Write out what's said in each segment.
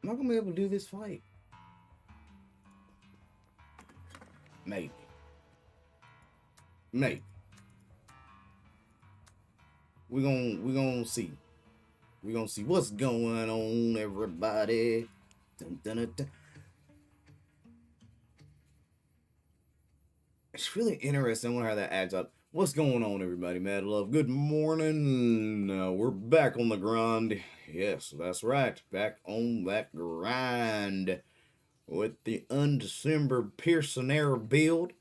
Am I gonna be able to do this fight? Maybe. Maybe. We're gonna see. We're gonna see what's going on, everybody. Dun, dun, dun, dun. It's really interesting. I wonder how that adds up. What's going on, everybody? Mad Love. Good morning. We're back on the grind. Yes, that's right. Back on that grind with the Undecember NA build.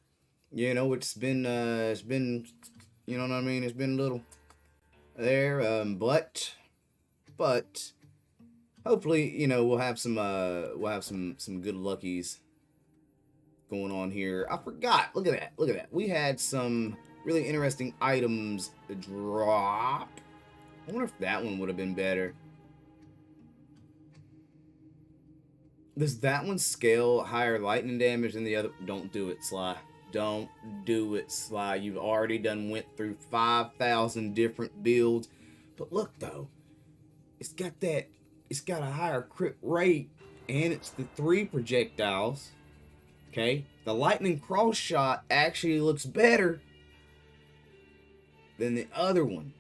You know, it's been, you know what I mean? It's been a little there, but hopefully, you know, we'll have some good luckies going on here. I forgot. Look at that. Look at that. We had some really interesting items drop. I wonder if that one would have been better. Does that one scale higher lightning damage than the other? Don't do it, Sly. Don't do it, Sly. You've already went through 5,000 different builds. But look, though. It's got a higher crit rate, and it's the 3 projectiles. Okay? The lightning cross shot actually looks better than the other one.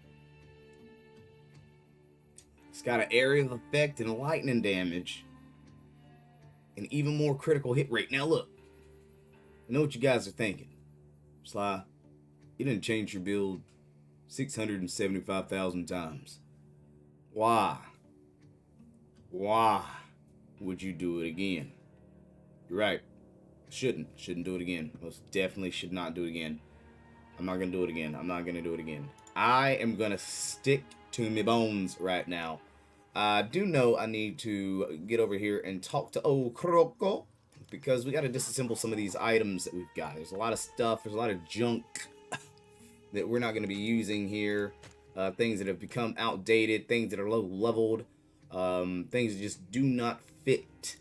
It's got an area of effect and lightning damage. And even more critical hit rate. Now look. I know what you guys are thinking. Sly, you didn't change your build 675,000 times. Why? Why would you do it again? You're right. Shouldn't do it again. Most definitely should not do it again. I'm not gonna do it again. I'm not gonna do it again. I am gonna stick to my bones right now. I do know I need to get over here and talk to old Croco, because we got to disassemble some of these items that we've got. There's a lot of stuff. There's a lot of junk that we're not going to be using here. Things that have become outdated. Things that are low leveled. Things that just do not fit.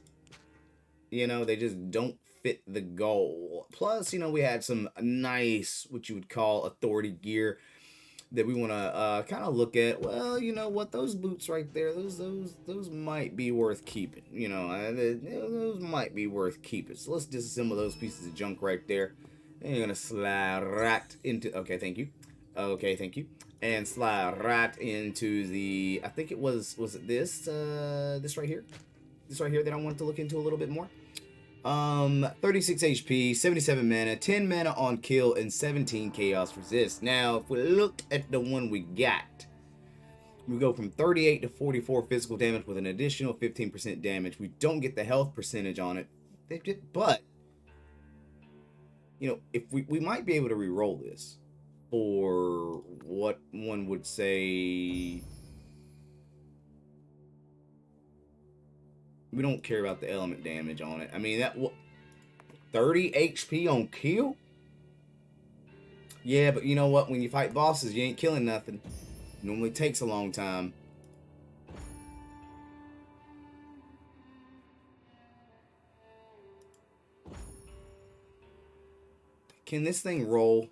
You know, they just don't fit the goal. Plus, you know, we had some nice, what you would call authority gear that we want to kind of look at. Well, you know what, those boots right there, those might be worth keeping. You know, those might be worth keeping. So let's disassemble those pieces of junk right there. And you're gonna slide right into. Okay, thank you. Okay, thank you. And slide right into the. I think it was it this this right here, that I wanted to look into a little bit more. 36 HP, 77 mana, 10 mana on kill, and 17 chaos resist. Now, if we look at the one we got, we go from 38 to 44 physical damage with an additional 15% damage. We don't get the health percentage on it, but, you know, if we might be able to re-roll this for what one would say. We don't care about the element damage on it. I mean, that 30 HP on kill? Yeah, but you know what? When you fight bosses, you ain't killing nothing. It normally takes a long time. Can this thing roll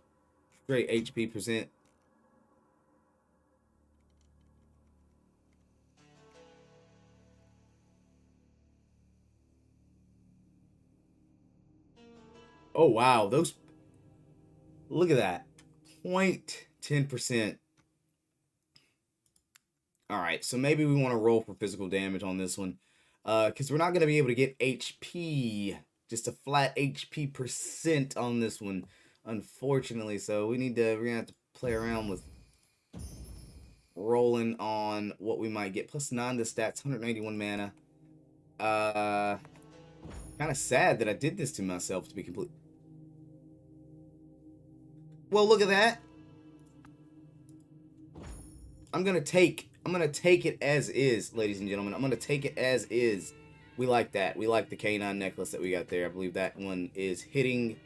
straight HP percent? Oh, wow. Those. Look at that. 0.10%. Alright, so maybe we want to roll for physical damage on this one. Because we're not going to be able to get HP. Just a flat HP percent on this one, unfortunately. So we're going to have to play around with rolling on what we might get. Plus 9 to stats, 191 mana. Kind of sad that I did this to myself, to be complete. Well, look at that. I'm gonna take it as is, ladies and gentlemen. I'm gonna take it as is. We like that. We like the canine necklace that we got there. I believe that one is hitting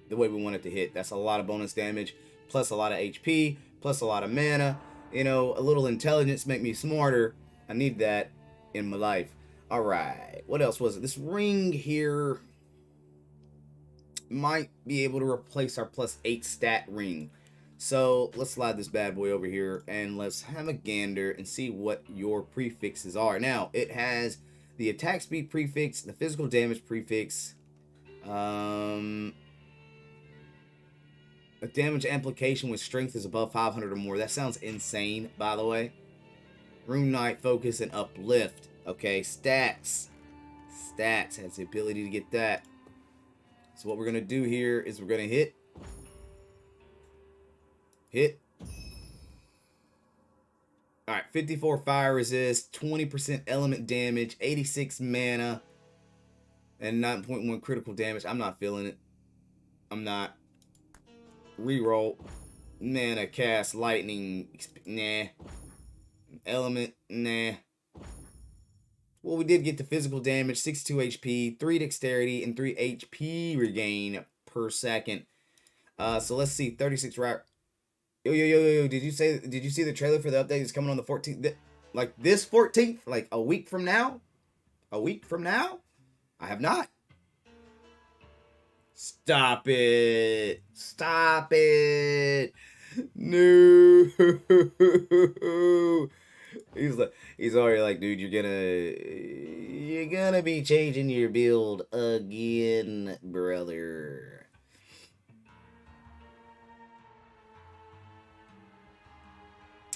the way we want it to hit. That's a lot of bonus damage, plus a lot of HP, plus a lot of mana. You know, a little intelligence make me smarter. I need that in my life. Alright, what else was it? This ring here might be able to replace our plus 8 stat ring. So let's slide this bad boy over here and let's have a gander and see what your prefixes are. Now, it has the attack speed prefix, the physical damage prefix, a damage amplification with strength is above 500 or more. That sounds insane, by the way. Rune Knight, focus, and uplift. Okay, stats. Stats has the ability to get that. So what we're going to do here is we're going to hit. Hit. Alright, 54 fire resist, 20% element damage, 86 mana, and 9.1 critical damage. I'm not feeling it. I'm not. Reroll. Mana, cast, lightning, nah. Element, nah. Well, we did get the physical damage, 62 HP, 3 dexterity, and 3 HP regain per second. So let's see, 36 right. Yo, did you see the trailer for the update? It's coming on the 14th? Like this 14th? Like a week from now? A week from now? I have not. Stop it. Stop it. No. He's already like, dude, you're gonna be changing your build again, brother.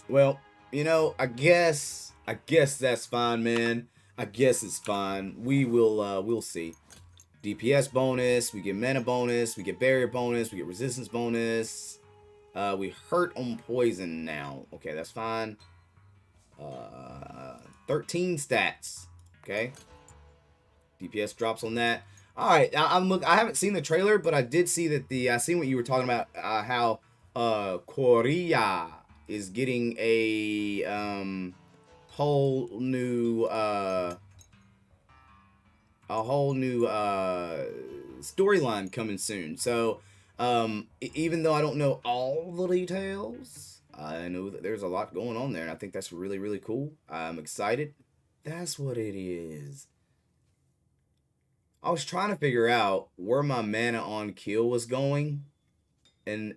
Well, you know, I guess that's fine, man. I guess it's fine. We'll see. DPS bonus, we get mana bonus, we get barrier bonus, we get resistance bonus. We hurt on poison now. Okay, that's fine. 13 stats. Okay. DPS drops on that. All right, I haven't seen the trailer, but I did see that I seen what you were talking about. How Korea is getting a whole new storyline coming soon. So even though I don't know all the details, I know that there's a lot going on there, and I think that's really, really cool. I'm excited. That's what it is. I was trying to figure out where my mana on kill was going, and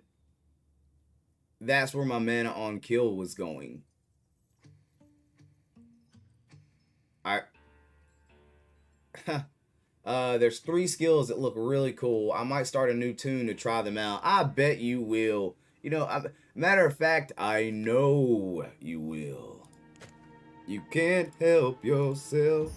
that's where my mana on kill was going. There's 3 skills that look really cool. I might start a new tune to try them out. I bet you will. You know, matter of fact, I know you will. You can't help yourself.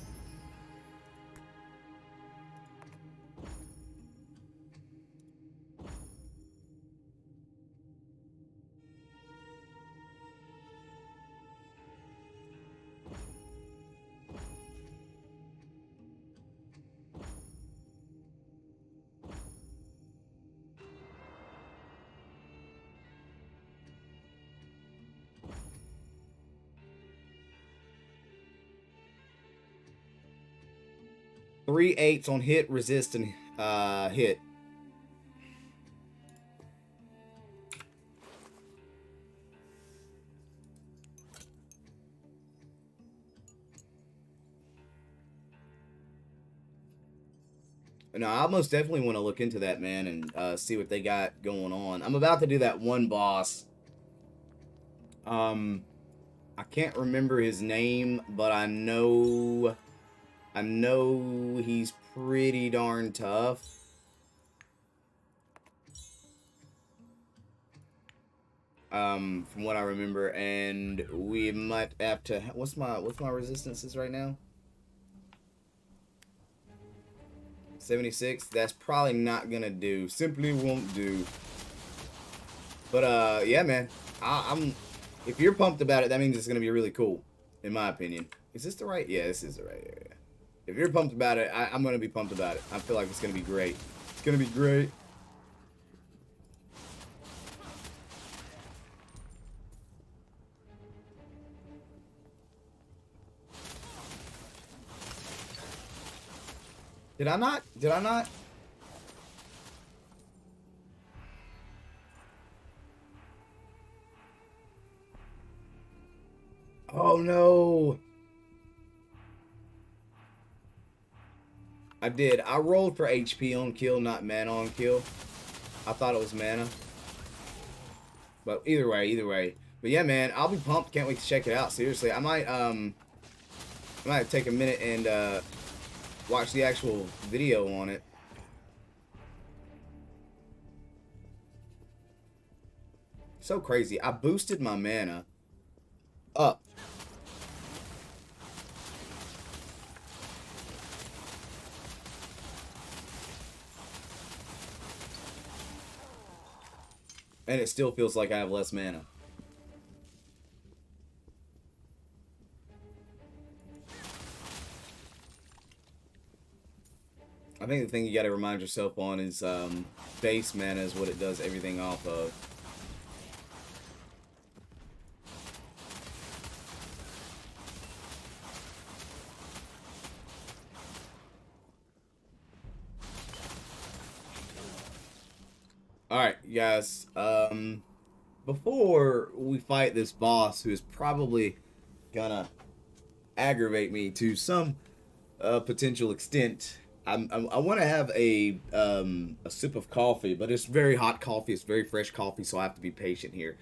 Three 8s on hit, resist, and hit. No, I most definitely want to look into that, man, and see what they got going on. I'm about to do that one boss. I can't remember his name, but I know he's pretty darn tough. From what I remember, and we might have to. What's my resistances right now? 76. That's probably not gonna do. Simply won't do. But yeah, man. I'm. If you're pumped about it, that means it's gonna be really cool, in my opinion. Is this the right? Yeah, this is the right area. If you're pumped about it, I'm gonna be pumped about it. I feel like it's gonna be great. It's gonna be great. Did I not? Did I not? Oh no. I did. I rolled for HP on kill, not mana on kill. I thought it was mana. But either way. But yeah, man, I'll be pumped. Can't wait to check it out. Seriously, I might take a minute and watch the actual video on it. So crazy. I boosted my mana up. And it still feels like I have less mana. I think the thing you got to remind yourself on is base mana is what it does everything off of. Alright, guys. Before we fight this boss who is probably gonna aggravate me to some potential extent, I want to have a sip of coffee, but it's very hot coffee. It's very fresh coffee, so I have to be patient here.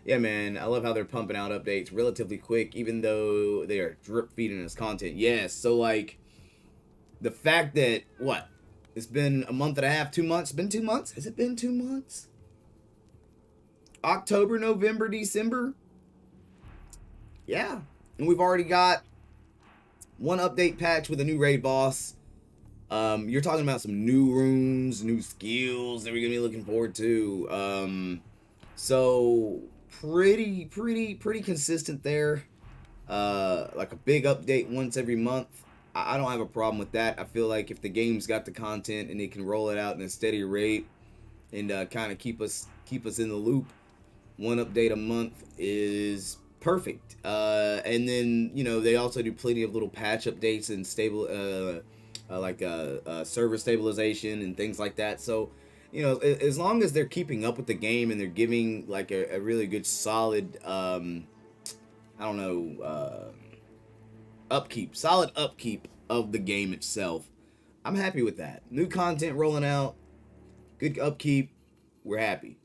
Yeah, man, I love how they're pumping out updates relatively quick, even though they are drip feeding us content. Yes, so like the fact that what? It's been a month and a half, 2 months. Been 2 months? Has it been 2 months? October, November, December? Yeah. And we've already got one update patch with a new raid boss. You're talking about some new runes, new skills that we're gonna be looking forward to. So pretty consistent there. Like a big update once every month. I don't have a problem with that. I feel like if the game's got the content and it can roll it out in a steady rate and kind of keep us in the loop, one update a month is perfect. And then they also do plenty of little patch updates and server stabilization and things like that. So as long as they're keeping up with the game and they're giving like a really good solid solid upkeep of the game itself, I'm happy with that. New content rolling out, good upkeep, we're happy.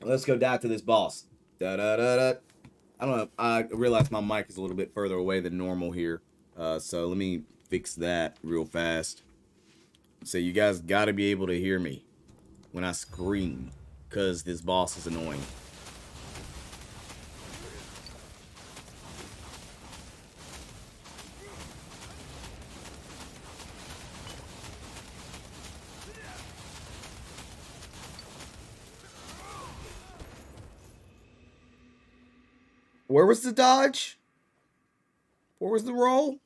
Let's go dive to this boss. Da da da da. I don't know. I realize my mic is a little bit further away than normal here, so let me fix that real fast. So you guys got to be able to hear me when I scream, because this boss is annoying. Where was the dodge? Where was the roll?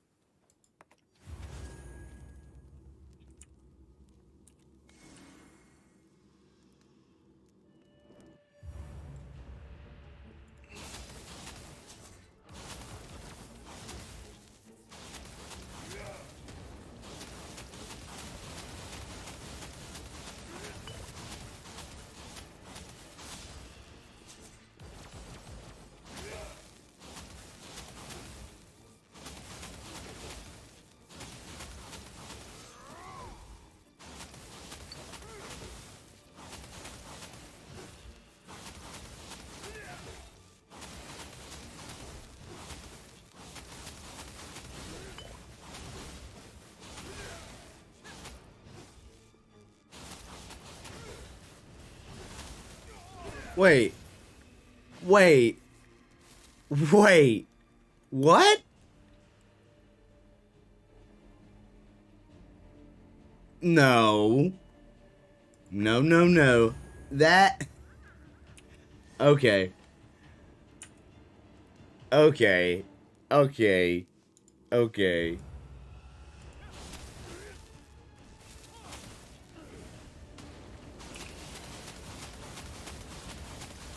Wait. What? No. No. That... Okay.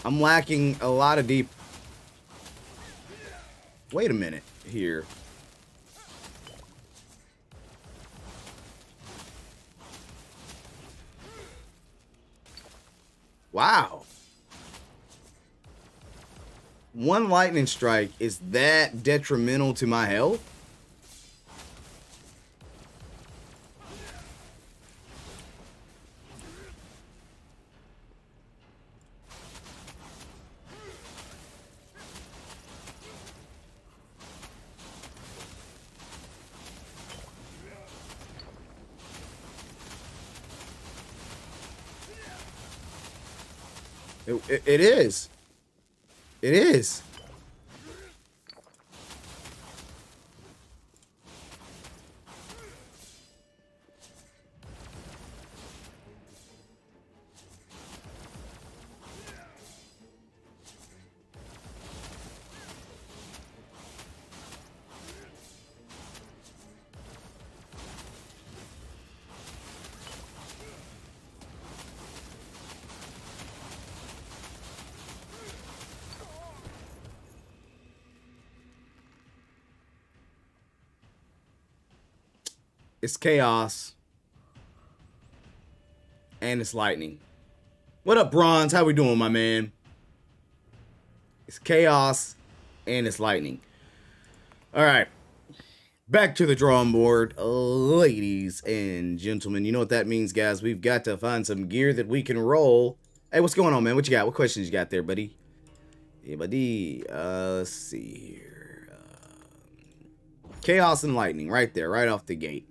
I'm lacking a lot of deep... Wait a minute here. Wow. One lightning strike is that detrimental to my health? It is. It is. It's chaos. And it's lightning. What up, Bronze? How we doing, my man? It's chaos and it's lightning. All right. Back to the drawing board, ladies and gentlemen. You know what that means, guys. We've got to find some gear that we can roll. Hey, what's going on, man? What you got? What questions you got there, buddy? Yeah, buddy. Let's see here. Chaos and lightning right there, right off the gate.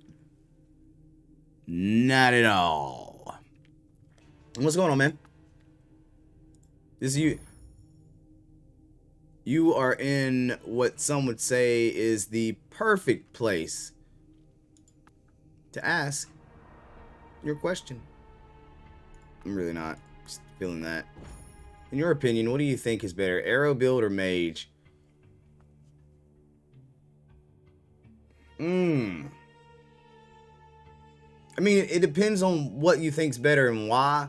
Not at all. What's going on, man? This is you. You are in what some would say is the perfect place to ask your question. I'm really not just feeling that. In your opinion, what do you think is better, arrow build or mage? I mean, it depends on what you think's better and why.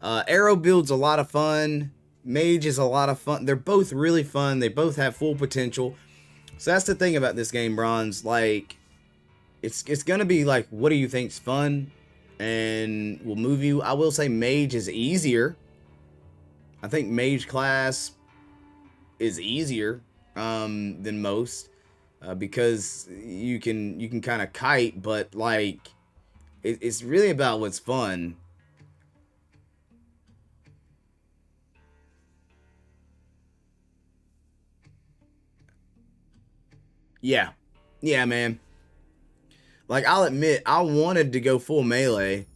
Arrow build's a lot of fun. Mage is a lot of fun. They're both really fun. They both have full potential. So that's the thing about this game, Bronze. Like, it's gonna be like, what do you think's fun, and will move you. I will say mage is easier. I think mage class is easier than most because you can kind of kite, but like it's really about what's fun. Yeah. Yeah, man. Like, I'll admit, I wanted to go full melee.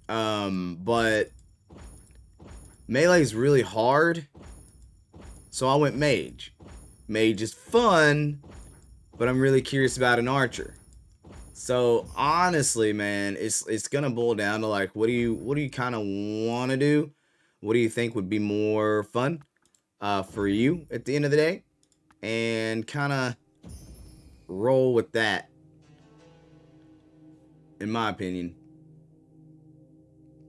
But melee is really hard. So I went mage. Mage is fun, but I'm really curious about an archer. So honestly, man, it's gonna boil down to like, what do you kind of want to do? What do you think would be more fun for you at the end of the day? And kind of roll with that, in my opinion.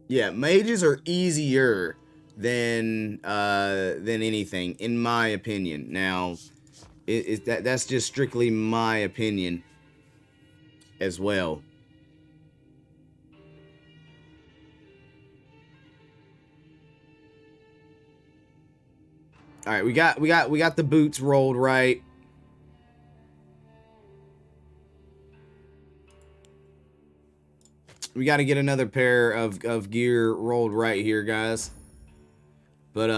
Yeah, mages are easier than anything, in my opinion. Now, that's just strictly my opinion as well. All right, we got the boots rolled right. We got to get another pair of gear rolled right here, guys. But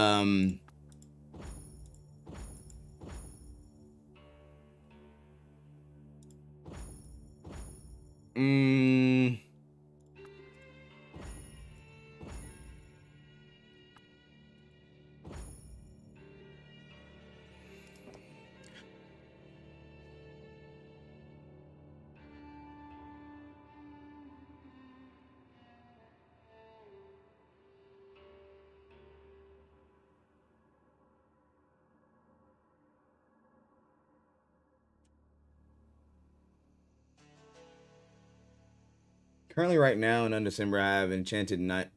currently right now in Undecember, I have enchanted night.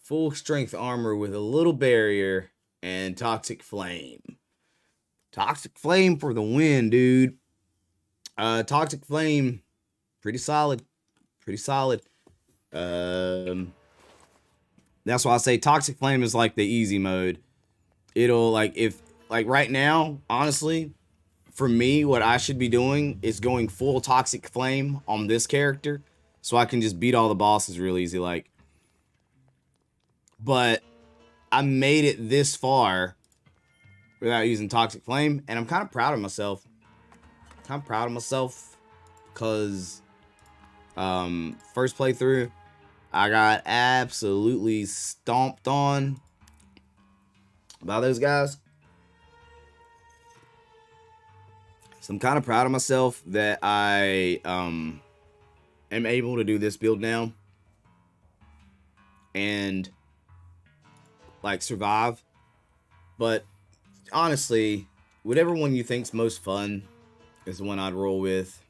Full strength armor with a little barrier and toxic flame. Toxic flame for the win, dude. Toxic flame, pretty solid. Pretty solid. That's why I say toxic flame is like the easy mode. It'll like right now, honestly, for me, what I should be doing is going full toxic flame on this character, so I can just beat all the bosses real easy, like. But I made it this far without using toxic flame, and I'm kind of proud of myself. I'm proud of myself. because first playthrough, I got absolutely stomped on by those guys. So I'm kind of proud of myself that I am able to do this build now and like survive. But honestly, whatever one you think's most fun is the one I'd roll with.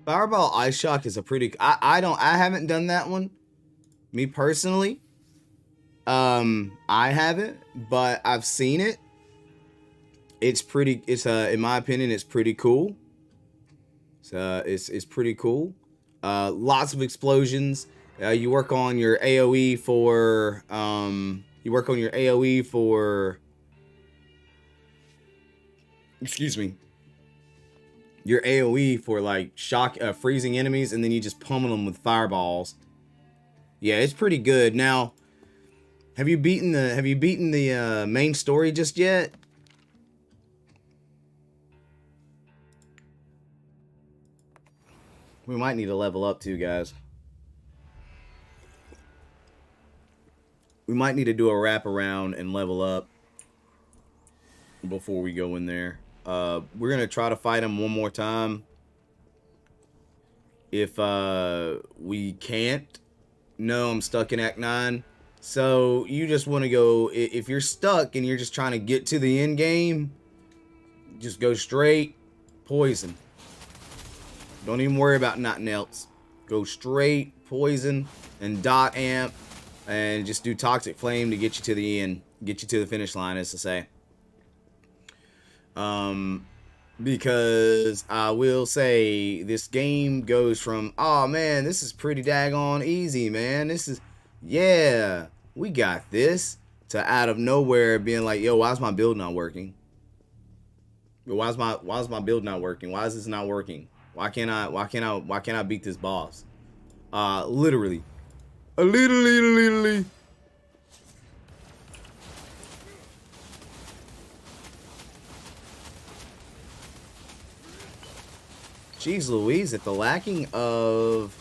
Fireball Ice Shock is a pretty. I haven't done that one, me personally. I haven't, but I've seen it. It's pretty. It's in my opinion, it's pretty cool. It's pretty cool. Lots of explosions. You work on your AOE for. You work on your AOE for. Excuse me. Your AOE for like shock, freezing enemies, and then you just pummel them with fireballs. Yeah, it's pretty good. Now, have you beaten the main story just yet? We might need to level up too, guys. We might need to do a wraparound and level up before we go in there. We're gonna try to fight him one more time. If we can't, no, I'm stuck in Act 9. So you just want to go. If you're stuck and you're just trying to get to the end game, just go straight poison. Don't even worry about nothing else. Go straight poison and dot amp, and just do toxic flame to get you to the end, get you to the finish line, as to say. Because I will say this game goes from, oh man, this is pretty daggone easy, man. This is, yeah, we got this, to out of nowhere being like, yo, why's my build not working? Why's my build not working? Why is this not working? Why can't I beat this boss? Literally. Literally. Jeez Louise, at the lacking of...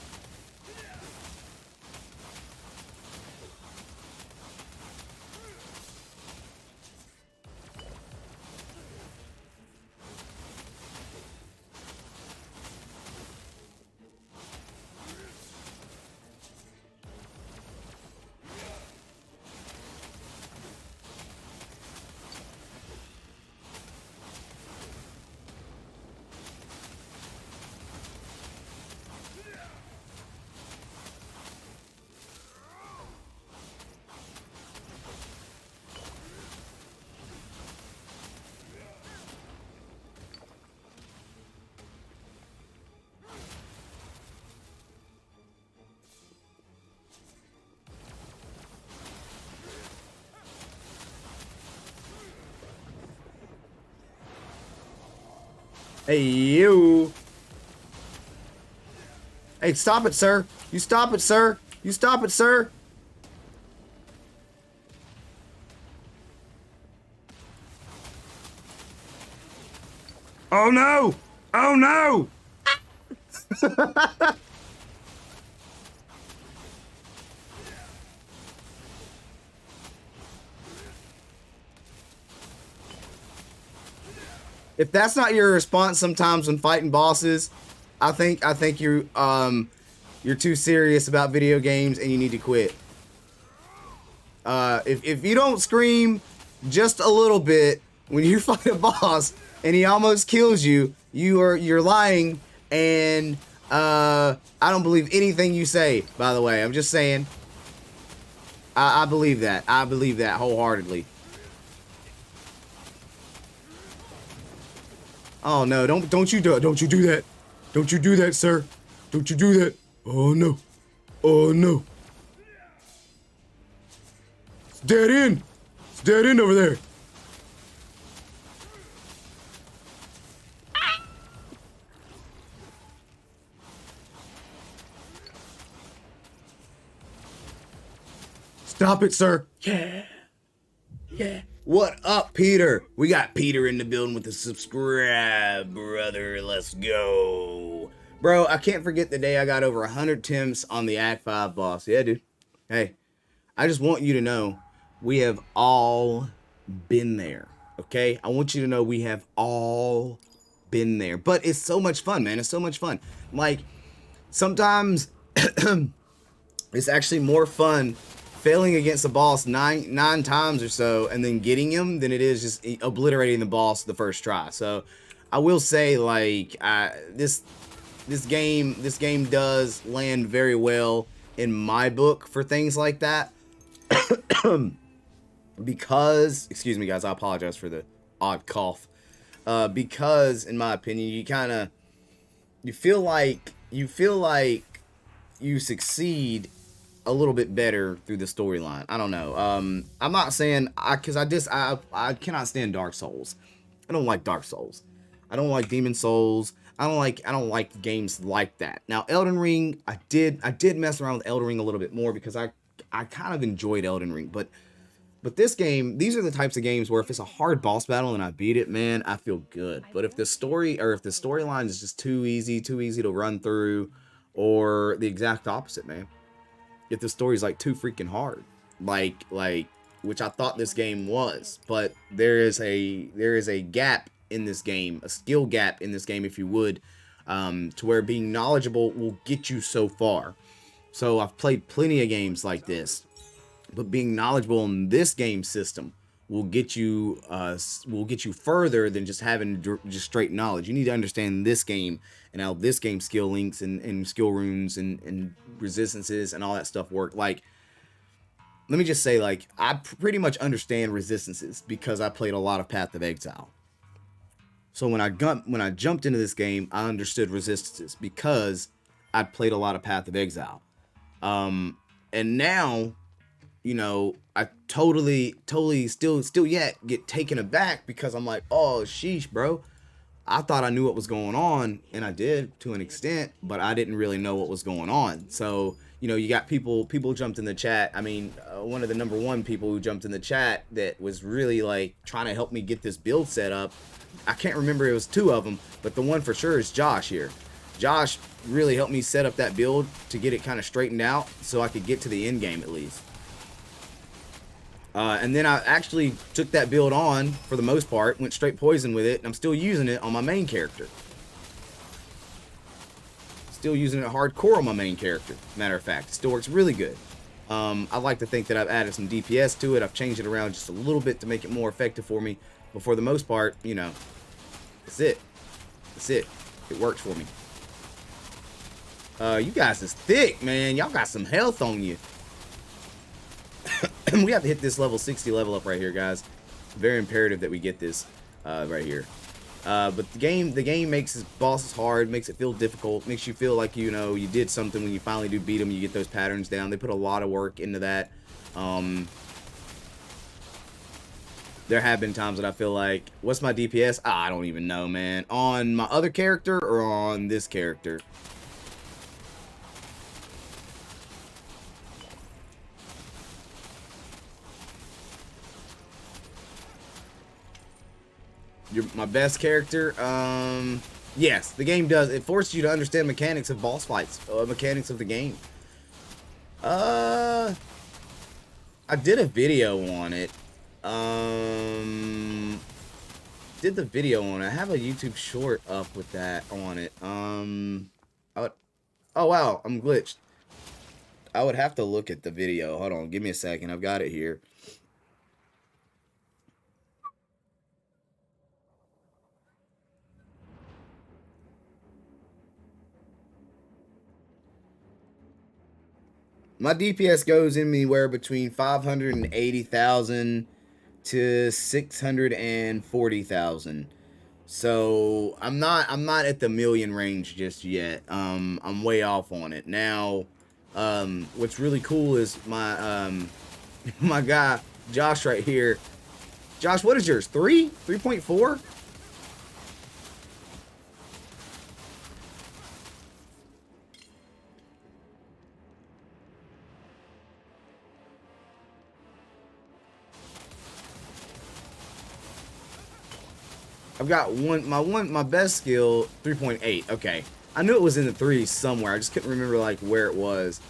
Hey, you. Hey, stop it, sir. You stop it, sir. You stop it, sir. Oh, no. Oh, no. If that's not your response sometimes when fighting bosses, I think you're You're too serious about video games and you need to quit. If you don't scream just a little bit when you fight a boss and he almost kills you, you're lying, and I don't believe anything you say, by the way. I'm just saying. I believe that. I believe that wholeheartedly. Oh no, don't you do that. Don't you do that, sir. Don't you do that. Oh no. Oh no. It's dead end. It's dead end over there. Stop it, sir. Yeah. Yeah. What up, Peter? We got Peter in the building with the subscribe, brother. Let's go. Bro, I can't forget the day I got over 100 temps on the Act 5 boss. Yeah, dude. Hey, I just want you to know we have all been there, okay? I want you to know we have all been there. But it's so much fun, man. It's so much fun. Like, sometimes it's actually more fun failing against a boss nine times or so and then getting him than it is just obliterating the boss the first try. So I will say, like, this game does land very well in my book for things like that. Because, excuse me guys, I apologize for the odd cough. Because in my opinion, you feel like you succeed a little bit better through the storyline. I don't know. I'm not saying I cannot stand Dark Souls. I don't like Dark Souls. I don't like Demon Souls. I don't like games like that. Now Elden Ring, I did mess around with Elden Ring a little bit more because I kind of enjoyed Elden Ring, but this game, these are the types of games where if it's a hard boss battle and I beat it, man, I feel good. But if the storyline is just too easy to run through, or the exact opposite, man. If the story's like too freaking hard, like which I thought this game was, but there is a gap in this game, a skill gap in this game, if you would, to where being knowledgeable will get you so far. So I've played plenty of games like this, but being knowledgeable in this game system will get you further than just having just straight knowledge. You need to understand this game and how this game skill links and skill runes and resistances and all that stuff work. Like, let me just say, like, I pretty much understand resistances because I played a lot of Path of Exile. So when I jumped into this game, I understood resistances because I played a lot of Path of Exile. And now, you know, I totally still yet get taken aback because I'm like, oh sheesh, bro. I thought I knew what was going on, and I did to an extent, but I didn't really know what was going on. So, you know, you got people jumped in the chat. I mean, one of the #1 people who jumped in the chat that was really like trying to help me get this build set up. I can't remember, it was 2 of them, but the one for sure is Josh here. Josh really helped me set up that build to get it kind of straightened out so I could get to the end game at least. And then I actually took that build on, for the most part, went straight poison with it, and I'm still using it on my main character. Still using it hardcore on my main character, matter of fact. It still works really good. I like to think that I've added some DPS to it. I've changed it around just a little bit to make it more effective for me. But for the most part, you know, that's it. That's it. It works for me. You guys is thick, man. Y'all got some health on you. We have to hit this level 60 level up right here, guys. Very imperative that we get this right here. But the game makes its bosses hard, makes it feel difficult, makes you feel like, you know, you did something when you finally do beat them. You get those patterns down. They put a lot of work into that. There have been times that I feel like, what's my DPS? I don't even know, man. On my other character or on this character? My best character? Yes, the game does. It forces you to understand mechanics of boss fights, mechanics of the game. I did a video on it. Did the video on it. I have a YouTube short up with that on it. Oh, wow. I'm glitched. I would have to look at the video. Hold on. Give me a second. I've got it here. My DPS goes anywhere between 580,000 to 640,000. So I'm not at the million range just yet. I'm way off on it. Now, what's really cool is my my guy Josh right here. Josh, what is yours? 3.4? I've got my best skill 3.8. Okay, I knew it was in the threes somewhere. I just couldn't remember like where it was.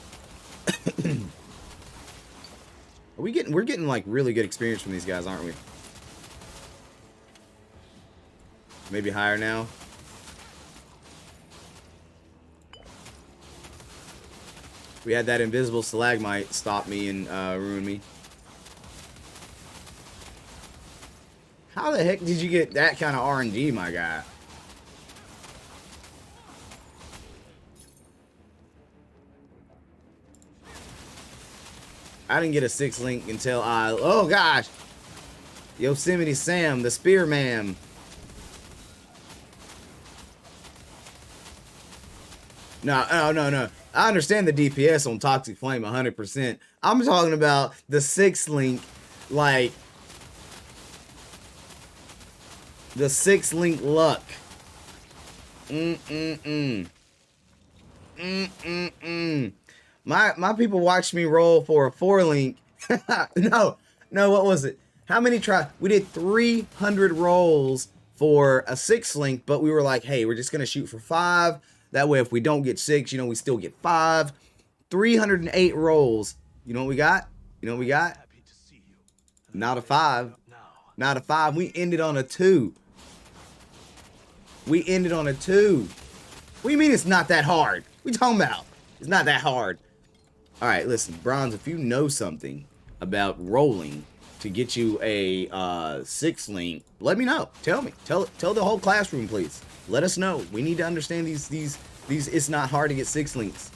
We're getting like really good experience from these guys, aren't we? Maybe higher now. We had that invisible stalagmite stop me and ruin me. How the heck did you get that kind of RNG, my guy? I didn't get a 6 link until oh gosh! Yosemite Sam, the Spearman. No. I understand the DPS on Toxic Flame 100%. I'm talking about the 6 link, like the 6 link luck. My people watched me roll for a 4 link. No, what was it? How many tries? We did 300 rolls for a 6 link, but we were like, hey, we're just gonna shoot for 5. That way, if we don't get 6, we still get 5. 308 rolls. You know what we got? Not a 5. Not a 5. We ended on a 2. What do you mean it's not that hard? What are you talking about? It's not that hard. All right, listen, Bronze, if you know something about rolling to get you a 6 link, let me know. Tell me. Tell the whole classroom, please. Let us know. We need to understand these. It's not hard to get 6 links,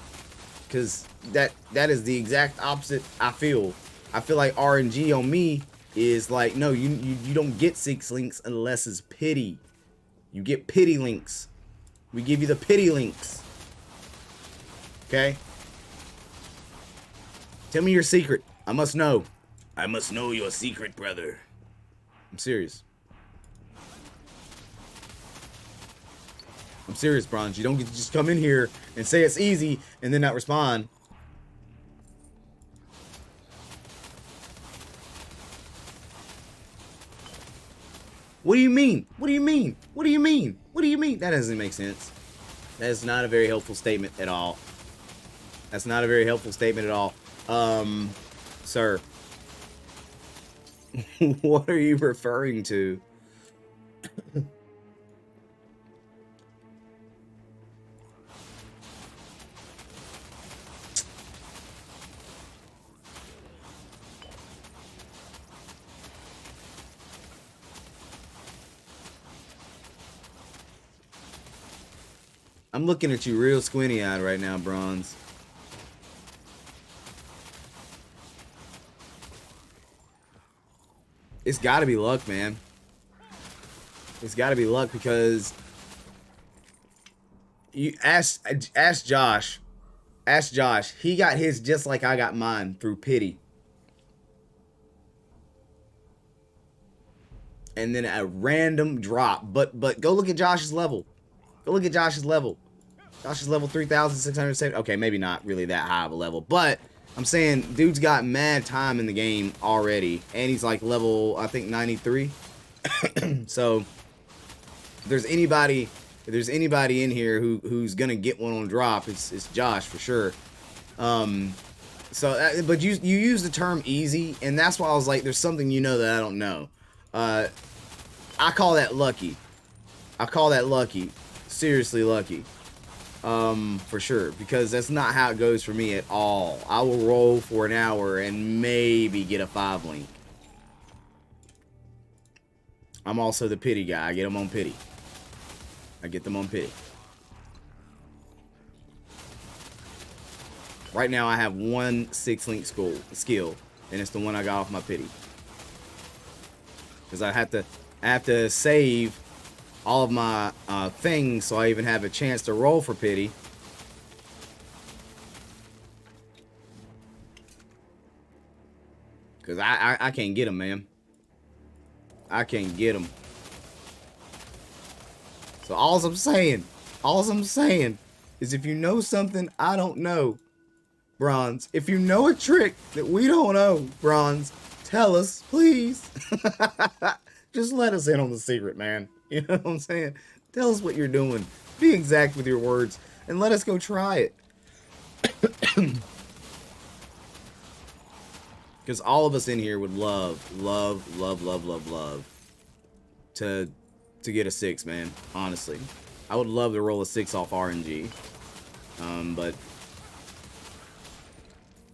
because that is the exact opposite. I feel like RNG on me is like, no, you don't get 6 links unless it's pity. You get pity links. We give you the pity links. Okay? Tell me your secret. I must know. I must know your secret, brother. I'm serious. I'm serious, Bronze. You don't get to just come in here and say it's easy and then not respond. What do you mean? What do you mean? What do you mean? What do you mean? That doesn't make sense. That is not a very helpful statement at all. That's not a very helpful statement at all. Sir. What are you referring to? I'm looking at you real squinty-eyed right now, Bronze. It's gotta be luck, man. It's gotta be luck, because you ask Josh. Ask Josh. He got his just like I got mine, through pity. And then a random drop. But go look at Josh's level. Go look at Josh's level. Josh is level 3,670. Okay, maybe not really that high of a level, but I'm saying dude's got mad time in the game already, and he's like level, I think, 93. So if there's anybody in here who's gonna get one on drop, it's Josh for sure. But you use the term easy, and that's why I was like, there's something that I don't know. I call that lucky. Seriously lucky. For sure, because that's not how it goes for me at all. I will roll for an hour and maybe get a 5 link. I'm also the pity guy. I get them on pity. I get them on pity. Right now I have one 6-link skill, and it's the one I got off my pity. Because I have to save all of my things so I even have a chance to roll for pity. Because I can't get them, man. I can't get them. So all I'm saying is if you know something I don't know, Bronze, if you know a trick that we don't know, Bronze, tell us, please. Just let us in on the secret, man. You know what I'm saying? Tell us what you're doing. Be exact with your words, and let us go try it. Because all of us in here would love to get a 6, man. Honestly, I would love to roll a 6 off RNG. But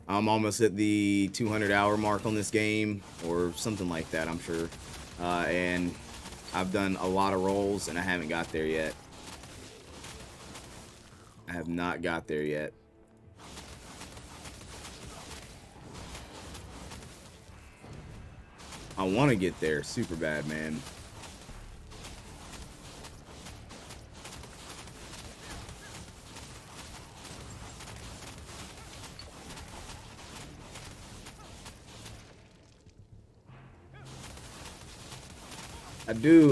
I'm almost at the 200-hour mark on this game, or something like that, I'm sure. And I've done a lot of rolls, and I haven't got there yet. I have not got there yet. I want to get there super bad, man.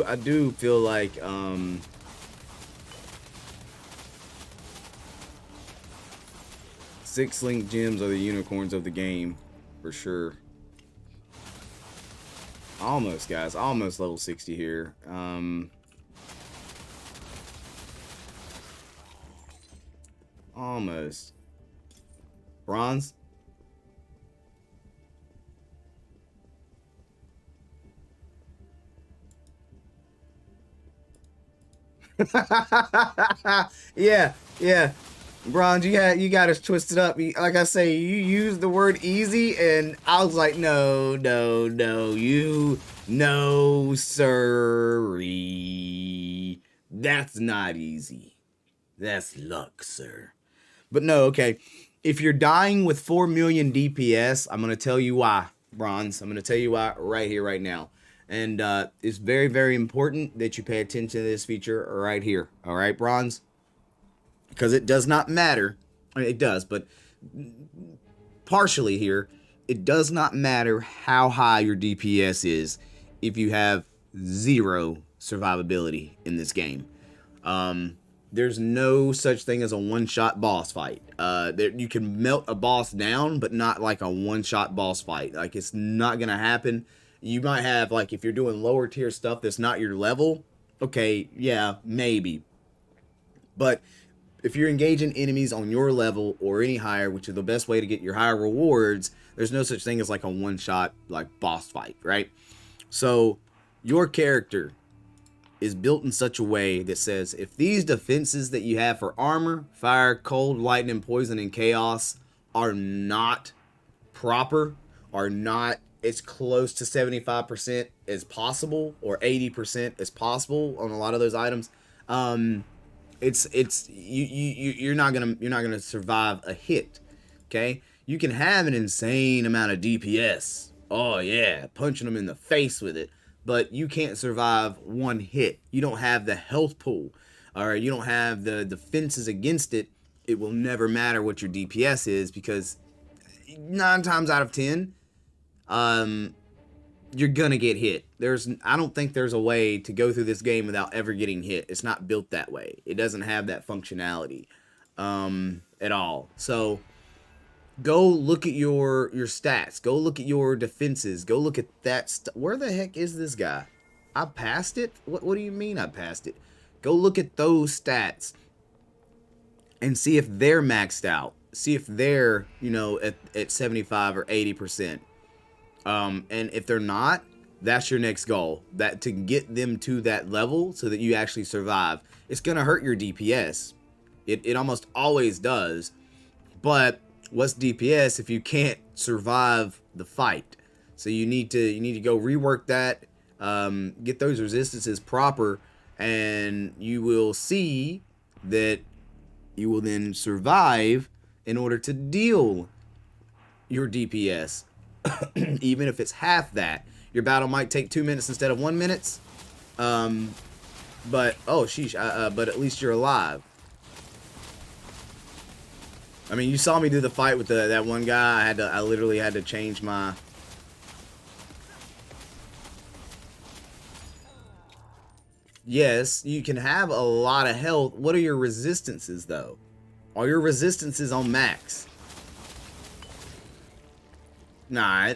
I do feel like 6-link gems are the unicorns of the game, for sure. Almost, guys. Almost level 60 here. Almost. Bronze? Yeah. Bronze, you got us twisted up. Like I say, you used the word easy, and I was like, no, sirree. That's not easy. That's luck, sir. But no, okay. If you're dying with 4 million DPS, I'm going to tell you why, Bronze. I'm going to tell you why right here, right now. And it's very, very important that you pay attention to this feature right here. All right, Bronze? Because it does not matter. I mean, it does, but partially here, it does not matter how high your DPS is if you have 0 survivability in this game. There's no such thing as a one-shot boss fight. You can melt a boss down, but not like a one-shot boss fight. Like, it's not going to happen. You might have, like, if you're doing lower tier stuff that's not your level, okay, yeah, maybe. But if you're engaging enemies on your level or any higher, which is the best way to get your higher rewards, there's no such thing as like a one-shot like boss fight, right? So your character is built in such a way that says if these defenses that you have for armor, fire, cold, lightning, poison, and chaos are not proper, are not as close to 75% as possible or 80% as possible on a lot of those items, you're not gonna survive a hit. Okay, you can have an insane amount of DPS. Oh yeah, punching them in the face with it, but you can't survive one hit. You don't have the health pool, or you don't have the defenses against it. It will never matter what your DPS is, because 9 times out of 10, you're gonna get hit. I don't think there's a way to go through this game without ever getting hit. It's not built that way. It doesn't have that functionality at all. So go look at your stats. Go look at your defenses. Go look at that. Where the heck is this guy? I passed it? What do you mean I passed it? Go look at those stats and see if they're maxed out. See if they're, at 75 or 80%. And if they're not, that's your next goal. That to get them to that level so that you actually survive. It's gonna hurt your DPS. It almost always does. But what's DPS if you can't survive the fight? So you need to go rework that, get those resistances proper, and you will see that you will then survive in order to deal your DPS. Even if it's half that, your battle might take 2 minutes instead of 1 minute. But oh sheesh, but at least you're alive. I mean, you saw me do the fight with that one guy. I literally had to change my. Yes, you can have a lot of health. What are your resistances though? Are your resistances on max? Nah,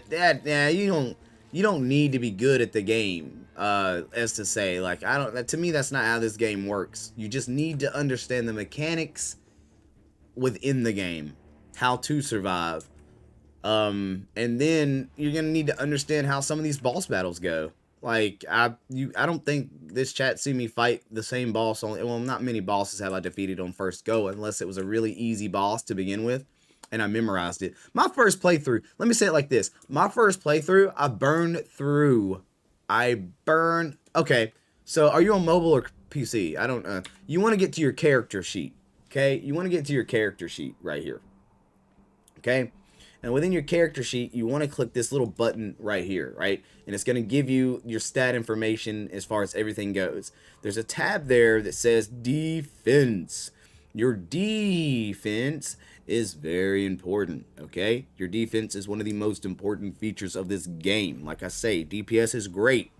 you don't need to be good at the game. As to say, like, I don't. To me, that's not how this game works. You just need to understand the mechanics within the game, how to survive, and then you're gonna need to understand how some of these boss battles go. Like, I don't think this chat see me fight the same boss. Well, not many bosses have I defeated on first go, unless it was a really easy boss to begin with, and I memorized it. My first playthrough, let me say it like this: my first playthrough, I burned through. Okay, so are you on mobile or PC? I don't. You want to get to your character sheet. Okay, you want to get to your character sheet right here. Okay, and within your character sheet, you want to click this little button right here, right? And it's going to give you your stat information as far as everything goes. There's a tab there that says defense. Your defense is very important, okay? Your defense is one of the most important features of this game. Like I say, DPS is great,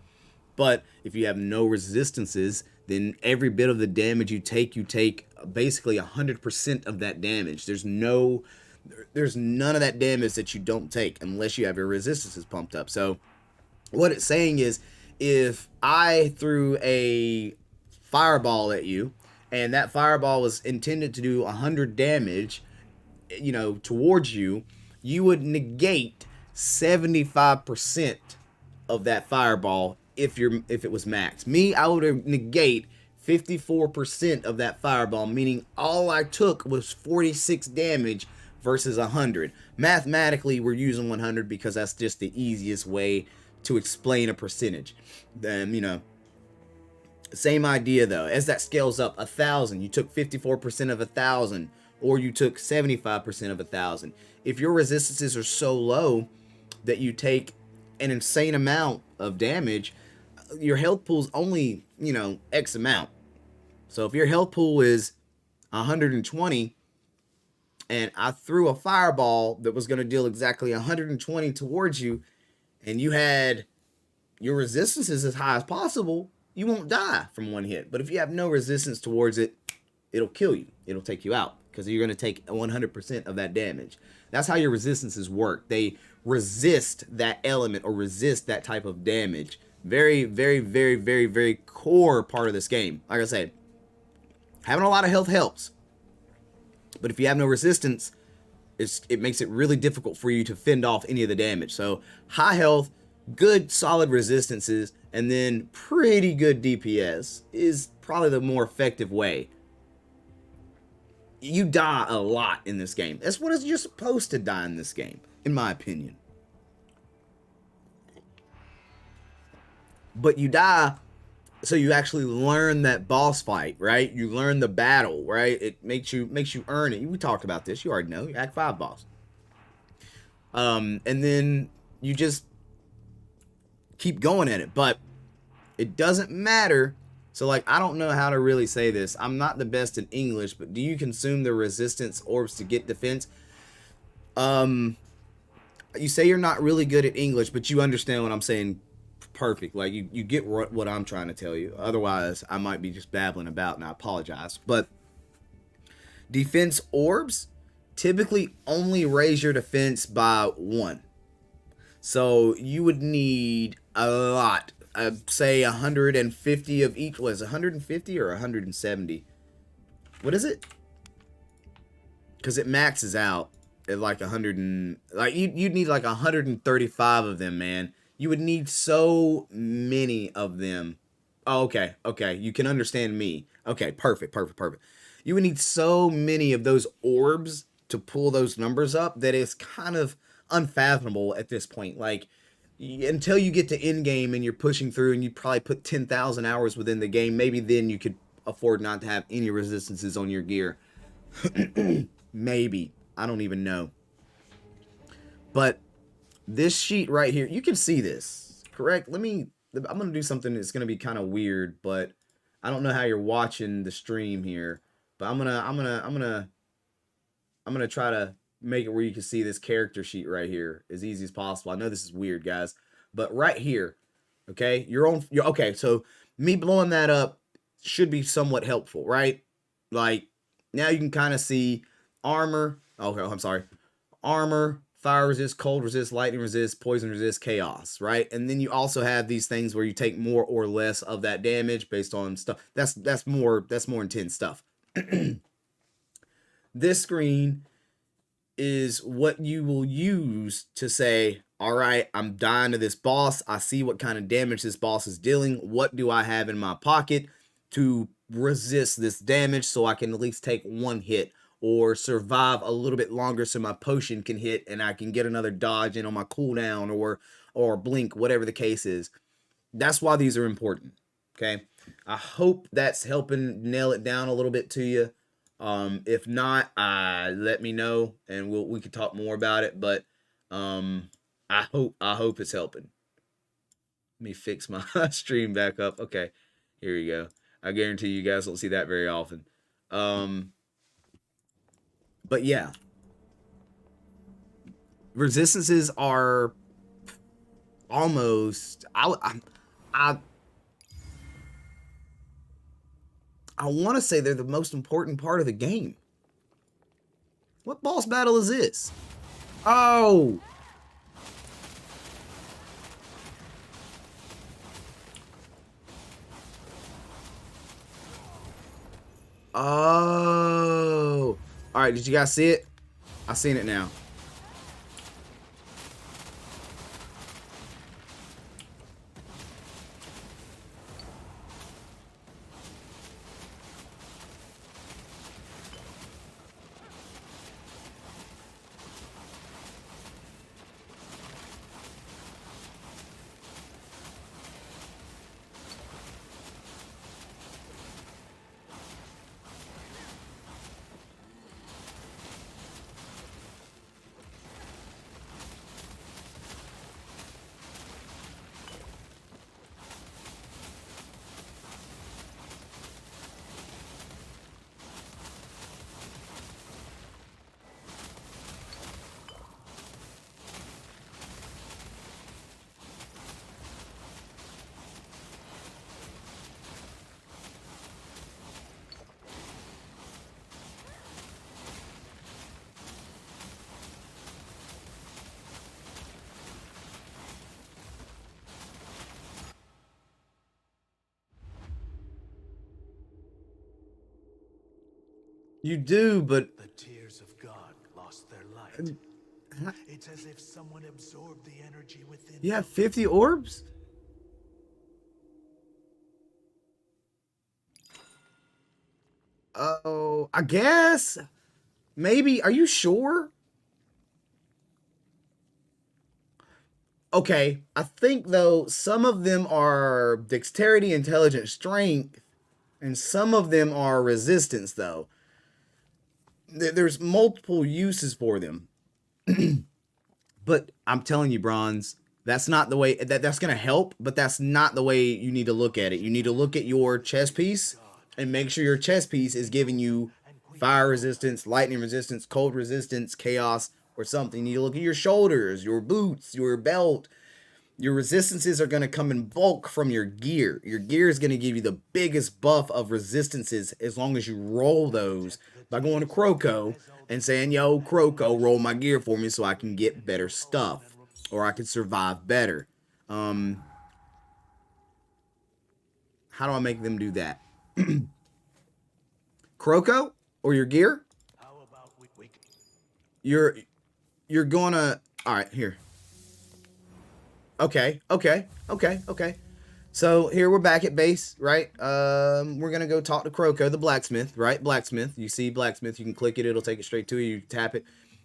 but if you have no resistances, then every bit of the damage you take basically 100% of that damage. There's none of that damage that you don't take unless you have your resistances pumped up. So what it's saying is, if I threw a fireball at you and that fireball was intended to do 100 damage, towards you, you would negate 75% of that fireball if it was max. Me, I would negate 54% of that fireball, meaning all I took was 46 damage versus 100. Mathematically, we're using 100 because that's just the easiest way to explain a percentage. Then, same idea though. As that scales up, 1,000, you took 54% of 1,000, or you took 75% of 1,000. If your resistances are so low that you take an insane amount of damage, your health pool's only, X amount. So if your health pool is 120 and I threw a fireball that was going to deal exactly 120 towards you, and you had your resistances as high as possible, you won't die from one hit. But if you have no resistance towards it, it'll kill you. It'll take you out because you're going to take 100% of that damage. That's how your resistances work. They resist that element or resist that type of damage. Very, very, very, very, very core part of this game. Like I said, having a lot of health helps. But if you have no resistance, it makes it really difficult for you to fend off any of the damage. So high health, good solid resistances, and then pretty good DPS is probably the more effective way. You die a lot in this game. That's what you're supposed to die in this game, in my opinion. But you die so you actually learn that boss fight, right? You learn the battle, right? It makes you earn it. We talked about this. You already know. You're Act 5 boss. And then you just keep going at it. But it doesn't matter. So, like, I don't know how to really say this. I'm not the best in English, but do you consume the resistance orbs to get defense? You say you're not really good at English, but you understand what I'm saying perfect. Like, you get what I'm trying to tell you. Otherwise, I might be just babbling about, and I apologize. But defense orbs typically only raise your defense by 1. So you would need a lot. I'd say 150 of each. Was 150 or 170? What is it? Because it maxes out at like 100 and like you'd need like 135 of them, man. You would need so many of them. Oh, okay. You can understand me. Okay, perfect. You would need so many of those orbs to pull those numbers up that it's kind of unfathomable at this point. Like, until you get to end game and you're pushing through and you probably put 10,000 hours within the game, maybe then you could afford not to have any resistances on your gear. Maybe. I don't even know. But this sheet right here, you can see this, correct? I'm going to do something that's going to be kind of weird, but I don't know how you're watching the stream here, but I'm going to try to make it where you can see this character sheet right here as easy as possible. I know this is weird, guys, but right here, okay? Okay, so me blowing that up should be somewhat helpful, right? Like, now you can kind of see armor. Okay, I'm sorry. Armor, fire resist, cold resist, lightning resist, poison resist, chaos, right? And then you also have these things where you take more or less of that damage based on stuff. That's more intense stuff. This screen is what you will use to say, all right, I'm dying to this boss. I see what kind of damage this boss is dealing. What do I have in my pocket to resist this damage so I can at least take one hit or survive a little bit longer so my potion can hit and I can get another dodge in on my cooldown or blink, whatever the case is. That's why these are important, okay? I hope that's helping nail it down a little bit to you. If not, let me know and we can talk more about it, but I hope it's helping. Let me fix my stream back up. Okay, here we go. I guarantee you guys don't see that very often. But yeah, resistances are almost I want to say they're the most important part of the game. What boss battle is this? Oh! Oh! Alright, did you guys see it? I seen it now. You do, but the tears of God lost their light. It's as if someone absorbed the energy within. You have 50 orbs? Oh, I guess. Maybe. Are you sure? Okay, I think though some of them are dexterity, intelligence, strength, and some of them are resistance though. There's multiple uses for them. But I'm telling you, Bronze, that's not the way that's going to help, but that's not the way you need to look at it. You need to look at your chest piece and make sure your chest piece is giving you fire resistance, lightning resistance, cold resistance, chaos, or something. You need to look at your shoulders, your boots, your belt. Your resistances are going to come in bulk from your gear. Your gear is going to give you the biggest buff of resistances as long as you roll those by going to Croco and saying, yo, Croco, roll my gear for me so I can get better stuff or I can survive better. How do I make them do that? Croco or your gear? You're gonna, all right, here. Okay. So here we're back at base, right? We're gonna go talk to Kroko, the blacksmith, right? Blacksmith. You see blacksmith, you can click it, it'll take it straight to you. You tap it.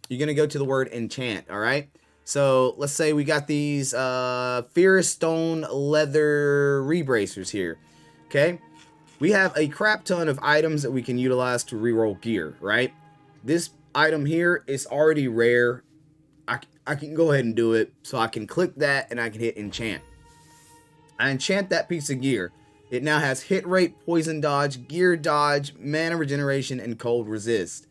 You're gonna go to the word enchant, all right? So let's say we got these Ferrous Stone leather rebracers here. Okay? We have a crap ton of items that we can utilize to reroll gear, right? This item here is already rare. I can go ahead and do it. So I can click that and I can hit enchant. I enchant that piece of gear. It now has hit rate, poison dodge, gear dodge, mana regeneration, and cold resist.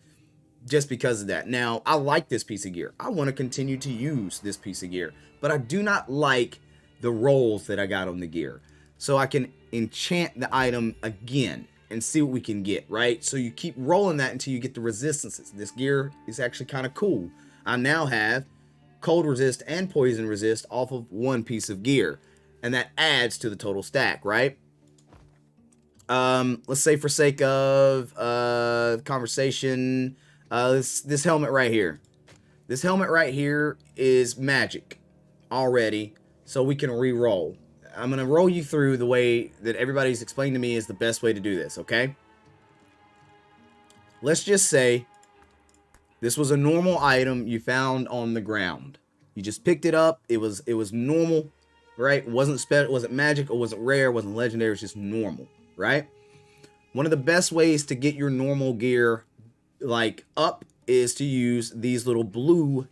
Just because of that. Now, I like this piece of gear. I want to continue to use this piece of gear. But I do not like the rolls that I got on the gear. So I can enchant the item again and see what we can get, right? So you keep rolling that until you get the resistances. This gear is actually kind of cool. I now have cold resist and poison resist off of one piece of gear. And that adds to the total stack, right? Let's say for sake of conversation, this helmet right here. This helmet right here is magic already, so we can re-roll. I'm going to roll you through the way that everybody's explained to me is the best way to do this, okay? Let's just say this was a normal item you found on the ground. You just picked it up. It was normal, right? It wasn't magic, it wasn't rare, it wasn't legendary, it was just normal, right? One of the best ways to get your normal gear like up is to use these little blue,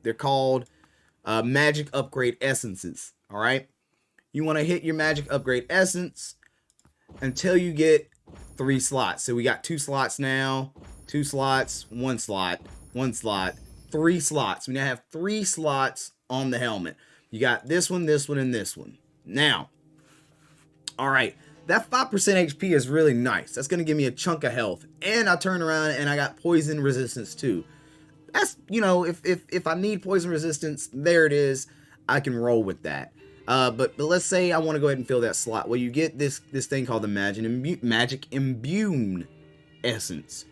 they're called magic upgrade essences, all right? You want to hit your magic upgrade essence until you get 3 slots. So we got 2 slots now, 2 slots, 1 slot, 1 slot, 3 slots. We now have 3 slots on the helmet. You got this one, and this one. Now, all right, that 5% HP is really nice. That's going to give me a chunk of health. And I turn around and I got poison resistance too. That's, you know, if I need poison resistance, there it is. I can roll with that. But let's say I want to go ahead and fill that slot. Well, you get this thing called the Magic Immune Essence.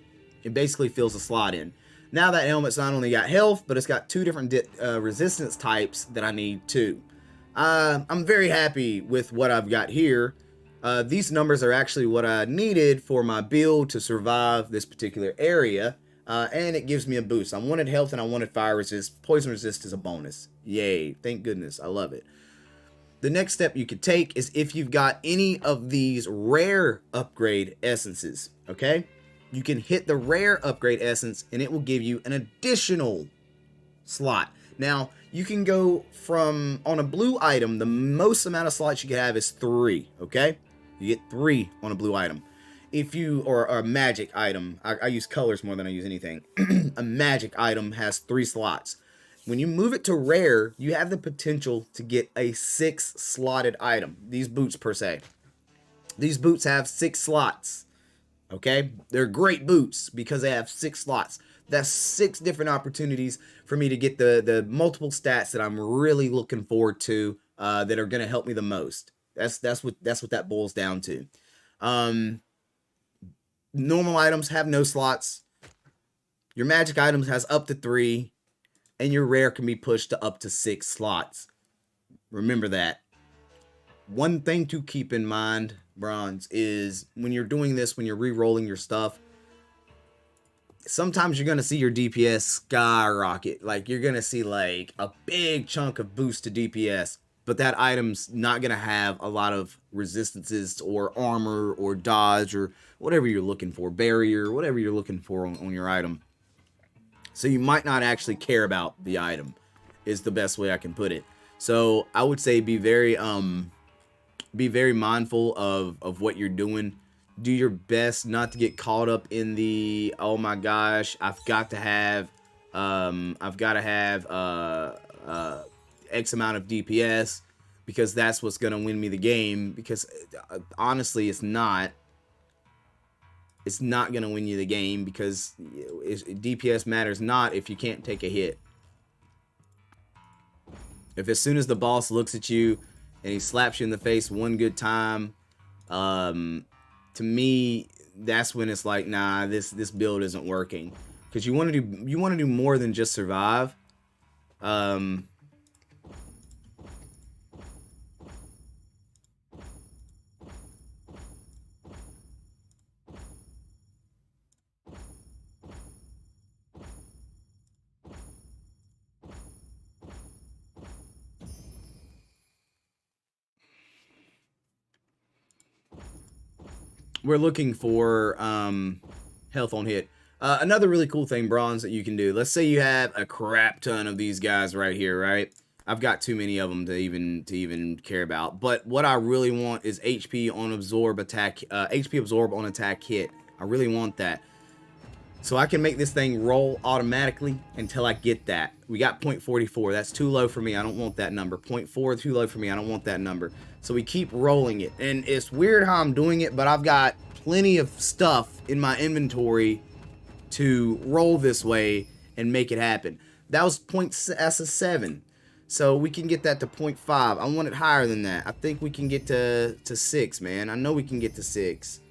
It basically fills a slot in. Now that helmet's not only got health, but it's got 2 different resistance types that I need too. I'm very happy with what I've got here. These numbers are actually what I needed for my build to survive this particular area. And it gives me a boost. I wanted health and I wanted fire resist. Poison resist is a bonus. Yay. Thank goodness. I love it. The next step you could take is if you've got any of these rare upgrade essences, okay? You can hit the rare upgrade essence and it will give you an additional slot. Now, you can go from, on a blue item, the most amount of slots you can have is 3, okay? You get 3 on a blue item. If you, or a magic item, I use colors more than I use anything. A magic item has 3 slots. When you move it to rare, you have the potential to get a 6 slotted item. These boots per se. These boots have 6 slots. Okay? They're great boots because they have 6 slots. That's 6 different opportunities for me to get the multiple stats that I'm really looking forward to that are going to help me the most. That's what that boils down to. Normal items have no slots. Your magic items has up to 3. And your rare can be pushed to up to 6 slots. Remember that. One thing to keep in mind, Bronze, is when you're doing this, when you're re-rolling your stuff, sometimes you're going to see your DPS skyrocket. Like, you're going to see, like, a big chunk of boost to DPS. But that item's not going to have a lot of resistances or armor or dodge or whatever you're looking for. Barrier, whatever you're looking for on your item. So you might not actually care about the item, is the best way I can put it. So I would say be very mindful of what you're doing. Do your best not to get caught up in the, oh my gosh, I've got to have X amount of DPS because that's what's gonna win me the game. Because honestly, it's not. It's not going to win you the game because DPS matters not if you can't take a hit. If as soon as the boss looks at you and he slaps you in the face one good time, to me, that's when it's like, nah, this build isn't working. Because you want to do more than just survive. we're looking for health on hit. Another really cool thing, Bronze, that you can do. Let's say you have a crap ton of these guys right here, right? I've got too many of them to even care about. But what I really want is HP on absorb attack, HP absorb on attack hit. I really want that. So I can make this thing roll automatically until I get that. We got 0.44. That's too low for me. I don't want that number. 0.4 too low for me. I don't want that number. So we keep rolling it. And it's weird how I'm doing it, but I've got plenty of stuff in my inventory to roll this way and make it happen. That was that's a 7. So we can get that to 0.5. I want it higher than that. I think we can get to 6, man. I know we can get to 6.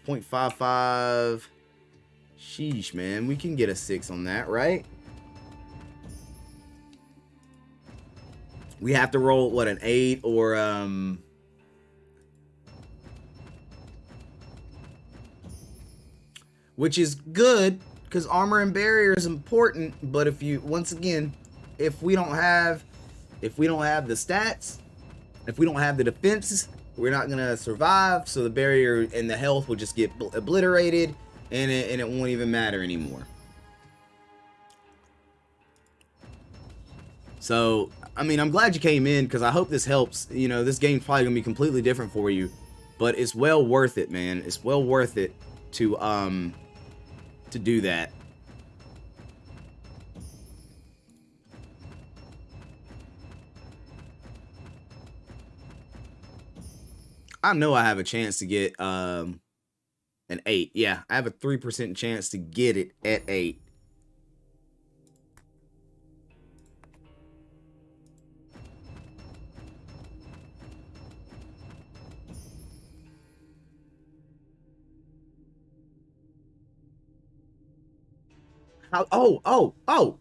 0.55. Sheesh, man. We can get a 6 on that, right? We have to roll, what, an 8 or, which is good, because armor and barrier is important, but if you, once again, if we don't have the stats, if we don't have the defenses, we're not going to survive, so the barrier and the health will just get obliterated, and it won't even matter anymore. So, I mean, I'm glad you came in, because I hope this helps. You know, this game's probably going to be completely different for you, but it's well worth it, man. It's well worth it to do that. I know I have a chance to get an 8. Yeah, I have a 3% chance to get it at 8. How? Oh!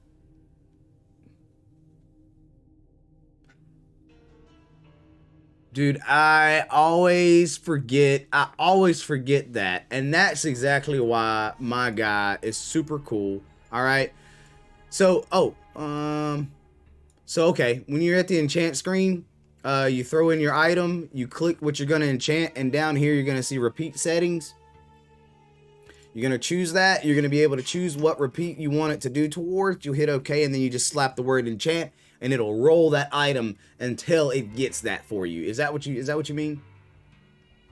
Dude, I always forget that. And that's exactly why my guy is super cool. All right. So, okay, when you're at the enchant screen, you throw in your item, you click what you're going to enchant, and down here you're going to see repeat settings. You're going to choose that. You're going to be able to choose what repeat you want it to do towards. You hit OK, and then you just slap the word enchant, and it'll roll that item until it gets that for you. Is that what you mean?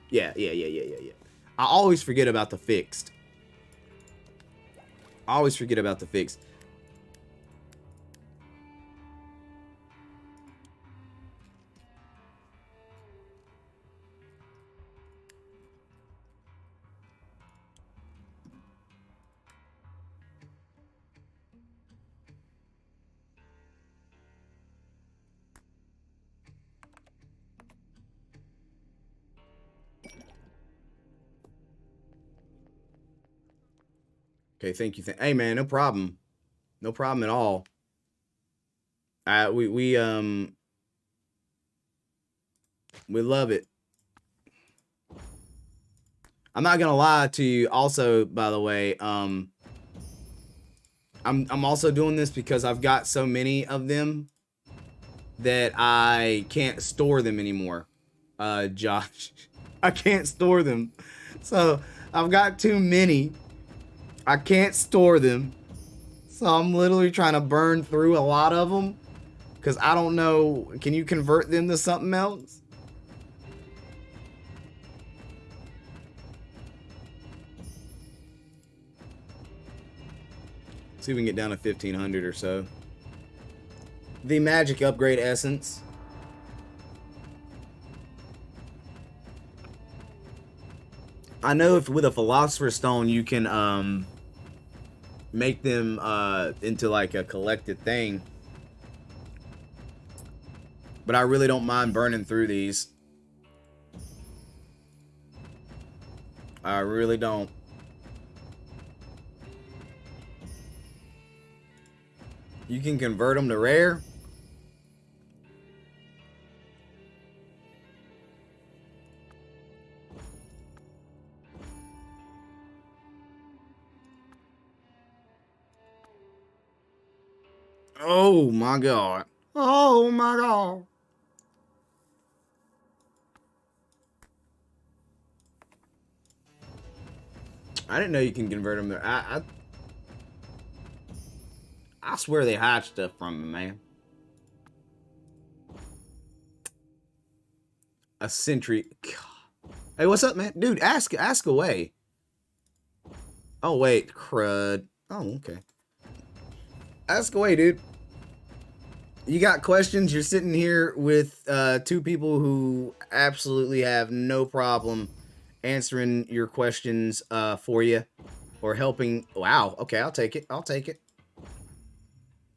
Yeah. I always forget about the fixed. Okay, thank you. Hey, man, no problem. No problem at all. We love it. I'm not gonna lie to you. Also, by the way, I'm also doing this because I've got so many of them that I can't store them anymore. Josh, I can't store them. So I've got too many. I can't store them. So I'm literally trying to burn through a lot of them. Because I don't know. Can you convert them to something else? See if we can get down to 1500 or so. The magic upgrade essence. I know if with a philosopher's stone you can make them into like a collected thing. But I really don't mind burning through these. I really don't. You can convert them to rare. Oh my god. Oh my god. I didn't know you can convert them there. I swear they hide stuff from me, man. A sentry. God. Hey, what's up, man? Dude, ask away. Oh, wait. Crud. Oh, okay. Ask away, dude. You got questions? You're sitting here with two people who absolutely have no problem answering your questions for you. Or helping. Wow. Okay, I'll take it. I'll take it.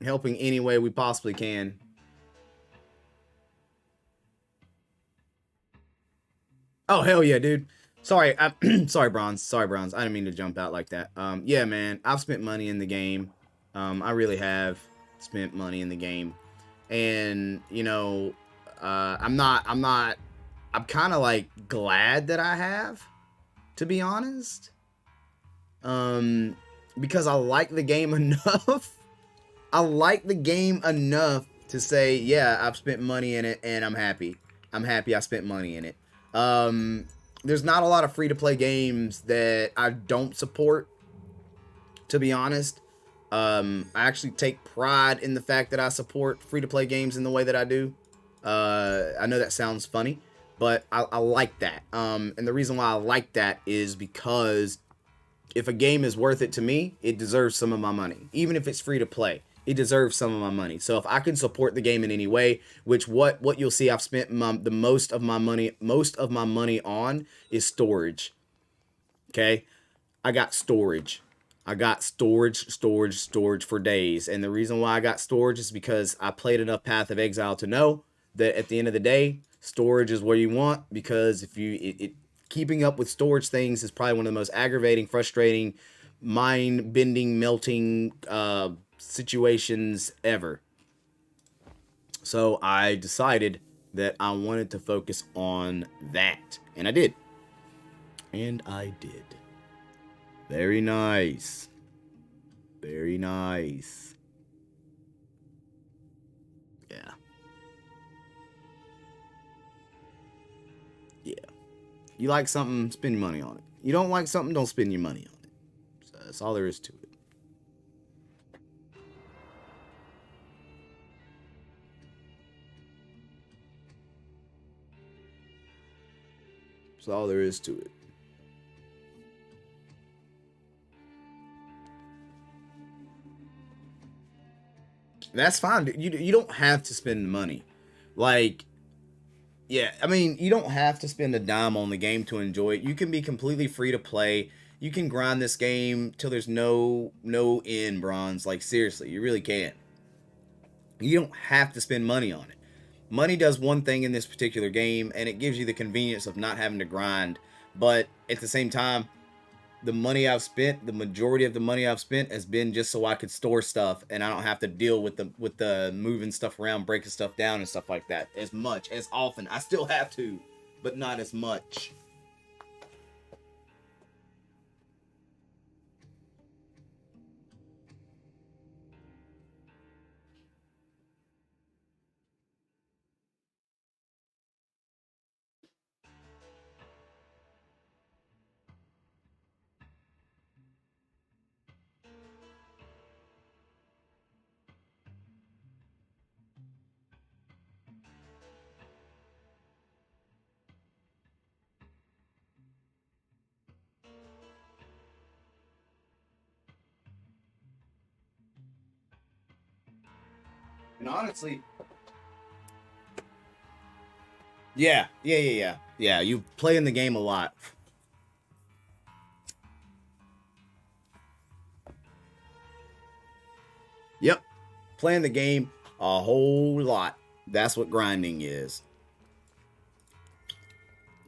Helping any way we possibly can. Oh, hell yeah, dude. Sorry, sorry, Bronze. Sorry, Bronze. I didn't mean to jump out like that. Yeah, man, I've spent money in the game. I really have spent money in the game. And, you know, I'm kind of like glad that I have, to be honest. Because I like the game enough. I like the game enough to say, yeah, I've spent money in it and I'm happy. I'm happy I spent money in it. There's not a lot of free-to-play games that I don't support, to be honest. I actually take pride in the fact that I support free-to-play games in the way that I do. I know that sounds funny, but I like that. And the reason why I like that is because if a game is worth it to me, it deserves some of my money. Even if it's free-to-play, it deserves some of my money. So if I can support the game in any way, which what you'll see I've spent the most of my money on is storage. Okay? I got storage. I got storage for days. And the reason why I got storage is because I played enough Path of Exile to know that at the end of the day, storage is what you want, because if you keeping up with storage things is probably one of the most aggravating, frustrating, mind-bending, melting situations ever. So I decided that I wanted to focus on that. And I did. Very nice. Very nice. Yeah. Yeah. You like something, spend money on it. You don't like something, don't spend your money on it. So that's all there is to it. That's all there is to it. That's fine. You don't have to spend money. Like, yeah, I mean, you don't have to spend a dime on the game to enjoy it. You can be completely free to play. You can grind this game till there's no end, Bronze. Like, seriously, you really can. You don't have to spend money on it. Money does one thing in this particular game, and it gives you the convenience of not having to grind. But at the same time, the money I've spent, the majority of the money I've spent has been just so I could store stuff and I don't have to deal with the moving stuff around, breaking stuff down and stuff like that as often. I still have to, but not as much. And honestly, yeah, you play in the game a lot. Yep, playing the game a whole lot. That's what grinding is.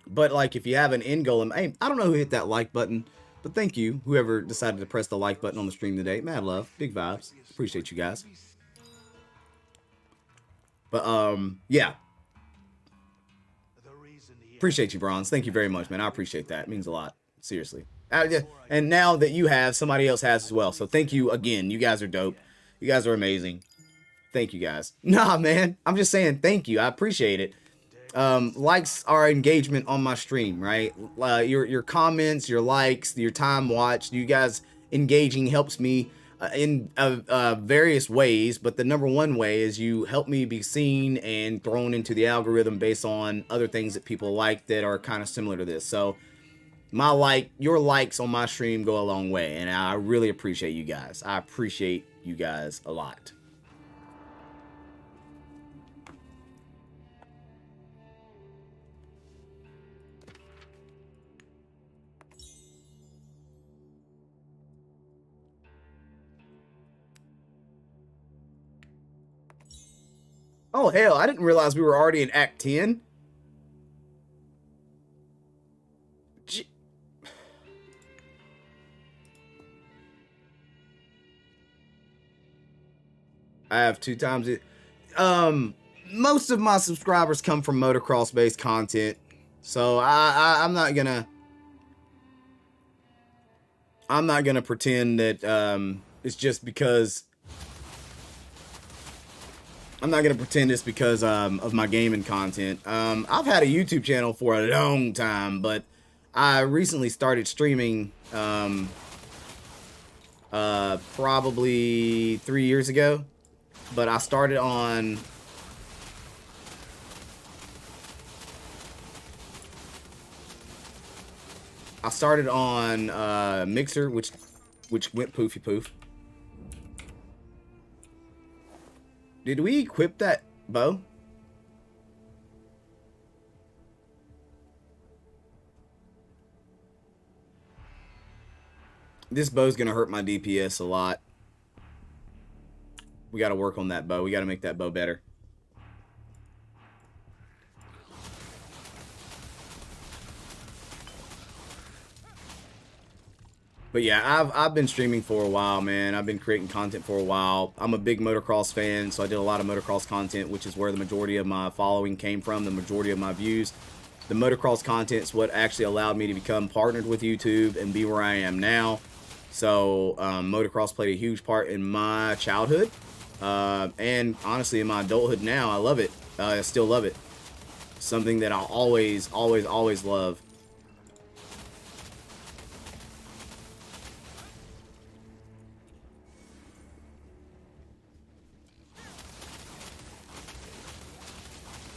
But like, if you have an end goal, and hey, I don't know who hit that like button, but thank you, whoever decided to press the like button on the stream today. Mad love, big vibes. Appreciate you guys. But yeah. Appreciate you, Bronze. Thank you very much, man. I appreciate that. It means a lot. Seriously. And now that you have, somebody else has as well. So thank you again. You guys are dope. You guys are amazing. Thank you, guys. Nah, man. I'm just saying thank you. I appreciate it. likes are engagement on my stream, right? Your comments, your likes, your time watched, you guys engaging helps me in various ways, but the number one way is you help me be seen and thrown into the algorithm based on other things that people like that are kind of similar to this. So your likes on my stream go a long way, and I really appreciate you guys. I appreciate you guys a lot. Oh, hell, I didn't realize we were already in Act 10. I have 2 times it. Most of my subscribers come from motocross based content, so I'm not gonna pretend that it's just because I'm not gonna pretend it's because of my gaming content. I've had a YouTube channel for a long time, but I recently started streaming probably 3 years ago. But I started on Mixer, which went poofy poof. Did we equip that bow? This bow's gonna hurt my DPS a lot. We got to work on that bow. We got to make that bow better. But yeah, I've been streaming for a while, man. I've been creating content for a while. I'm a big motocross fan, so I did a lot of motocross content, which is where the majority of my following came from, the majority of my views. The motocross content is what actually allowed me to become partnered with YouTube and be where I am now. So motocross played a huge part in my childhood. And honestly, in my adulthood now, I love it. I still love it. Something that I'll always love.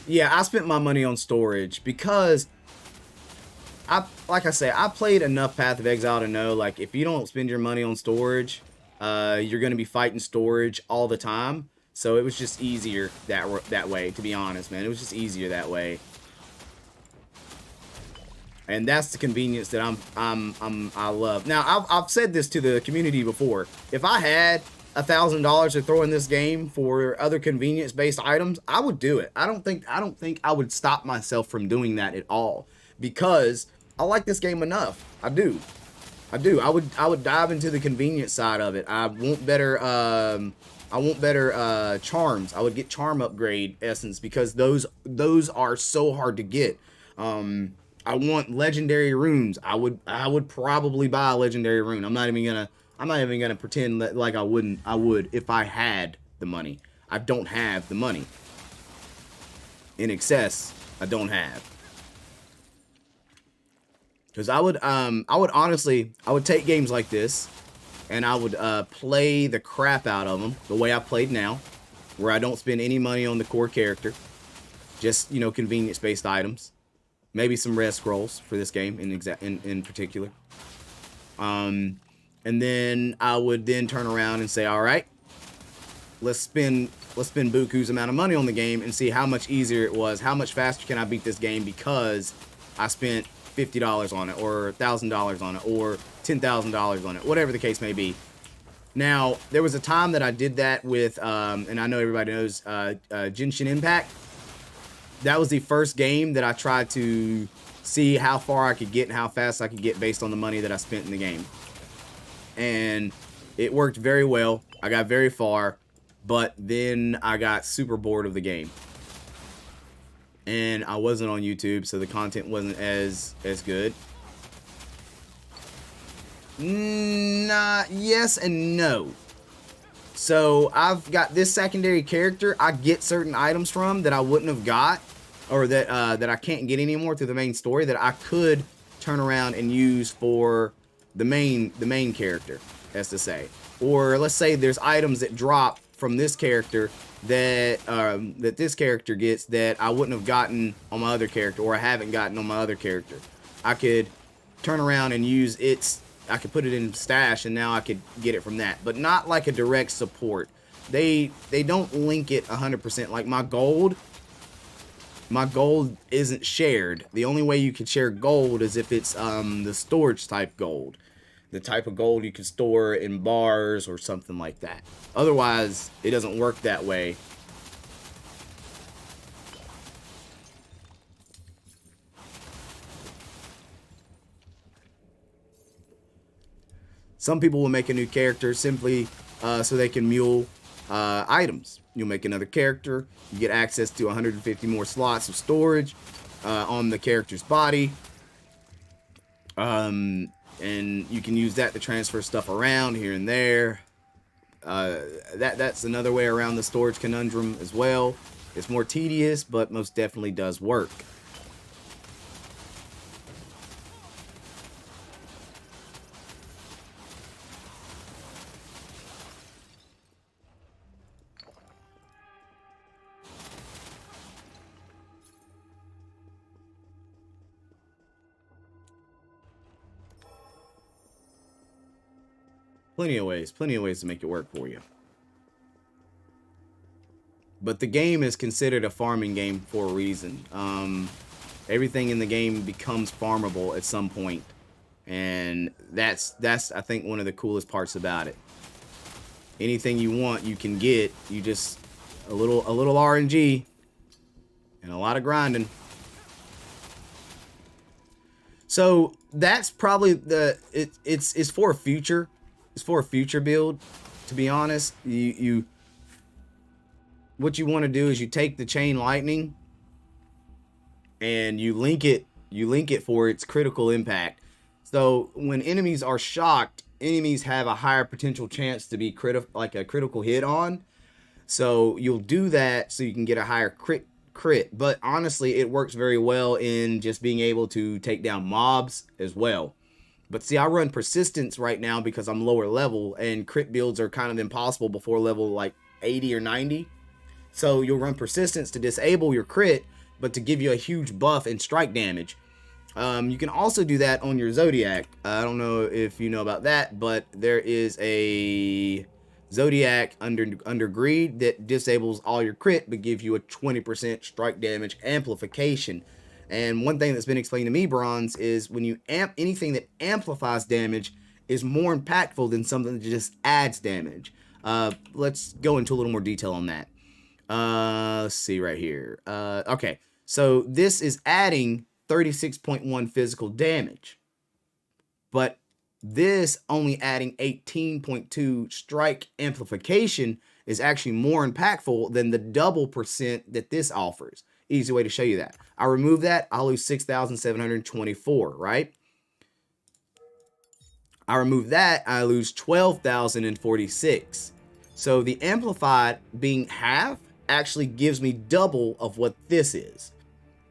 Yeah, I spent my money on storage because like I say, I played enough Path of Exile to know, like, if you don't spend your money on storage, you're going to be fighting storage all the time. So it was just easier that way, to be honest, man. It was just easier that way. And that's the convenience that I love. Now, I've said this to the community before. If I had $1,000 to throw in this game for other convenience-based items, I would do it. I don't think I would stop myself from doing that at all, because I like this game enough. I do. I would dive into the convenience side of it. I want better charms. I would get charm upgrade essence, because those are so hard to get. I want legendary runes. I would probably buy a legendary rune. I'm not even gonna pretend that like I wouldn't. I would if I had the money. I don't have the money. In excess, I don't have. Because I would honestly, I would take games like this, and I would play the crap out of them the way I played now, where I don't spend any money on the core character, just, you know, convenience-based items, maybe some red scrolls for this game in particular. And then I would then turn around and say, all right, let's spend buku's amount of money on the game and see how much easier it was. How much faster can I beat this game because I spent $50 on it, or $1,000 on it, or $10,000 on it, whatever the case may be. Now, there was a time that I did that with, and I know everybody knows, Genshin Impact. That was the first game that I tried to see how far I could get and how fast I could get based on the money that I spent in the game. And it worked very well. I got very far, but then I got super bored of the game. And I wasn't on YouTube, so the content wasn't as good. Yes and no. So I've got this secondary character I get certain items from that I wouldn't have got or that I can't get anymore through the main story, that I could turn around and use for the main character, as to say. Or let's say there's items that drop from this character that that this character gets that I wouldn't have gotten on my other character, or I haven't gotten on my other character. I could turn around and use its, I could put it in stash, and now I could get it from that, but not like a direct support. They don't link it 100%. Like my gold isn't shared. The only way you can share gold is if it's the storage type gold, the type of gold you can store in bars or something like that. Otherwise, it doesn't work that way. Some people will make a new character simply so they can mule items. You'll make another character, you get access to 150 more slots of storage on the character's body, and you can use that to transfer stuff around here and there. That's another way around the storage conundrum as well. It's more tedious, but most definitely does work. Plenty of ways to make it work for you. But the game is considered a farming game for a reason. Everything in the game becomes farmable at some point, and that's I think one of the coolest parts about it. Anything you want, you can get. You just a little RNG and a lot of grinding. So that's probably it's for a future. It's for a future build, to be honest. What you want to do is you take the chain lightning and you link it for its critical impact. So when enemies are shocked, enemies have a higher potential chance to be like a critical hit on. So you'll do that so you can get a higher crit. But honestly, it works very well in just being able to take down mobs as well. But see, I run persistence right now because I'm lower level, and crit builds are kind of impossible before level like 80 or 90. So you'll run persistence to disable your crit, but to give you a huge buff in strike damage. You can also do that on your Zodiac. I don't know if you know about that, but there is a Zodiac under Greed that disables all your crit, but gives you a 20% strike damage amplification. And one thing that's been explained to me, Bronze, is when you anything that amplifies damage is more impactful than something that just adds damage. Let's go into a little more detail on that. Let's see right here. Okay, so this is adding 36.1 physical damage, but this only adding 18.2 strike amplification is actually more impactful than the double percent that this offers. Easy way to show you that. I remove that, I'll lose 6,724, right? I remove that, I lose 12,046. So the amplified being half actually gives me double of what this is.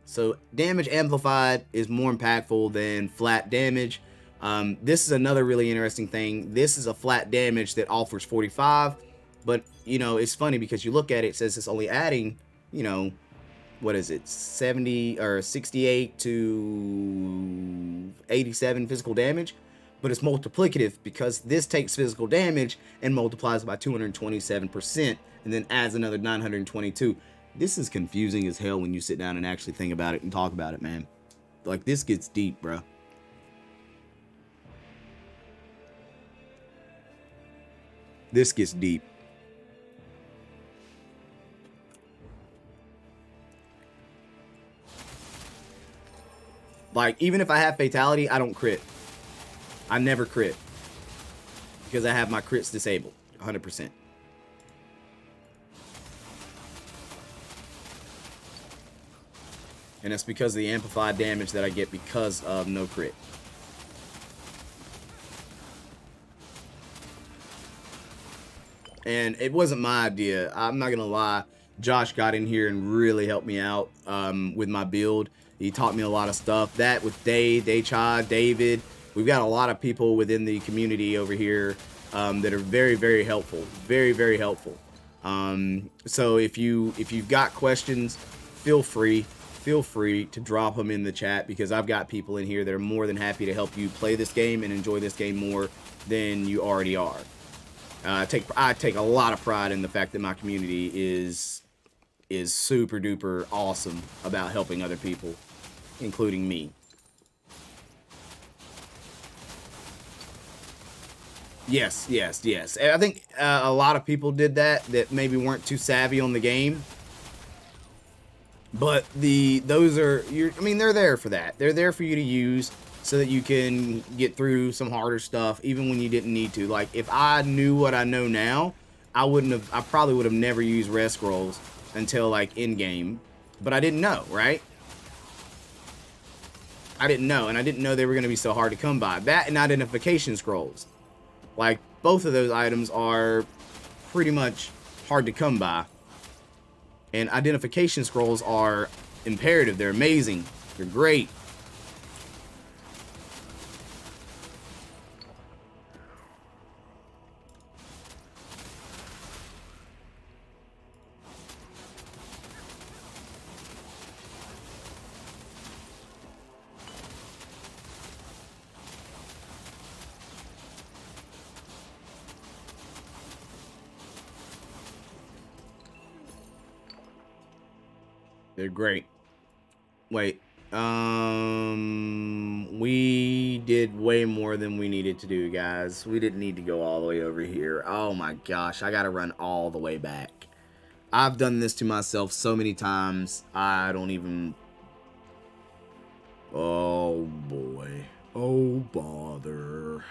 So damage amplified is more impactful than flat damage. This is another really interesting thing. This is a flat damage that offers 45, but you know, it's funny because you look at it, it says it's only adding, you know, what is it, 70 or 68 to 87 physical damage, but it's multiplicative because this takes physical damage and multiplies by 227% and then adds another 922. This is confusing as hell when you sit down and actually think about it and talk about it, man. Like, this gets deep, bro. This gets deep. Like, even if I have fatality, I don't crit. I never crit. Because I have my crits disabled. 100%. And that's because of the amplified damage that I get because of no crit. And it wasn't my idea. I'm not going to lie. Josh got in here and really helped me out with my build. He taught me a lot of stuff. That with Daycha, David. We've got a lot of people within the community over here that are very, very helpful. Very, very helpful. So if you've got questions, feel free to drop them in the chat, because I've got people in here that are more than happy to help you play this game and enjoy this game more than you already are. I take a lot of pride in the fact that my community is super duper awesome about helping other people, including me. Yes. I think a lot of people did that maybe weren't too savvy on the game. But they're there for that. They're there for you to use so that you can get through some harder stuff even when you didn't need to. Like, if I knew what I know now, I probably would have never used res scrolls until like in game. But I didn't know, right? I didn't know, and I didn't know they were going to be so hard to come by. That and identification scrolls. Like, both of those items are pretty much hard to come by. And identification scrolls are imperative. They're amazing. They're great. They're great. Wait. We did way more than we needed to do, guys. We didn't need to go all the way over here. Oh my gosh, I gotta run all the way back. I've done this to myself so many times. I don't even... Oh boy. Oh bother.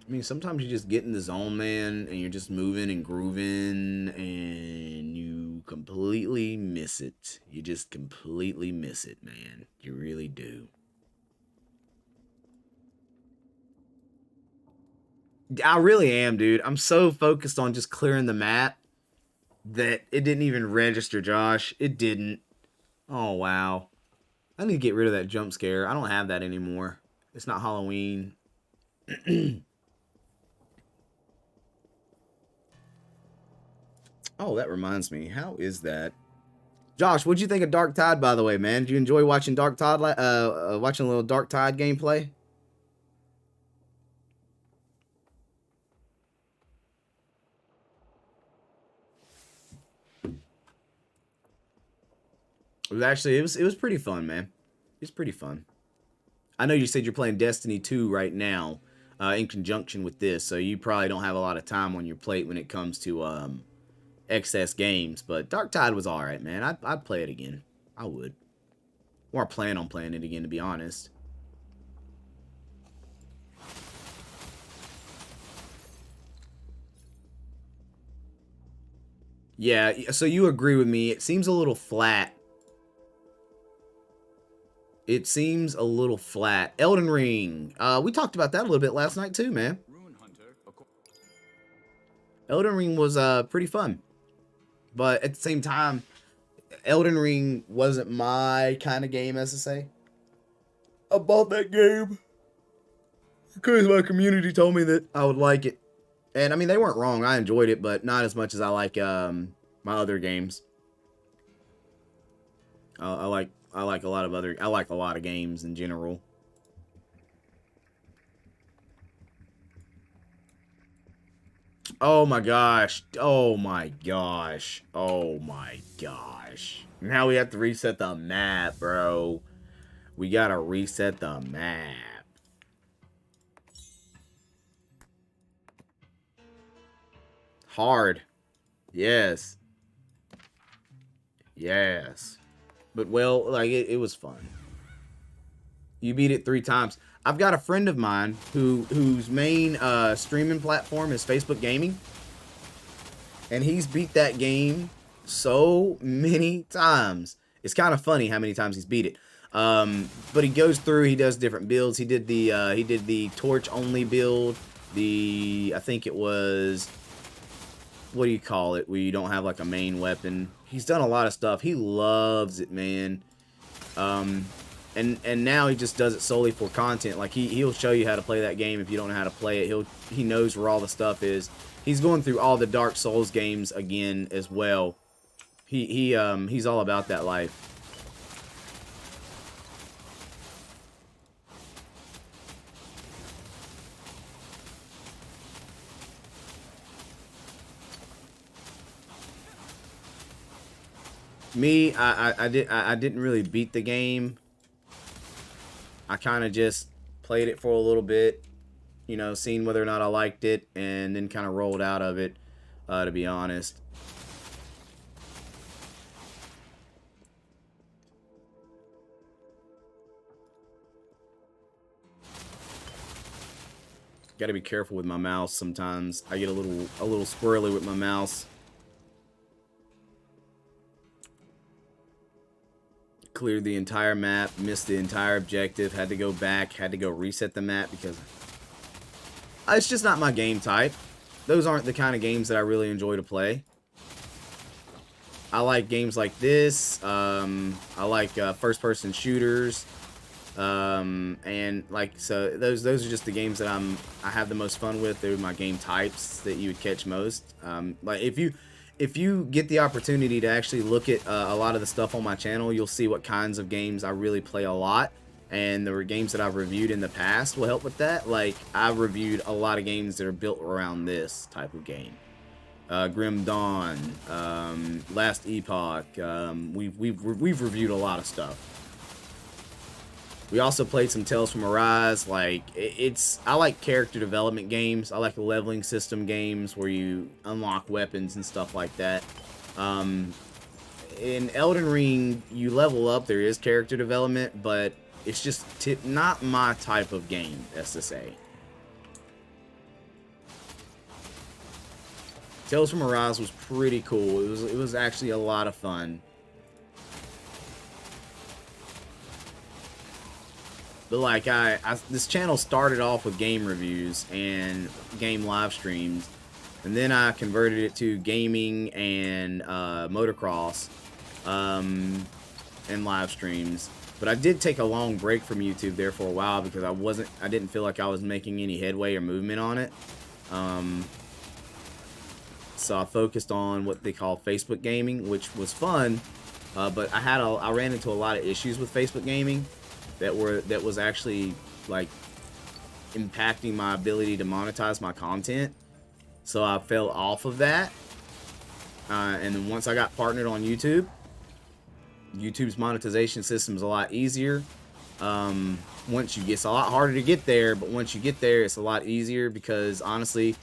I mean, sometimes you just get in the zone, man, and you're just moving and grooving, and you completely miss it. You just completely miss it, man. You really do. I really am, dude. I'm so focused on just clearing the map that it didn't even register, Josh. It didn't. Oh, wow. I need to get rid of that jump scare. I don't have that anymore. It's not Halloween. Oh, that reminds me. How is that? Josh, what'd you think of Dark Tide, by the way, man? Did you enjoy watching Dark Tide, watching a little Dark Tide gameplay? It was pretty fun, man. It was pretty fun. I know you said you're playing Destiny 2 right now, in conjunction with this, so you probably don't have a lot of time on your plate when it comes to excess games, but Dark Tide was alright, man. I'd play it again. I would. Or I plan on playing it again, to be honest. Yeah, so you agree with me. It seems a little flat. It seems a little flat. Elden Ring. We talked about that a little bit last night too, man. Elden Ring was pretty fun. But at the same time, Elden Ring wasn't my kind of game, as to say. I bought that game because my community told me that I would like it. And I mean, they weren't wrong. I enjoyed it, but not as much as I like my other games. I like a lot of games in general. Oh my gosh. Oh my gosh. Oh my gosh. Now we have to reset the map, bro. We gotta reset the map. Hard. Yes. Yes. But, well, like, it was fun. You beat it 3 times. I've got a friend of mine whose main streaming platform is Facebook Gaming. And he's beat that game so many times. It's kind of funny how many times he's beat it. But he goes through, he does different builds. He did the torch only build. I think it was, what do you call it, where you don't have like a main weapon. He's done a lot of stuff. He loves it, man. And now he just does it solely for content. Like he'll show you how to play that game if you don't know how to play it. He knows where all the stuff is. He's going through all the Dark Souls games again as well. He's all about that life. Me, I didn't really beat the game. I kind of just played it for a little bit, you know, seeing whether or not I liked it, and then kind of rolled out of it, to be honest. Got to be careful with my mouse sometimes. I get a little squirrely with my mouse. Cleared the entire map, missed the entire objective, had to go back, had to go reset the map because it's just not my game type. Those aren't the kind of games that I really enjoy to play. I like games like this. I like first-person shooters, and like, so those are just the games that I have the most fun with. They're my game types that you would catch most. Like if you get the opportunity to actually look at a lot of the stuff on my channel, you'll see what kinds of games I really play a lot. And the games that I've reviewed in the past will help with that. Like, I've reviewed a lot of games that are built around this type of game. Grim Dawn, Last Epoch, we've reviewed a lot of stuff. We also played some Tales from Arise. Like, I like character development games. I like leveling system games where you unlock weapons and stuff like that. In Elden Ring, you level up. There is character development, but it's just not my type of game, that's to say. Tales from Arise was pretty cool. It was actually a lot of fun. But like, this channel started off with game reviews and game live streams, and then I converted it to gaming and motocross and live streams. But I did take a long break from YouTube there for a while because I didn't feel like I was making any headway or movement on it. So I focused on what they call Facebook gaming, which was fun, but I ran into a lot of issues with Facebook gaming that was actually like impacting my ability to monetize my content. So I fell off of that, and then once I got partnered on YouTube's monetization system is a lot easier. It's a lot harder to get there, but once you get there, it's a lot easier because honestly,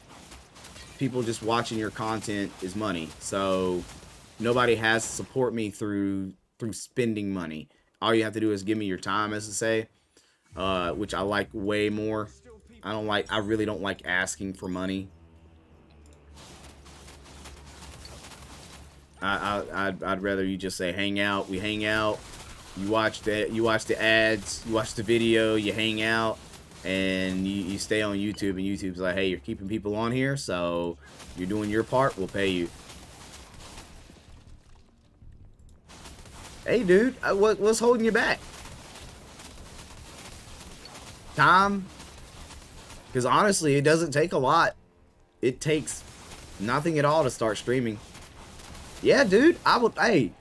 people just watching your content is money. So nobody has to support me through spending money. All you have to do is give me your time, as to say, which I like way more. I really don't like asking for money. I'd rather you just say hang out. We hang out. You watch the ads. You watch the video. You hang out, and you stay on YouTube. And YouTube's like, hey, you're keeping people on here, so you're doing your part. We'll pay you. Hey, dude, what's holding you back? Time? Because honestly, it doesn't take a lot. It takes nothing at all to start streaming. Yeah, dude, hey,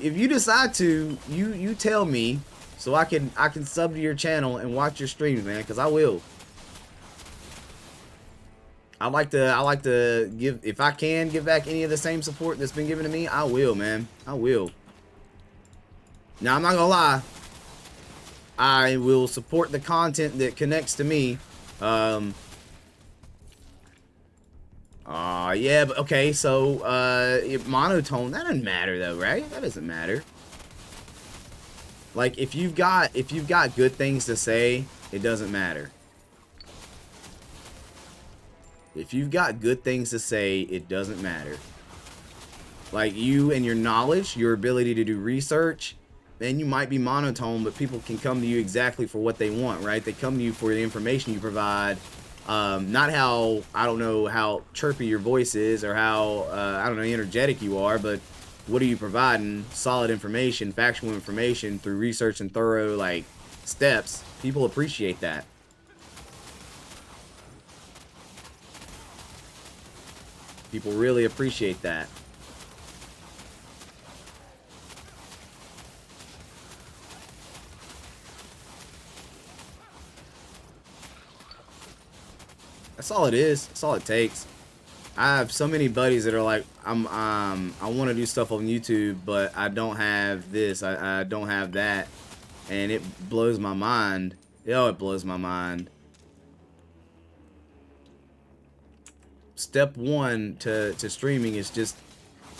if you decide to, you tell me so I can sub to your channel and watch your streams, man, because I will. I like to give, if I can give back any of the same support that's been given to me, I will, man. I will. Now, I'm not gonna lie. I will support the content that connects to me. Yeah, but okay, so monotone, that doesn't matter though, right? That doesn't matter. Like, if you've got good things to say, it doesn't matter. If you've got good things to say, it doesn't matter. Like, you and your knowledge, your ability to do research, then you might be monotone, but people can come to you exactly for what they want, right? They come to you for the information you provide, Not how, I don't know, how chirpy your voice is or how, I don't know, energetic you are, but what are you providing? Solid information, factual information through research and thorough, like, steps. People appreciate that. People really appreciate that. That's all it is. That's all it takes. I have so many buddies that are like, I want to do stuff on YouTube, but I don't have this, I don't have that, and it blows my mind. Yo, it blows my mind. Step one to streaming is just,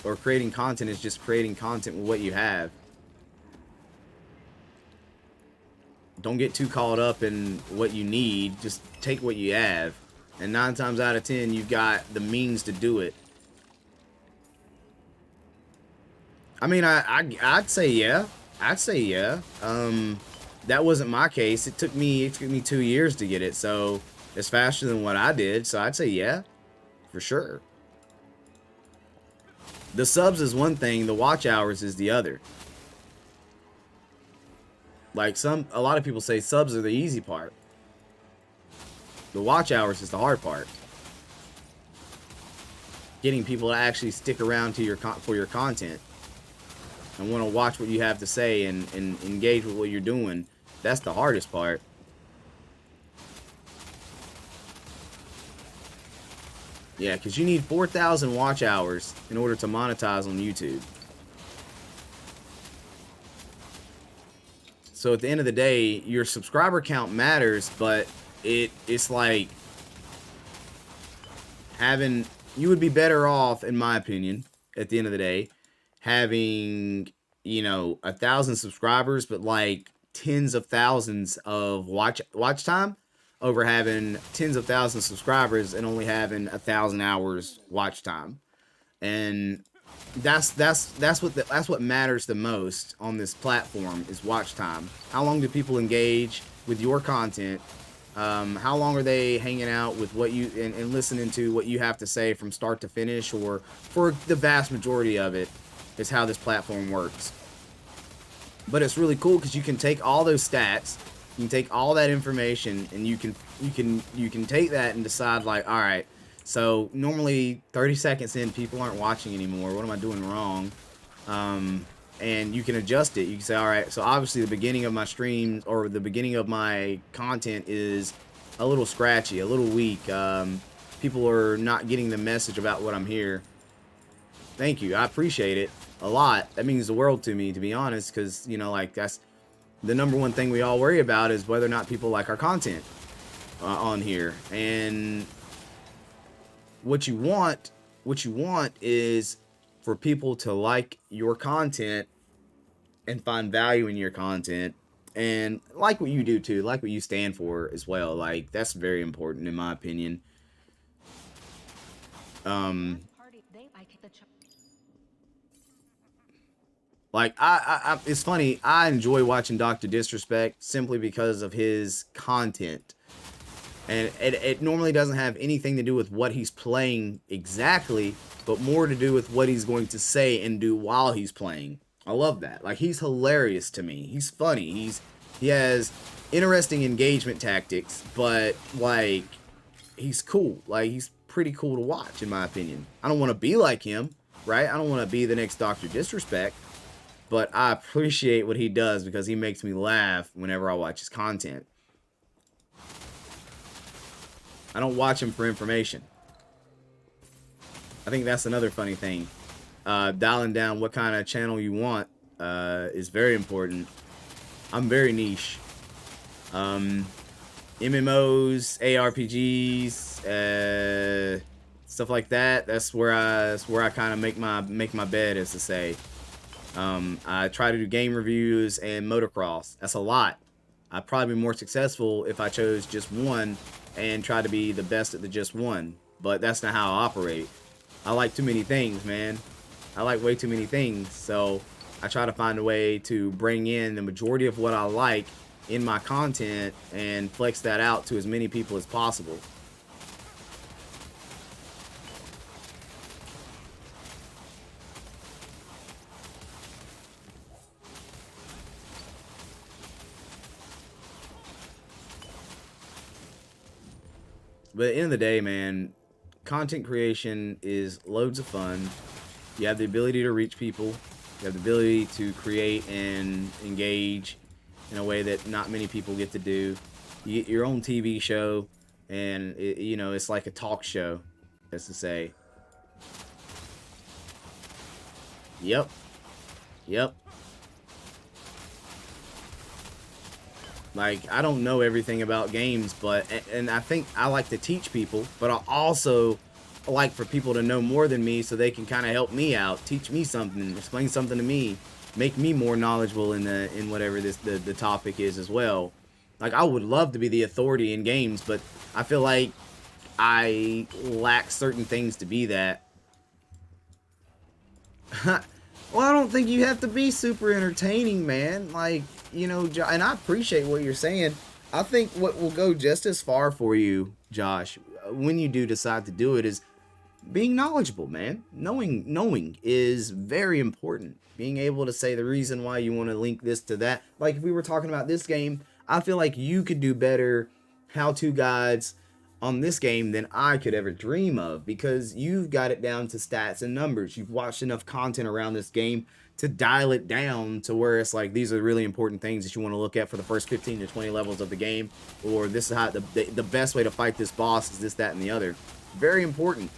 or creating content is just creating content with what you have. Don't get too caught up in what you need. Just take what you have. And 9 times out of 10, you've got the means to do it. I mean, I'd say yeah. I'd say yeah. That wasn't my case. It took me 2 years to get it, so it's faster than what I did. So I'd say yeah, for sure. The subs is one thing, the watch hours is the other. Like a lot of people say subs are the easy part. The watch hours is the hard part. Getting people to actually stick around to for your content and want to watch what you have to say and engage with what you're doing. That's the hardest part. Yeah, because you need 4,000 watch hours in order to monetize on YouTube. So at the end of the day, your subscriber count matters, but it's like you would be better off, in my opinion, at the end of the day, having, 1,000 subscribers, but like tens of thousands of watch time, over having tens of thousands of subscribers and only having 1,000 hours watch time. And that's what matters the most on this platform is watch time. How long do people engage with your content? How long are they hanging out with what you and listening to what you have to say from start to finish, or for the vast majority of it is how this platform works. But it's really cool because you can take all those stats, you can take all that information, and you can take that and decide, like, all right, so normally 30 seconds in, people aren't watching anymore. What am I doing wrong? And you can adjust it. You can say, all right, so obviously the beginning of my streams or the beginning of my content is a little scratchy, a little weak. People are not getting the message about what I'm here. Thank you. I appreciate it a lot. That means the world to me, to be honest, because, like, that's the number one thing we all worry about is whether or not people like our content on here. And what you want is for people to like your content and find value in your content and like what you do too, like what you stand for as well. Like, that's very important in my opinion. Like, it's funny, I enjoy watching Dr. Disrespect simply because of his content. And it normally doesn't have anything to do with what he's playing exactly, but more to do with what he's going to say and do while he's playing. I love that. Like, he's hilarious to me. He's funny. He has interesting engagement tactics, but, like, he's cool. Like, he's pretty cool to watch, in my opinion. I don't want to be like him, right? I don't want to be the next Dr. Disrespect, but I appreciate what he does because he makes me laugh whenever I watch his content. I don't watch him for information. I think that's another funny thing. Dialing down what kind of channel you want is very important. I'm very niche. MMOs, ARPGs, stuff like that. That's where I kind of make my bed, as to say. I try to do game reviews and motocross. That's a lot. I'd probably be more successful if I chose just one and try to be the best at the just one. But that's not how I operate. I like too many things, man. I like way too many things. So I try to find a way to bring in the majority of what I like in my content and flex that out to as many people as possible. But at the end of the day, man, content creation is loads of fun. You have the ability to reach people. You have the ability to create and engage in a way that not many people get to do. You get your own TV show, and it's like a talk show, as to say. Yep. Yep. Like, I don't know everything about games, and I think I like to teach people, but I also like for people to know more than me so they can kind of help me out, teach me something, explain something to me, make me more knowledgeable in whatever the topic is as well. Like, I would love to be the authority in games, but I feel like I lack certain things to be that. Well, I don't think you have to be super entertaining, man. Like, and I appreciate what you're saying. I think what will go just as far for you, Josh, when you do decide to do it, is being knowledgeable, man. Knowing is very important. Being able to say the reason why you want to link this to that. Like, if we were talking about this game, I feel like you could do better how-to guides on this game than I could ever dream of, because you've got it down to stats and numbers. You've watched enough content around this game to dial it down to where it's like, these are really important things that you want to look at for the first 15 to 20 levels of the game, or this is how the best way to fight this boss is this, that, and the other. Very important.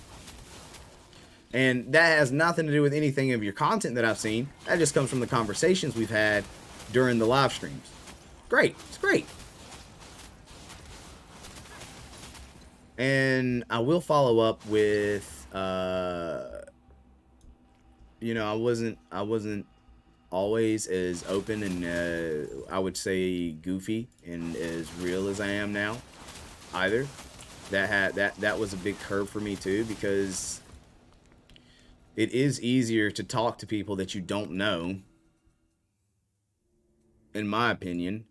And that has nothing to do with anything of your content that I've seen. That just comes from the conversations we've had during the live streams. Great. It's great. And I will follow up with, I wasn't always as open and, I would say, goofy and as real as I am now, either. That was a big curve for me too, because it is easier to talk to people that you don't know, in my opinion.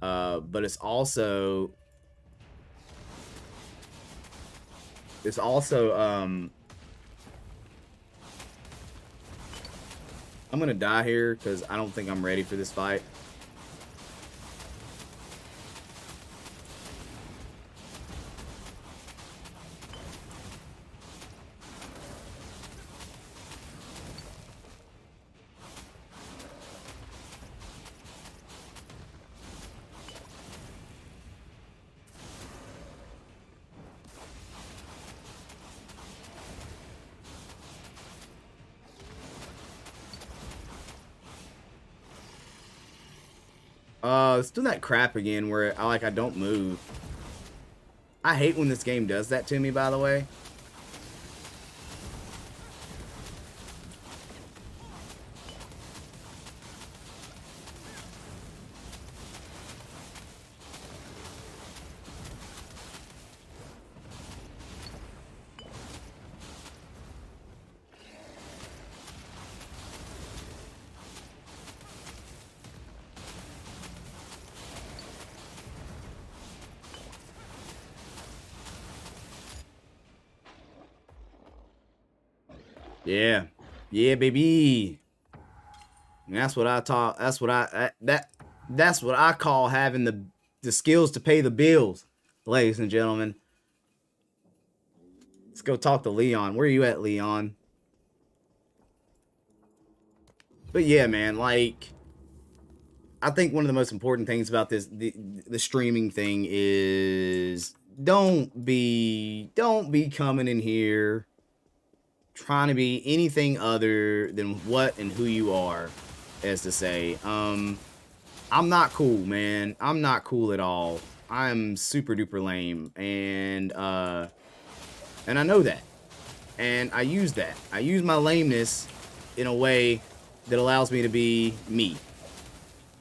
But it's also I'm gonna die here because I don't think I'm ready for this fight. Let's do that crap again where I don't move. I hate when this game does that to me, by the way. Yeah. Yeah, baby. And that's what I taught. That's what that's what I call having the skills to pay the bills, ladies and gentlemen. Let's go talk to Leon. Where are you at, Leon? But yeah, man, like, I think one of the most important things about the streaming thing is don't be coming in here trying to be anything other than what and who you are, as to say. I'm not cool, man. I'm not cool at all. I'm super duper lame, and I know that, and I use that. I use my lameness in a way that allows me to be me.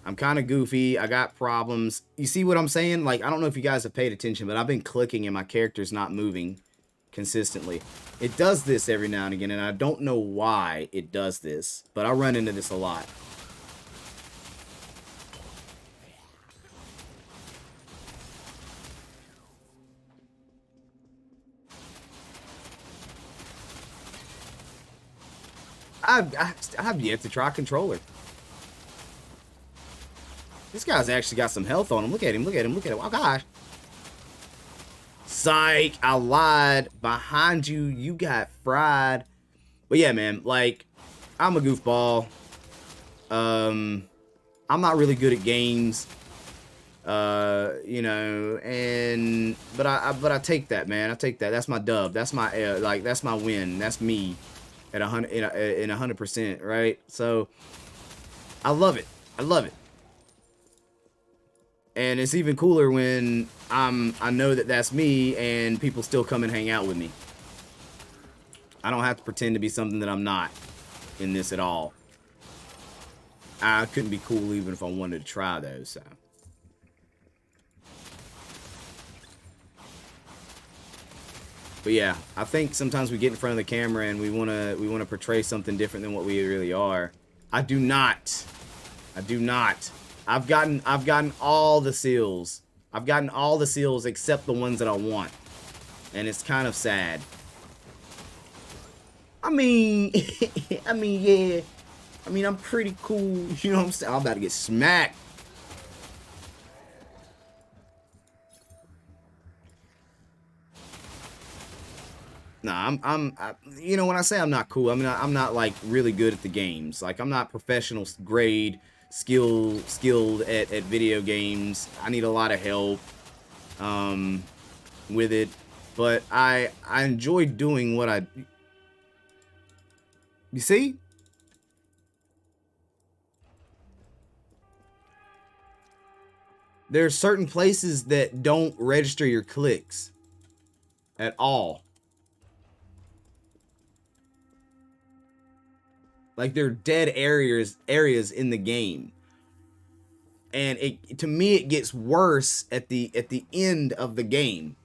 I'm kind of goofy. I got problems. You see what I'm saying? Like, I don't know if you guys have paid attention, but I've been clicking and my character's not moving consistently. It does this every now and again, and I don't know why it does this, but I run into this a lot. I've yet to try controller. This guy's actually got some health on him. Look at him. Look at him. Look at him. Oh, gosh. Psych, I lied. Behind you, you got fried. But yeah, man, like, I'm a goofball. I'm not really good at games. You know, and but I take that, man. I take that. That's my dub. That's my like that's my win. That's me at 100 in 100%, right? So I love it. I love it. And it's even cooler when I know that that's me and people still come and hang out with me. I don't have to pretend to be something that I'm not in this at all. I couldn't be cool even if I wanted to try those, so. But yeah, I think sometimes we get in front of the camera and we wanna portray something different than what we really are. I do not. I do not. I've gotten all the seals. I've gotten all the seals except the ones that I want. And it's kind of sad. I mean, I mean, yeah. I mean, I'm pretty cool. You know what I'm saying? I'm about to get smacked. Nah, you know, when I say I'm not cool, I mean, I'm not like really good at the games. Like, I'm not professional grade skilled at video games. I need a lot of help with it, but I enjoy doing what I. You see? There are certain places that don't register your clicks at all. Like, they're dead areas in the game. And to me it gets worse at the end of the game.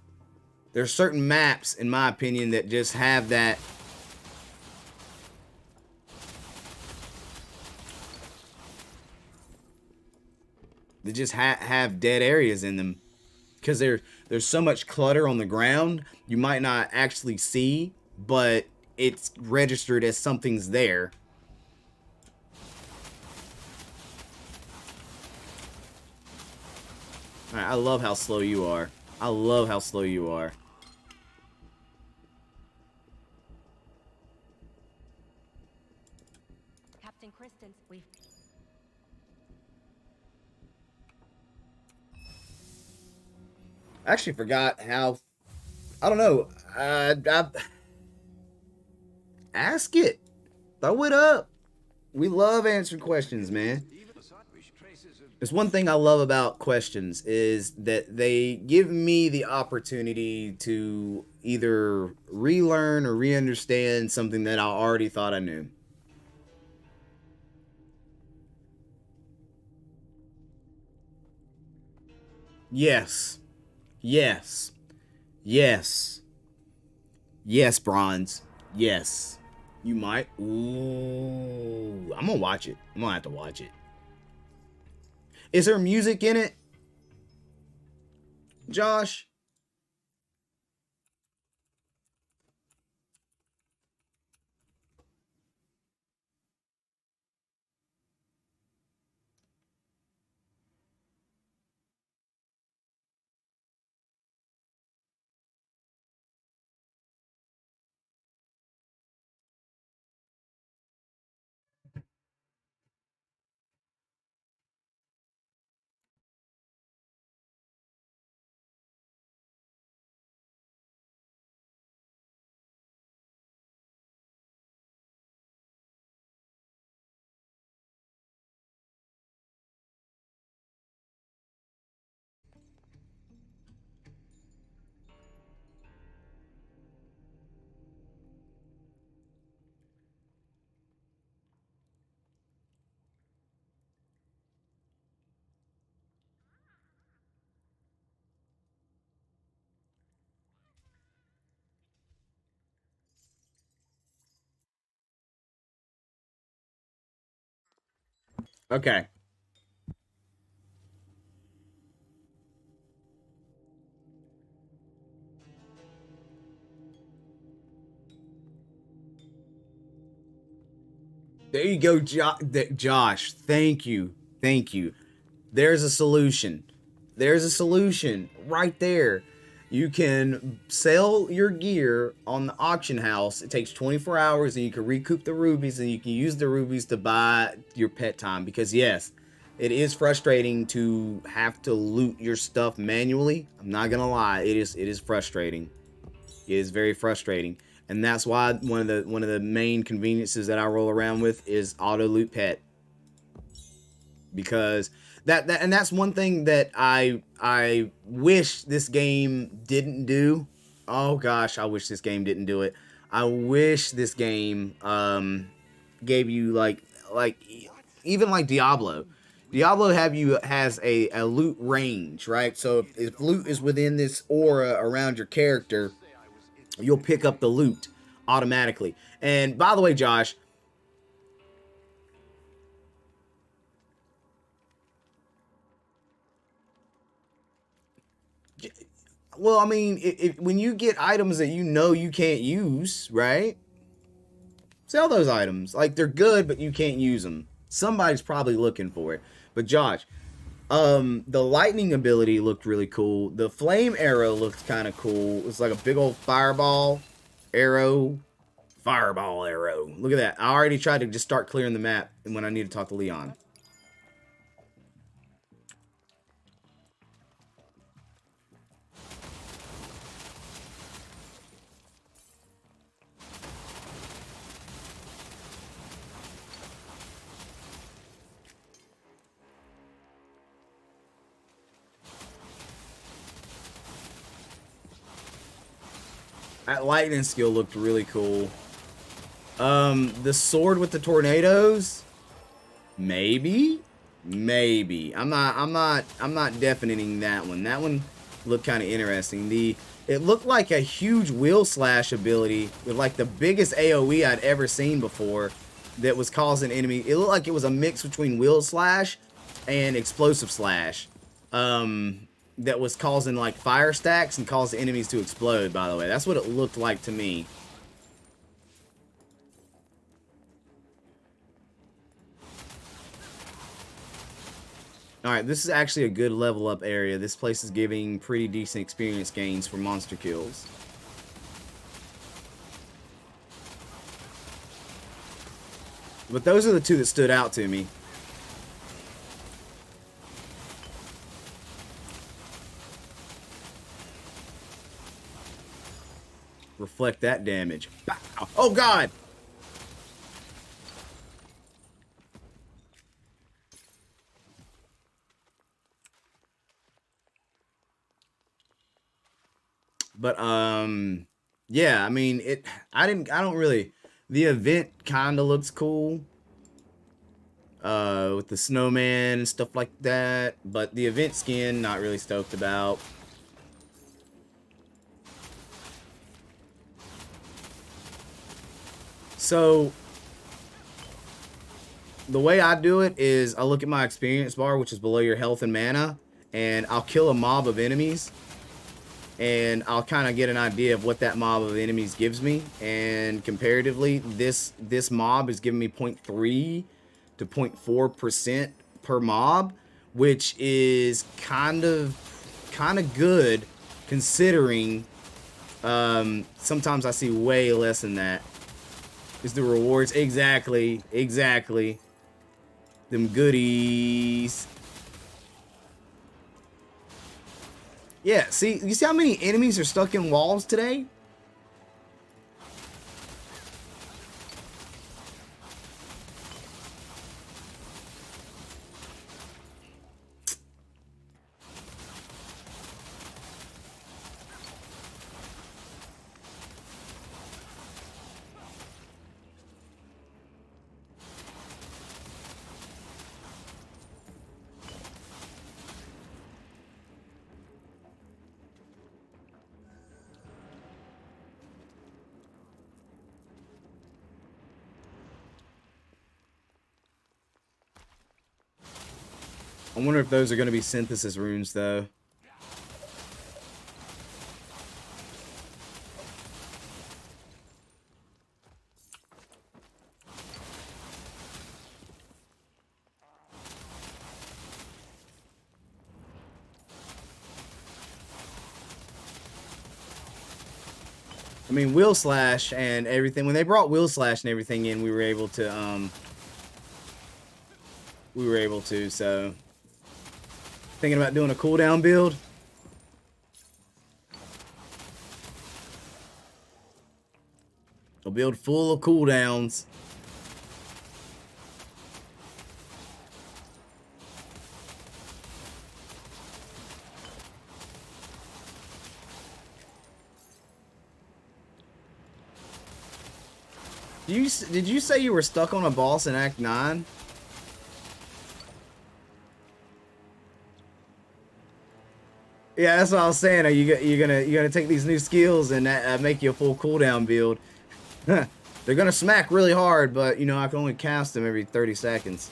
There's certain maps, in my opinion, that just have that. They just have dead areas in them because there's so much clutter on the ground you might not actually see, but it's registered as something's there. All right, I love how slow you are. I love how slow you are. Captain Kristen's, we've... I actually forgot how. I don't know. Ask it. Throw it up. We love answering questions, man. There's one thing I love about questions is that they give me the opportunity to either relearn or re-understand something that I already thought I knew. Yes. Yes. Yes. Yes, Bronze. Yes. You might. Ooh. I'm gonna watch it. I'm gonna have to watch it. Is there music in it? Josh? Okay. There you go, Josh. Thank you. Thank you. There's a solution. There's a solution right there. You can sell your gear on the auction house. It takes 24 hours, and you can recoup the rubies, and you can use the rubies to buy your pet time. Because yes, it is frustrating to have to loot your stuff manually. I'm not gonna lie, it is frustrating. It is very frustrating, and that's why one of the main conveniences that I roll around with is auto loot pet. Because and that's one thing that I wish this game didn't do. Oh gosh, I wish this game didn't do it. I wish this game gave you like even like Diablo. Diablo has a loot range, right? So if loot is within this aura around your character, you'll pick up the loot automatically. And by the way, Josh, well, I mean, when you get items that you can't use, right? Sell those items. Like, they're good, but you can't use them. Somebody's probably looking for it. But Josh, the lightning ability looked really cool. The flame arrow looked kind of cool. It's like a big old fireball arrow. Fireball arrow. Look at that. I already tried to just start clearing the map when I need to talk to Leon. That lightning skill looked really cool. The sword with the tornadoes, maybe. I'm not defining that one. That one looked kind of interesting. It looked like a huge wheel slash ability with like the biggest AoE I'd ever seen before that was causing enemy. It looked like it was a mix between wheel slash and explosive slash. That was causing like fire stacks and causing enemies to explode, by the way. That's what it looked like to me. Alright, this is actually a good level up area. This place is giving pretty decent experience gains for monster kills. But those are the two that stood out to me. Reflect that damage. Bow. Oh god! But yeah, I mean I don't really, the event kinda looks cool. With the snowman and stuff like that. But the event skin, not really stoked about. So the way I do it is I look at my experience bar, which is below your health and mana, and I'll kill a mob of enemies, and I'll kind of get an idea of what that mob of enemies gives me. And comparatively, this mob is giving me 0.3 to 0.4% per mob, which is kind of good considering sometimes I see way less than that. Is the rewards exactly them goodies. Yeah, see, you see how many enemies are stuck in walls today? I wonder if those are going to be synthesis runes, though. I mean, Wheel Slash and everything. When they brought Wheel Slash and everything in, we were able to, so. Thinking about doing a cooldown build? A build full of cooldowns. Did you say you were stuck on a boss in Act 9? Yeah, that's what I was saying. Are you're gonna take these new skills and make you a full cooldown build? They're gonna smack really hard, but you know I can only cast them every 30 seconds.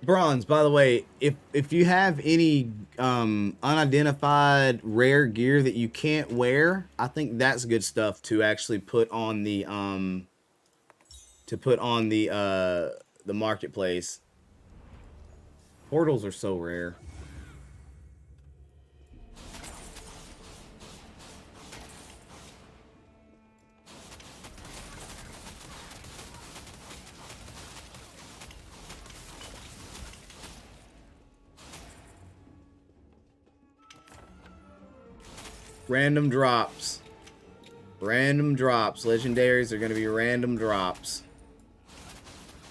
Bronze, by the way, if you have any unidentified rare gear that you can't wear, I think that's good stuff to actually put on the marketplace. Portals are so rare. Random drops. Random drops. Legendaries are going to be random drops.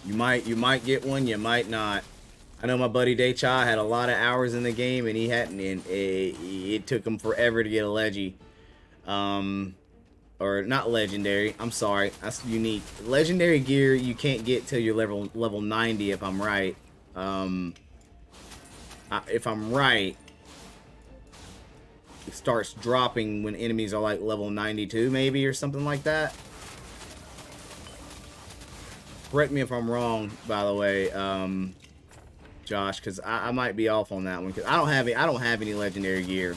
You might get one, you might not. I know my buddy Daycha had a lot of hours in the game and he hadn't, and it took him forever to get a Legi. Or not legendary. I'm sorry. That's unique. Legendary gear you can't get till you're level 90 if I'm right. If I'm right, it starts dropping when enemies are like level 92 maybe or something like that. Correct me if I'm wrong, by the way, Josh, because I might be off on that one because I don't have any legendary gear.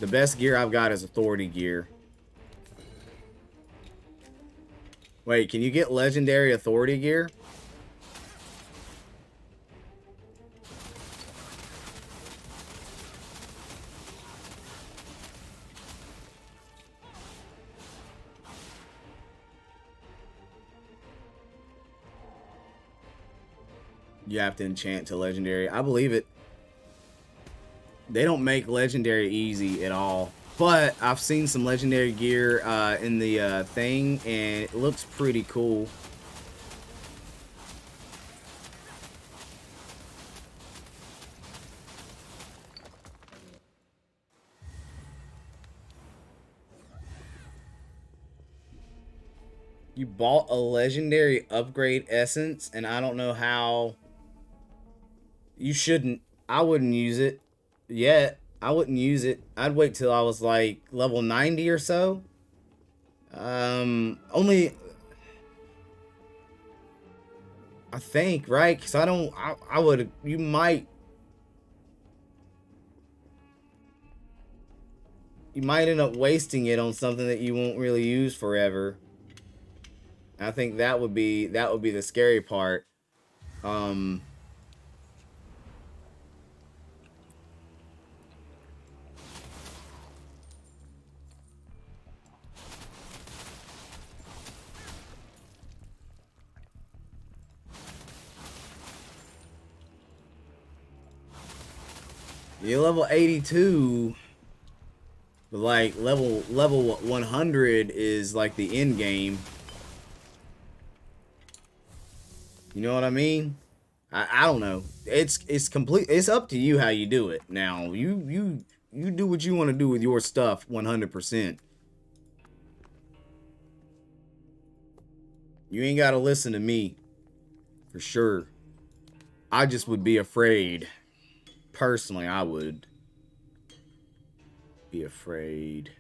The best gear I've got is authority gear. Wait, can you get legendary authority gear? You have to enchant to legendary. I believe it. They don't make legendary easy at all. But I've seen some legendary gear in the thing, and it looks pretty cool. You bought a legendary upgrade essence, and I don't know how. You shouldn't. I wouldn't use it yet. I wouldn't use it. I'd wait till I was like level 90 or so. Only I think, right? Because I would. You might end up wasting it on something that you won't really use forever. I think that would be the scary part. You're level 82, but like level 100 is like the end game. You know what I mean? I don't know. It's complete. It's up to you how you do it. Now you do what you want to do with your stuff 100%. You ain't got to listen to me, for sure. I just would be afraid. Personally, I would be afraid.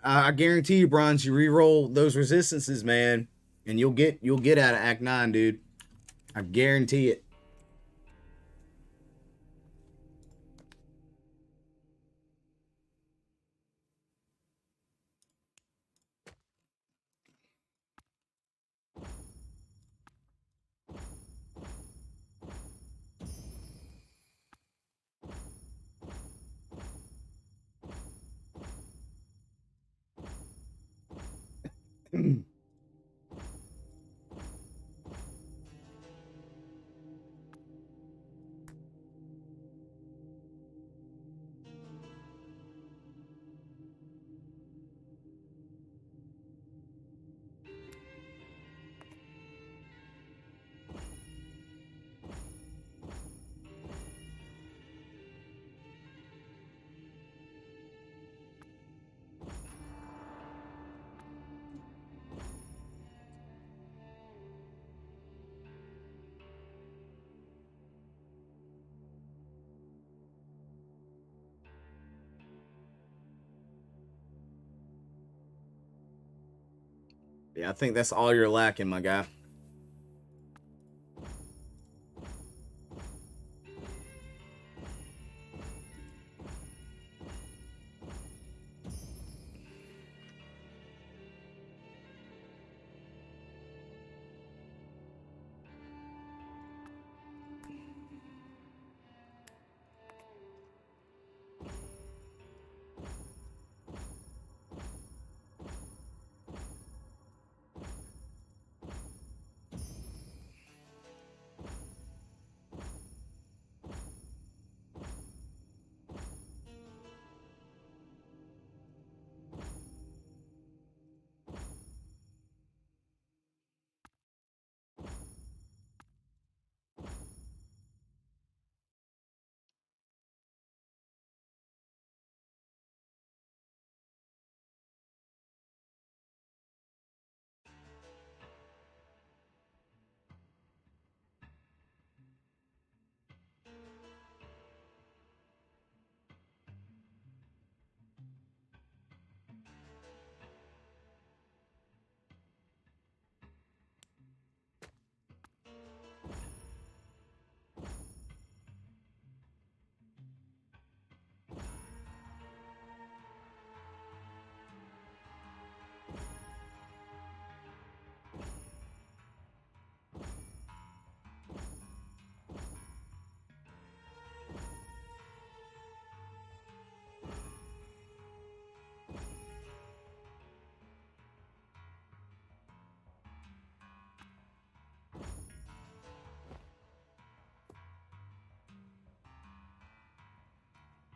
I guarantee you, Bronze, you re-roll those resistances, man, and you'll get out of Act 9, dude. I guarantee it. Yeah, I think that's all you're lacking, my guy.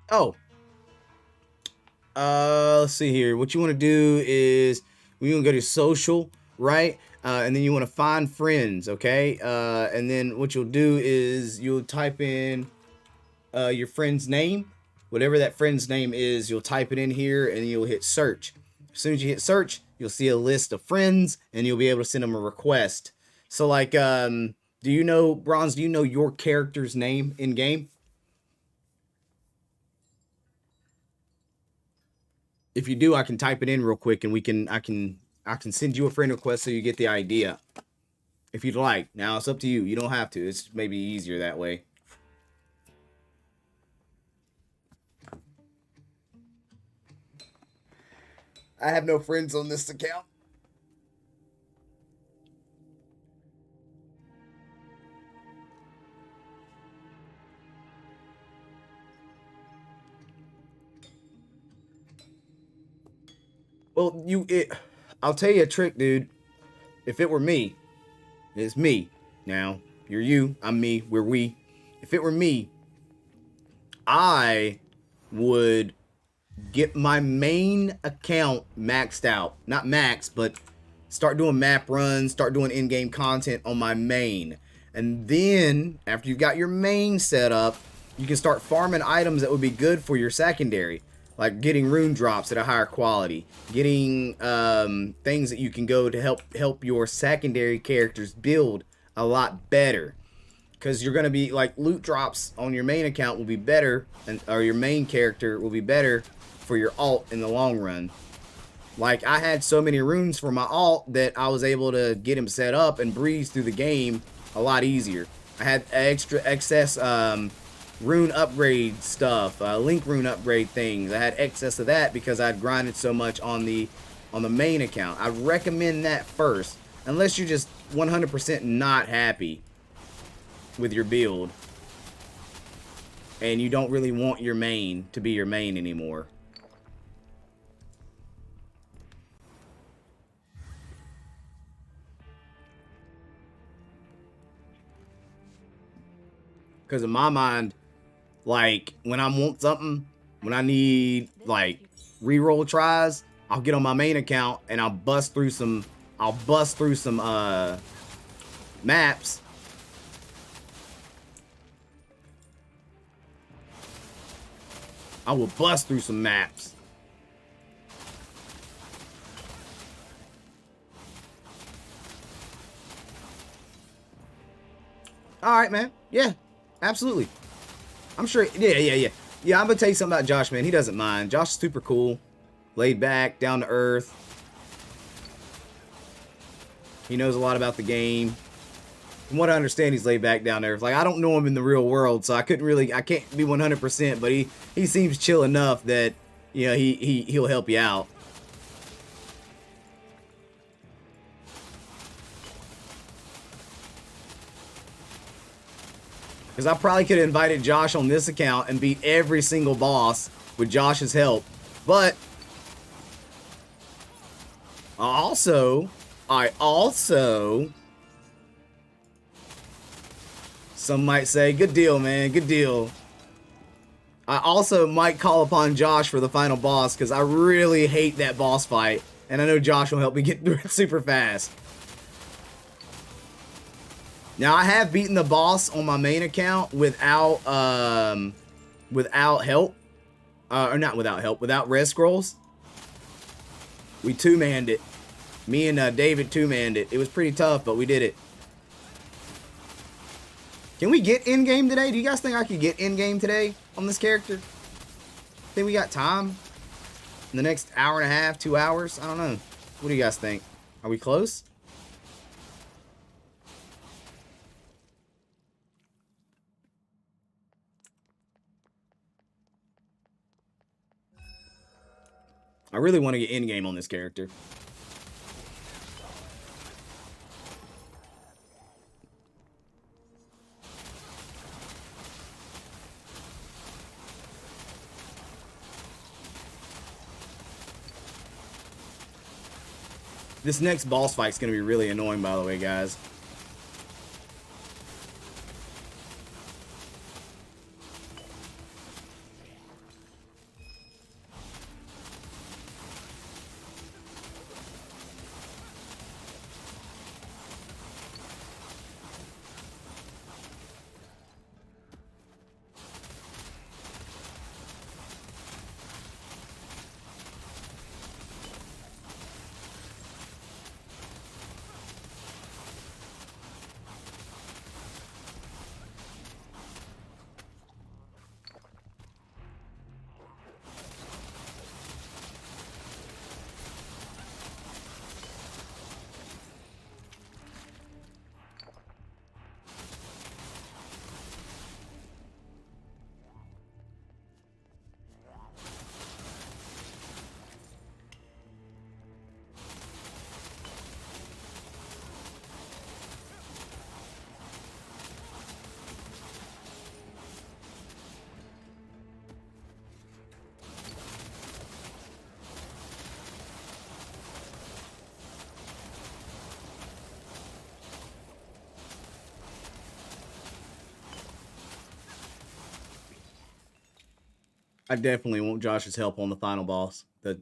Oh, let's see here. What you want to do is we want to go to social, right? And then you want to find friends, okay? And then what you'll do is you'll type in your friend's name, whatever that friend's name is. You'll type it in here, and you'll hit search. As soon as you hit search, you'll see a list of friends, and you'll be able to send them a request. So, like, do you know, Bronze? Do you know your character's name in game? If you do, I can type it in real quick, and I can send you a friend request so you get the idea. If you'd like. Now it's up to you. You don't have to. It's maybe easier that way. I have no friends on this account. Well, I'll tell you a trick, dude. If it were me, it's me. Now, you're you, I'm me, we're we. If it were me, I would get my main account maxed out. Not max, but start doing map runs, start doing in-game content on my main. And then, after you've got your main set up, you can start farming items that would be good for your secondary. Like getting rune drops at a higher quality, getting things that you can go to help your secondary characters build a lot better. Because you're going to be like loot drops on your main account will be better, or your main character will be better for your alt in the long run. Like, I had so many runes for my alt that I was able to get him set up and breeze through the game a lot easier. I had excess rune upgrade stuff, link rune upgrade things. I had excess of that because I'd grinded so much on the main account. I recommend that first, unless you're just 100% not happy with your build and you don't really want your main to be your main anymore. Because in my mind, like, when I want something, when I need, like, reroll tries, I'll get on my main account and I'll bust through some maps. I will bust through some maps. Alright, man. Yeah, absolutely. I'm sure. Yeah. I'm gonna tell you something about Josh, man. He doesn't mind. Josh is super cool, laid back, down to earth. He knows a lot about the game. From what I understand, he's laid back, down to earth. Like, I don't know him in the real world, so I can't be 100%. But he seems chill enough that, you know, he'll help you out. Because I probably could have invited Josh on this account and beat every single boss with Josh's help. But I also, some might say, good deal, man, good deal. I also might call upon Josh for the final boss because I really hate that boss fight. And I know Josh will help me get through it super fast. Now, I have beaten the boss on my main account without help. Or not without help, without res scrolls. We two-manned it. Me and David two-manned it. It was pretty tough, but we did it. Can we get in-game today? Do you guys think I could get in-game today on this character? Think we got time? In the next hour and a half, 2 hours? I don't know. What do you guys think? Are we close? I really want to get in-game on this character. This next boss fight's going to be really annoying, by the way, guys. I definitely want Josh's help on the final boss. The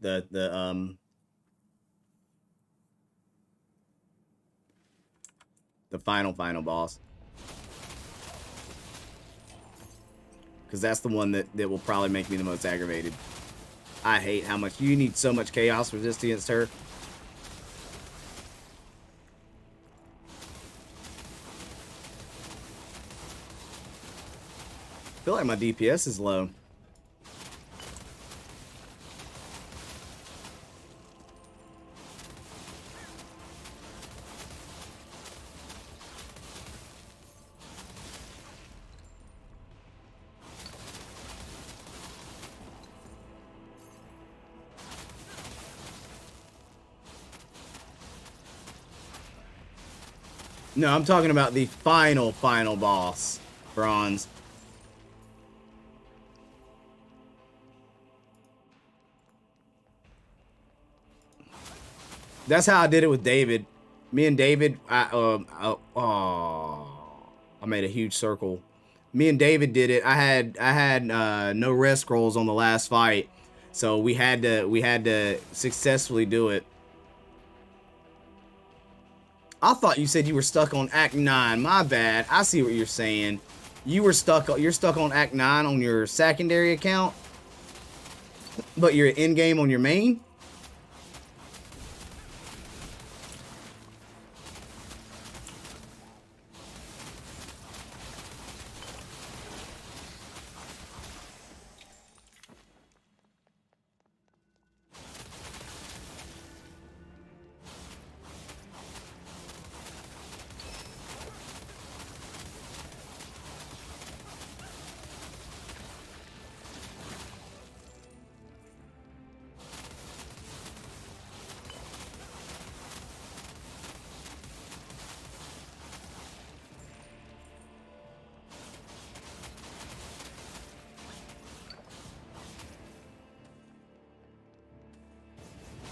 final boss. Because that's the one that will probably make me the most aggravated. I hate how much you need so much chaos resist against her. I feel like my DPS is low. No, I'm talking about the final boss, Bronze. That's how I did it with David. Me and David, I made a huge circle. Me and David did it. I had no rest scrolls on the last fight, so we had to successfully do it. I thought you said you were stuck on Act 9. My bad. I see what you're saying. You're stuck on Act 9 on your secondary account, but you're in game on your main.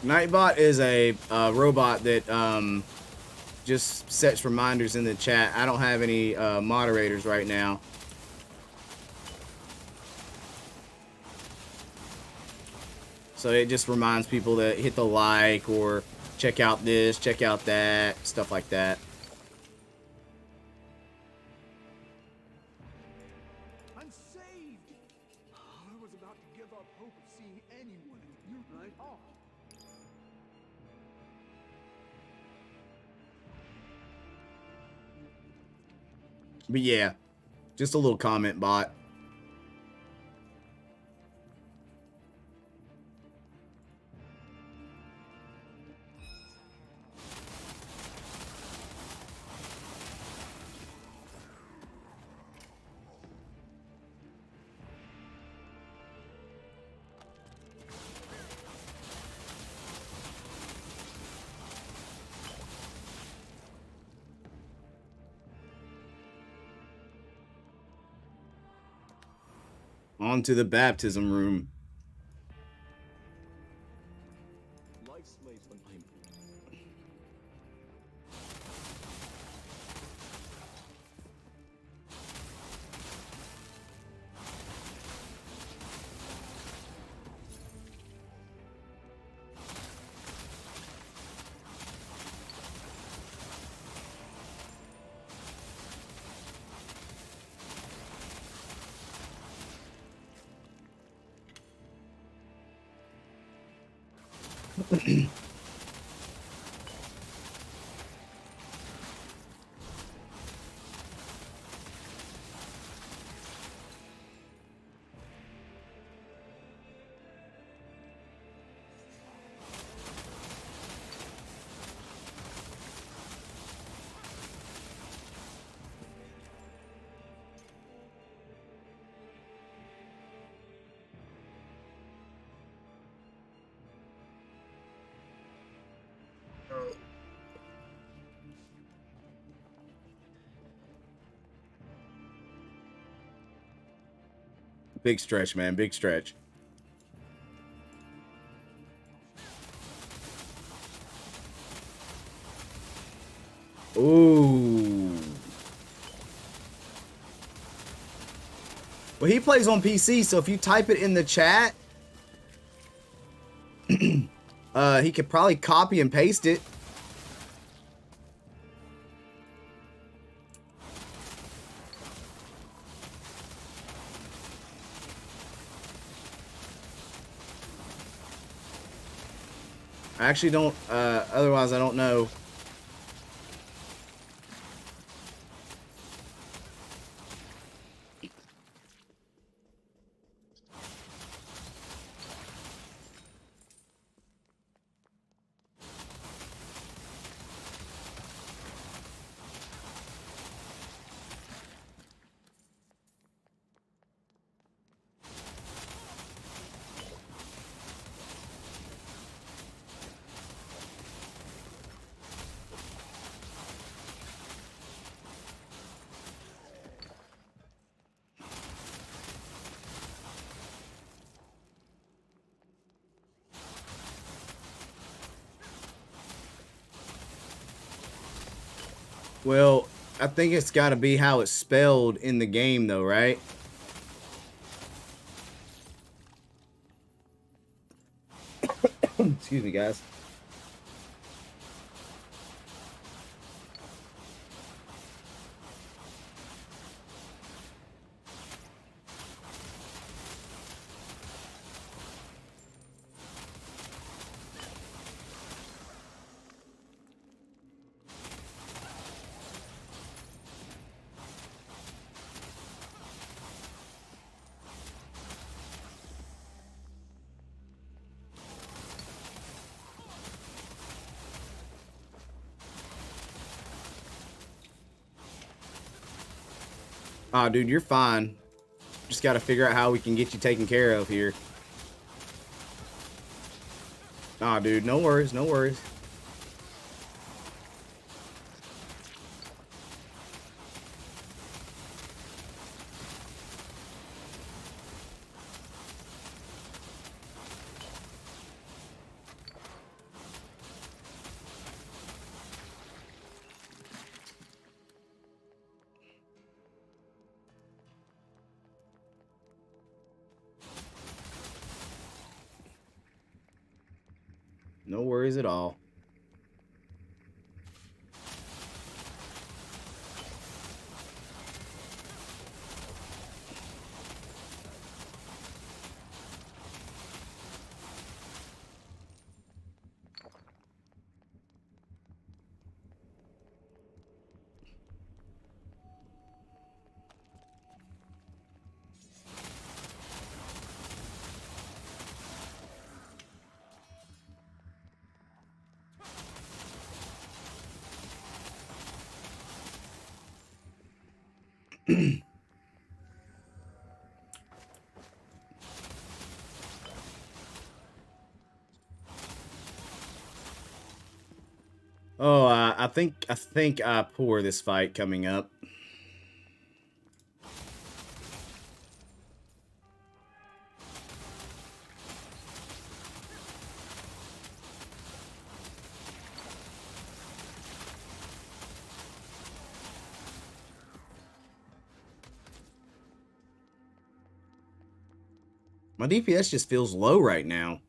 Nightbot is a robot that just sets reminders in the chat. I don't have any moderators right now. So it just reminds people to hit the like or check out this, check out that, stuff like that. I'm saved! I was about to give up hope of seeing anyone in you, right? Oh. But yeah, just a little comment bot. On to the baptism room. Big stretch, man. Big stretch. Ooh. Well, he plays on PC, so if you type it in the chat, he could probably copy and paste it. I actually don't, otherwise I don't know. Well, I think it's got to be how it's spelled in the game, though, right? Excuse me, guys. Ah, dude, you're fine. Just got to figure out how we can get you taken care of here. Ah, dude, no worries, no worries. No worries at all. Oh, I think I pour this fight coming up. My DPS just feels low right now.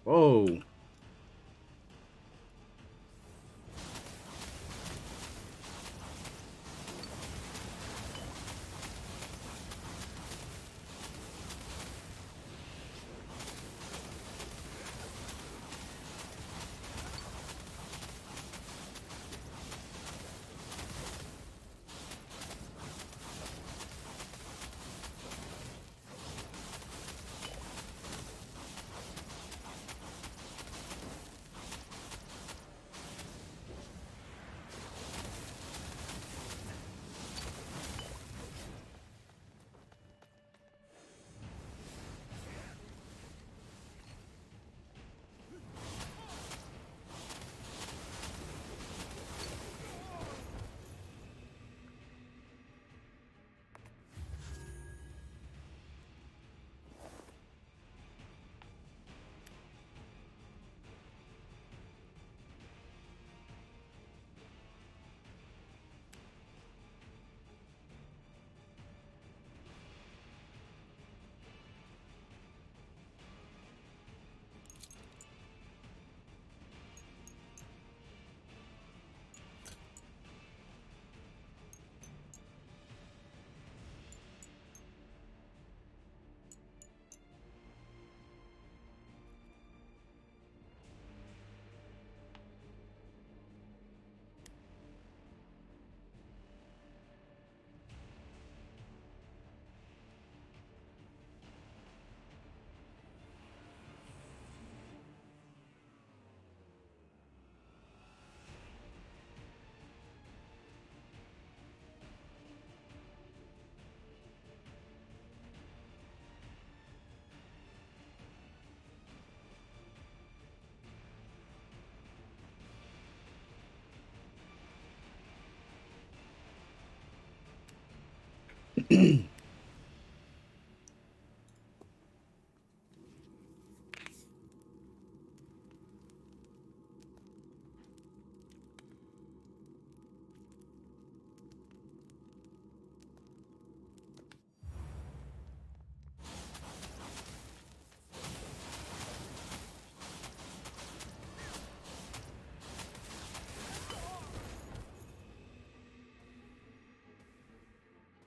Whoa. Well,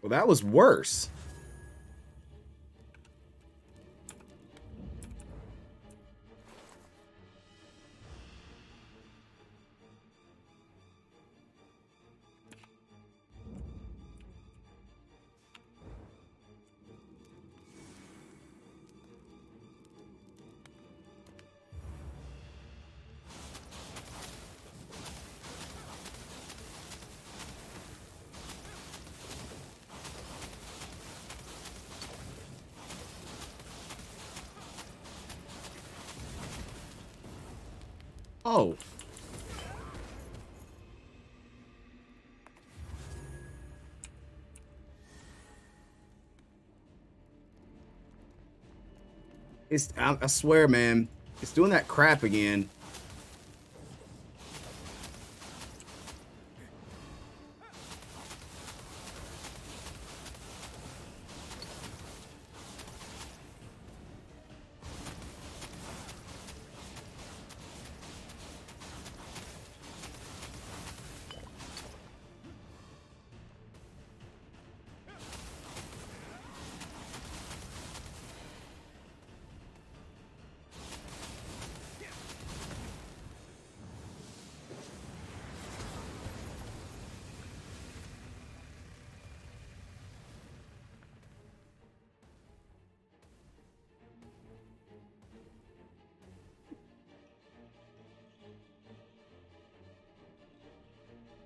that was worse. Oh. I swear, man, it's doing that crap again.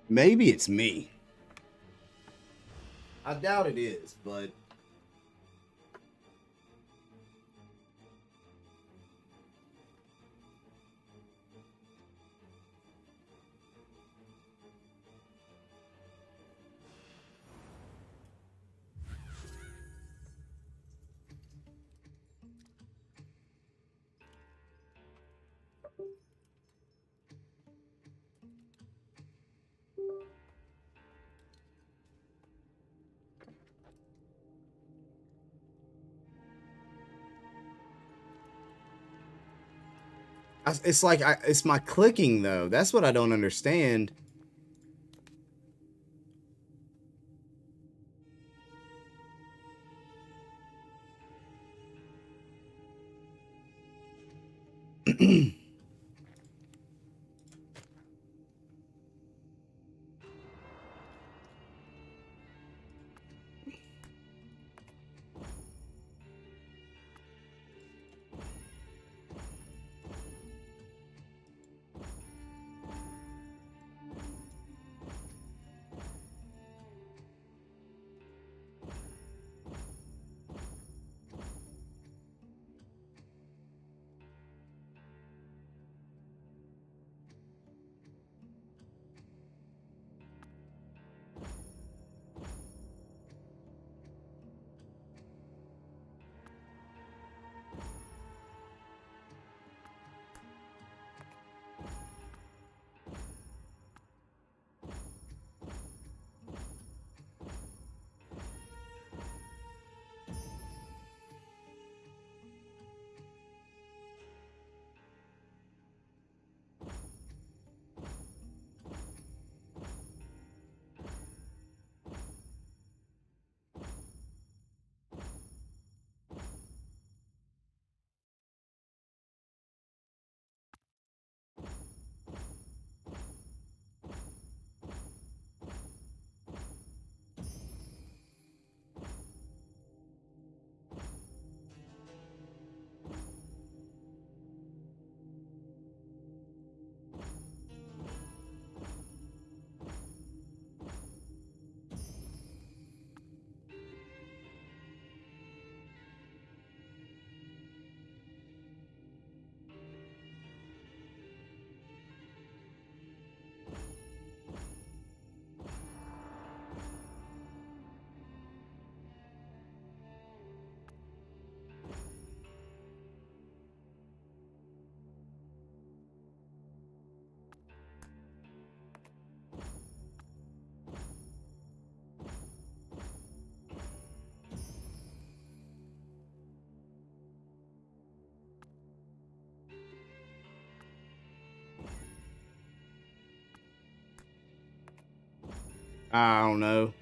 Maybe it's me. I doubt it is, but it's like it's my clicking though. That's what I don't understand. I don't know.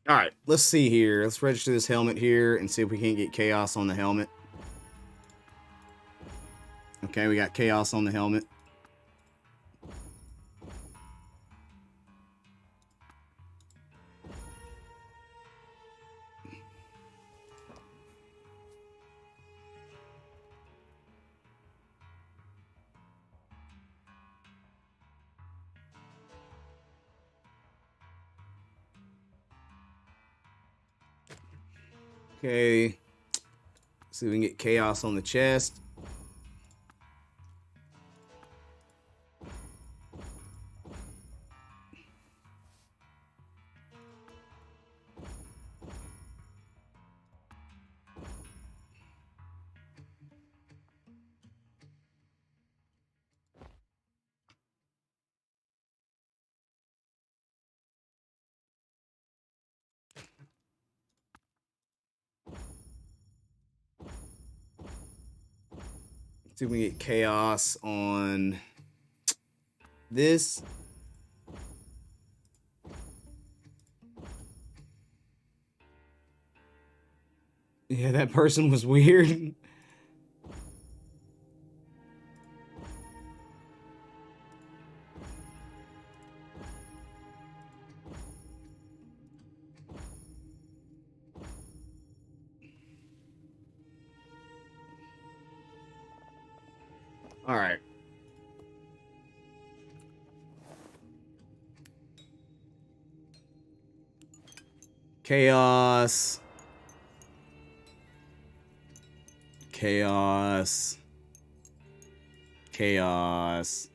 All right, let's see here. Let's register this helmet here and see if we can't get chaos on the helmet. Okay, we got chaos on the helmet. Okay, see if we can get chaos on the chest. See if we can get chaos on this. Yeah, that person was weird. All right. Chaos. Chaos. Chaos.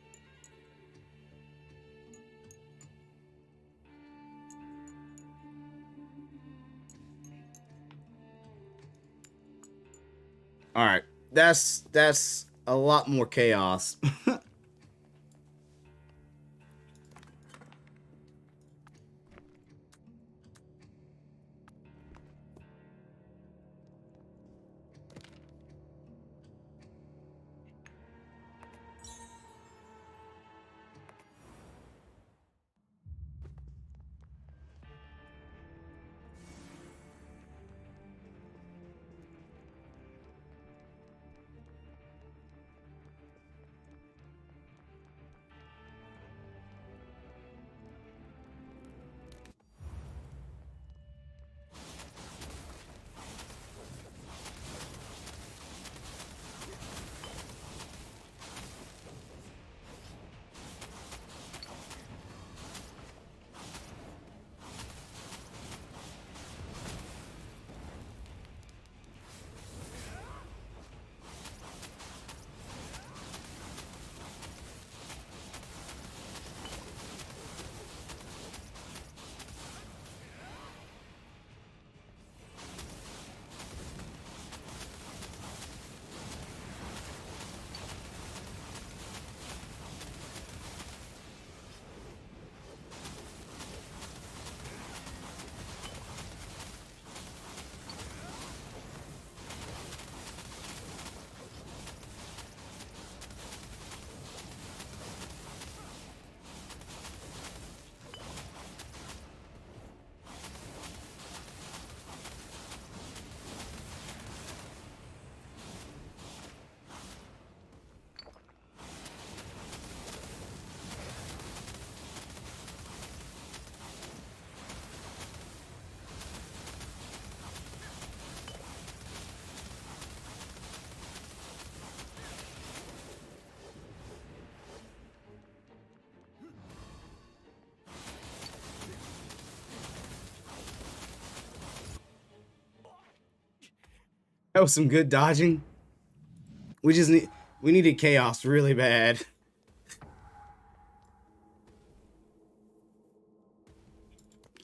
All right. That's a lot more chaos. That was some good dodging. We needed chaos really bad.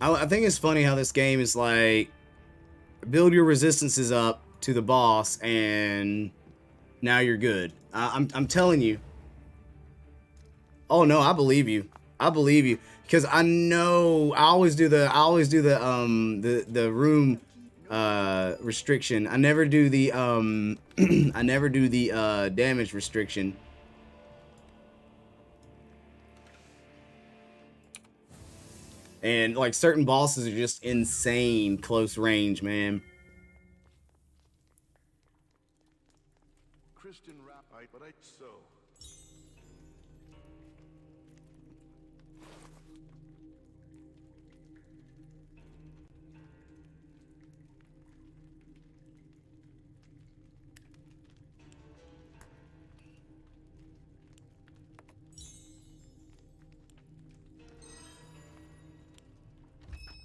I think it's funny how this game is like, build your resistances up to the boss and now you're good. I'm telling you. Oh no, I believe you. I believe you because I know I always do the room restriction. I never do the I never do the damage restriction. And like certain bosses are just insane close range, man. Christian rap, but I so.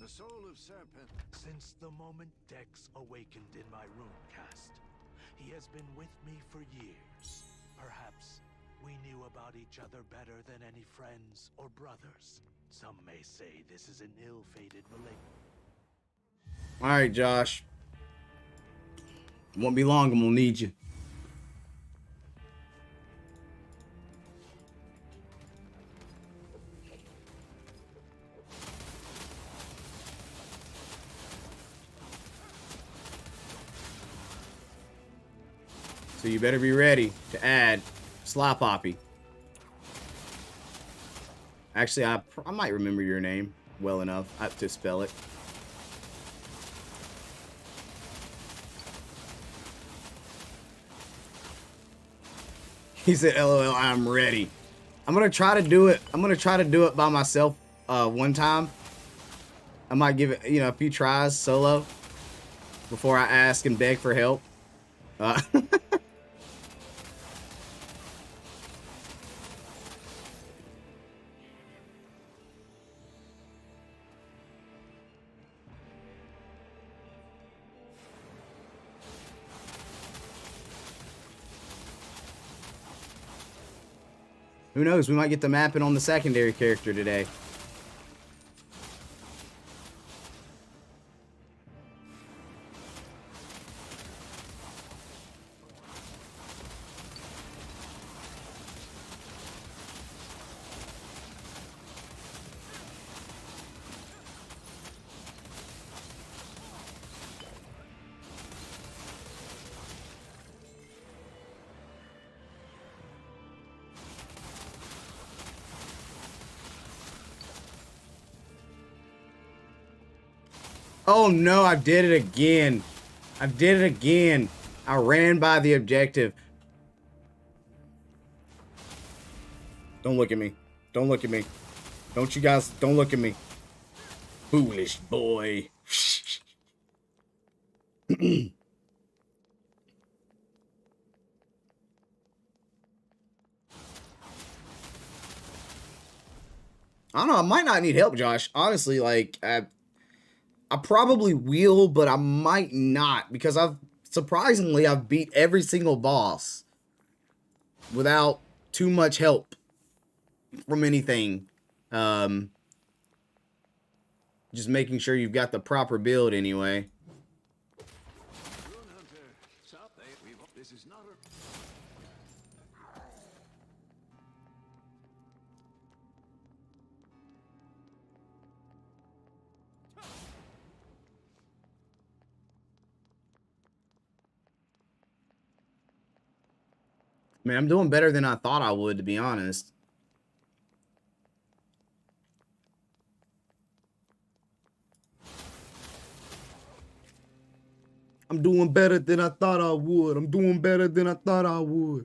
The soul of serpent. Since the moment Dex awakened in my runecast, he has been with me for years. Perhaps we knew about each other better than any friends or brothers. Some may say this is an ill-fated relationship. All right, Josh. Won't be long. I'm gonna need you. So you better be ready to add Sly Poppy. Actually, I might remember your name well enough to spell it. He said, "LOL, I'm ready." I'm gonna try to do it. I'm gonna try to do it by myself one time. I might give it, a few tries solo before I ask and beg for help. Who knows? We might get the mapping on the secondary character today. Oh no, I did it again. I did it again. I ran by the objective. Don't look at me. Don't look at me. Don't you guys, don't look at me. Foolish boy. I don't know, I might not need help, Josh. Honestly, like, I probably will, but I might not because surprisingly I've beat every single boss without too much help from anything. Just making sure you've got the proper build anyway. This is not a... Man, I'm doing better than I thought I would, to be honest. I'm doing better than I thought I would. I'm doing better than I thought I would.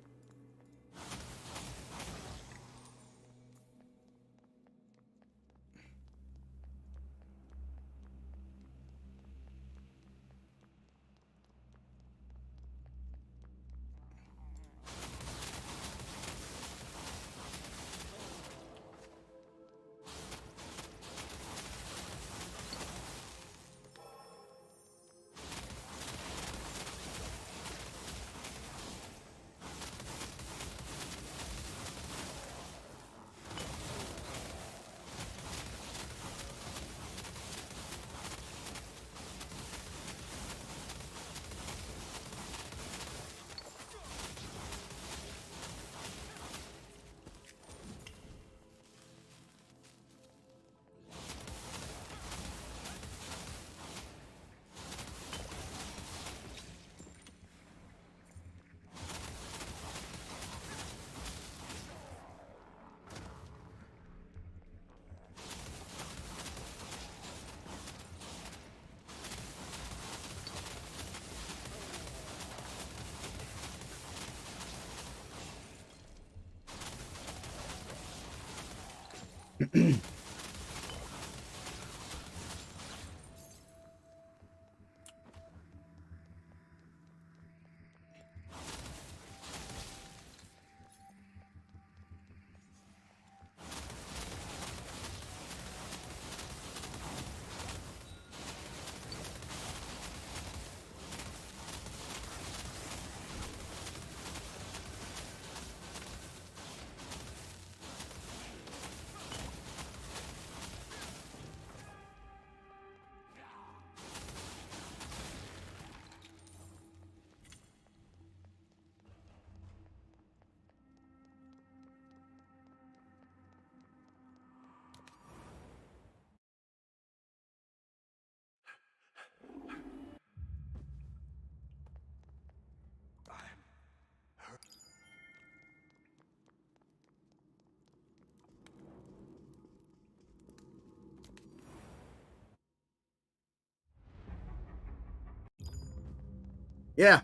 Yeah.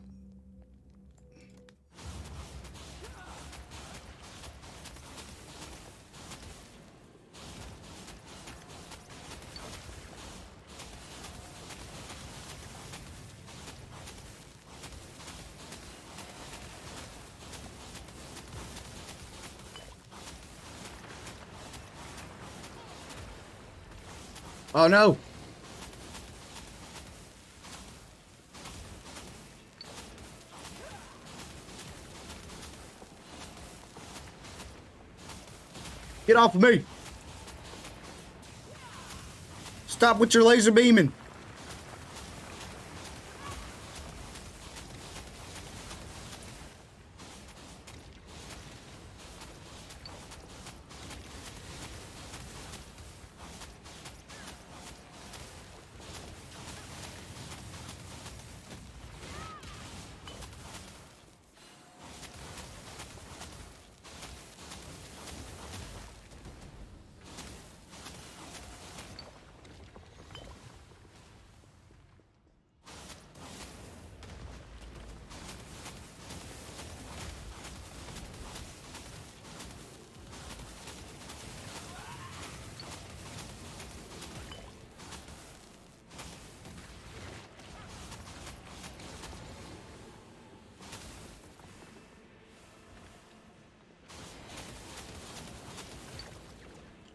Oh no. Get off of me. Stop with your laser beaming.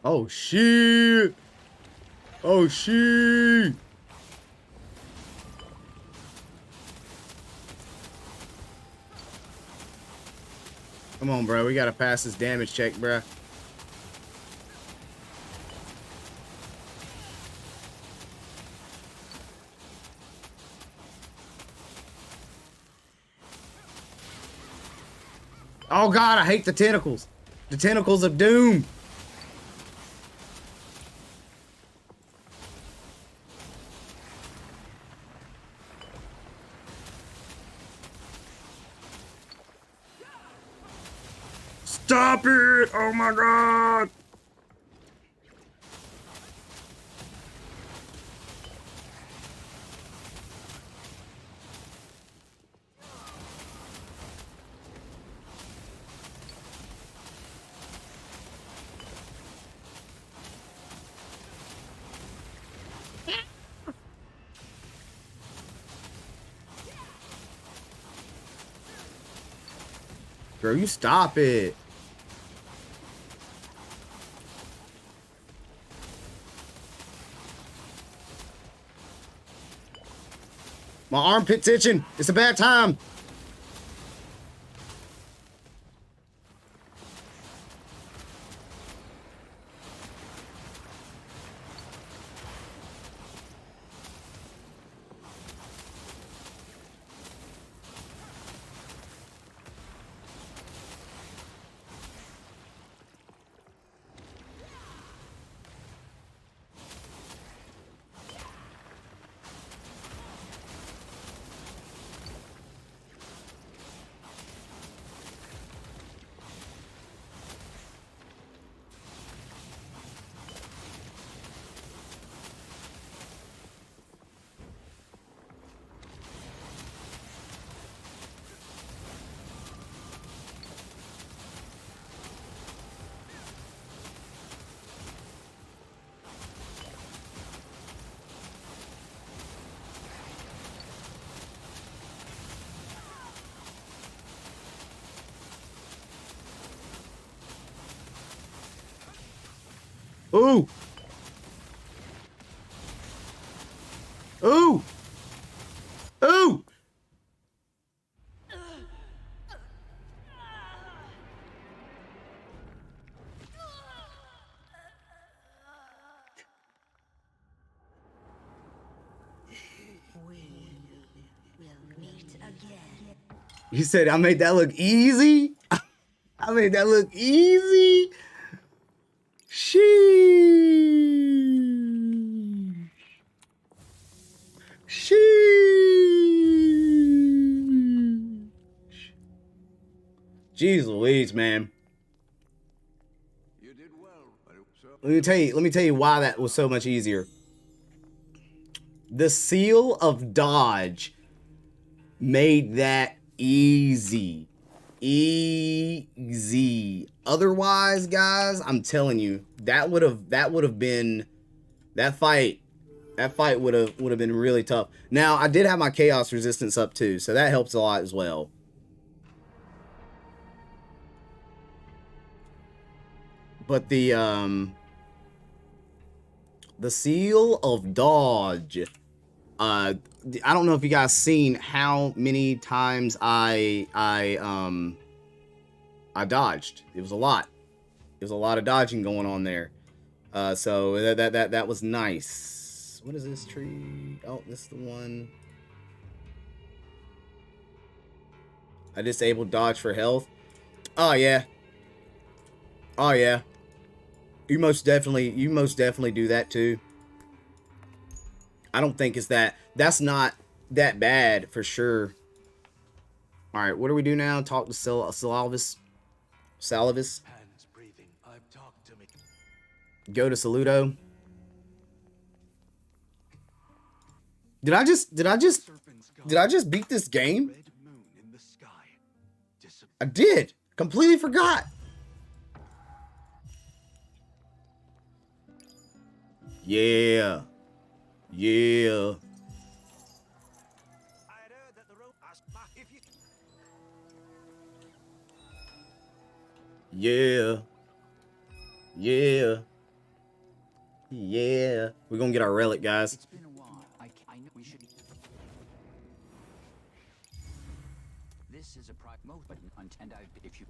Oh shit. Oh shit. Come on, bro. We gotta pass this damage check, bro. Oh god, I hate the tentacles. The tentacles of doom. Stop it! Oh my god! Girl, you stop it. My armpit's itching. It's a bad time. Ooh! Ooh! Ooh! We'll meet again. He said, I made that look easy? I made that look easy? Sheesh. Sheesh. Jeez Louise, man. You did well, but it was so. Let me tell you why that was so much easier. The seal of dodge made that easy. Easy. Otherwise, guys, I'm telling you, that would have been that fight would have been really tough. Now, I did have my chaos resistance up too, so that helps a lot as well. But the seal of dodge, I don't know if you guys seen how many times I dodged. It was a lot. There was a lot of dodging going on there. So that was nice. What is this tree? Oh, this is the one. I disabled dodge for health. Oh yeah. Oh yeah. You most definitely do that too. I don't think it's that's not that bad for sure. All right, what do we do now? Talk to Salvis. Hands breathing. I've talked to me. Go to Saludo. Did I just beat this game? Red moon in the sky. I did. Completely forgot. Yeah. Yeah. Yeah. Yeah. Yeah. We're gonna get our relic, guys. It's been a while. I know we should. This is a most, but and if you.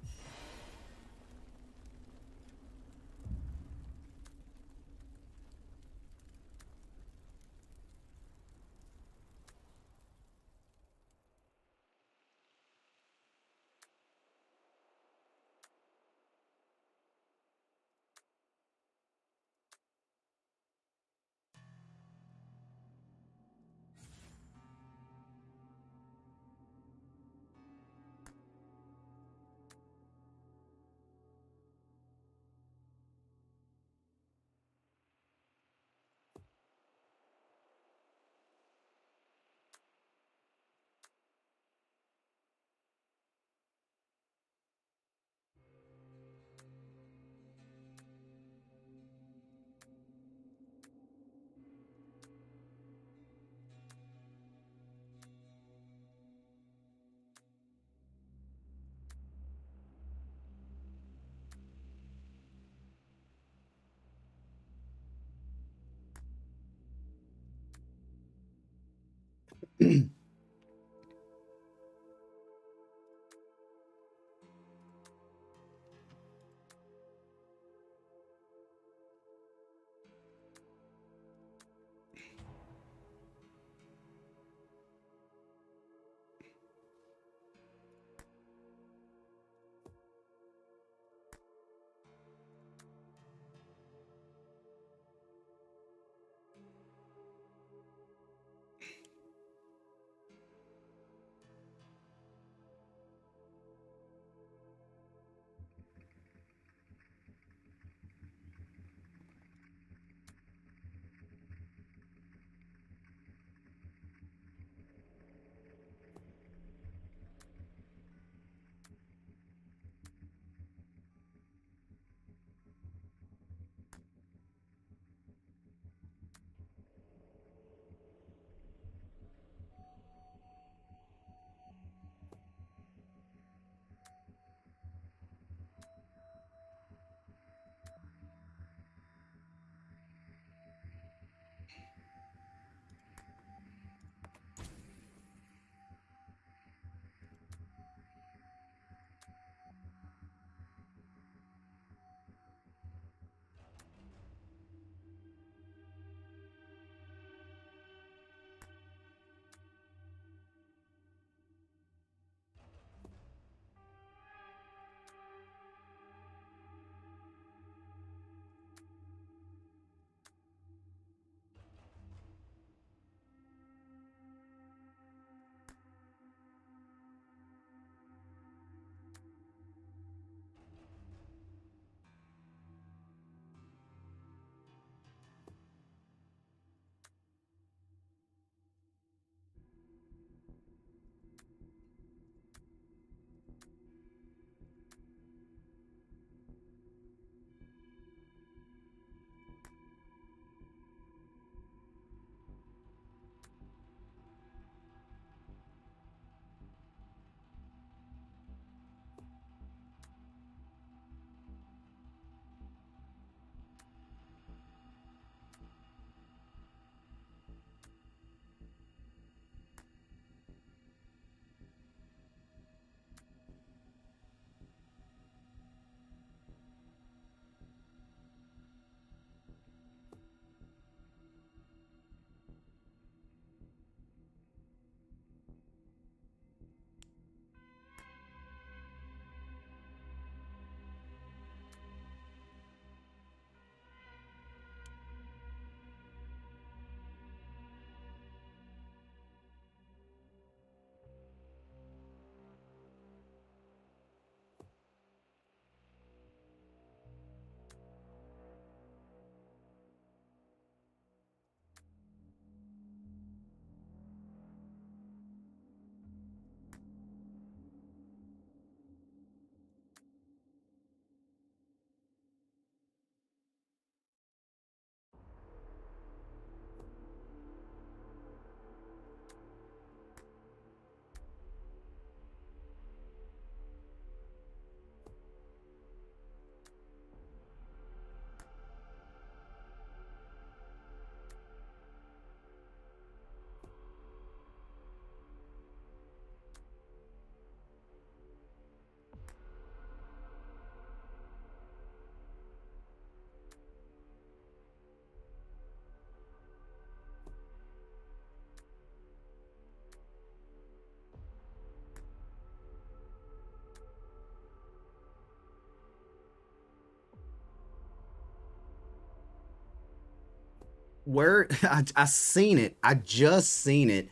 Where I seen it. I just seen it.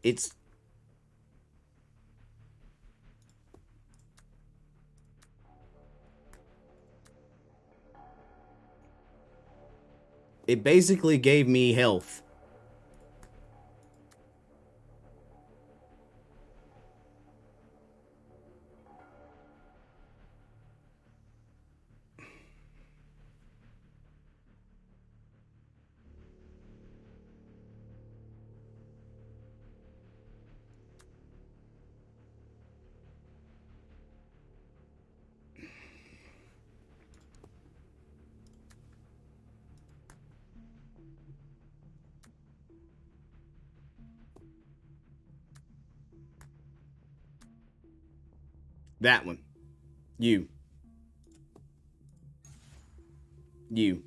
It's it basically gave me health. That one. You. You.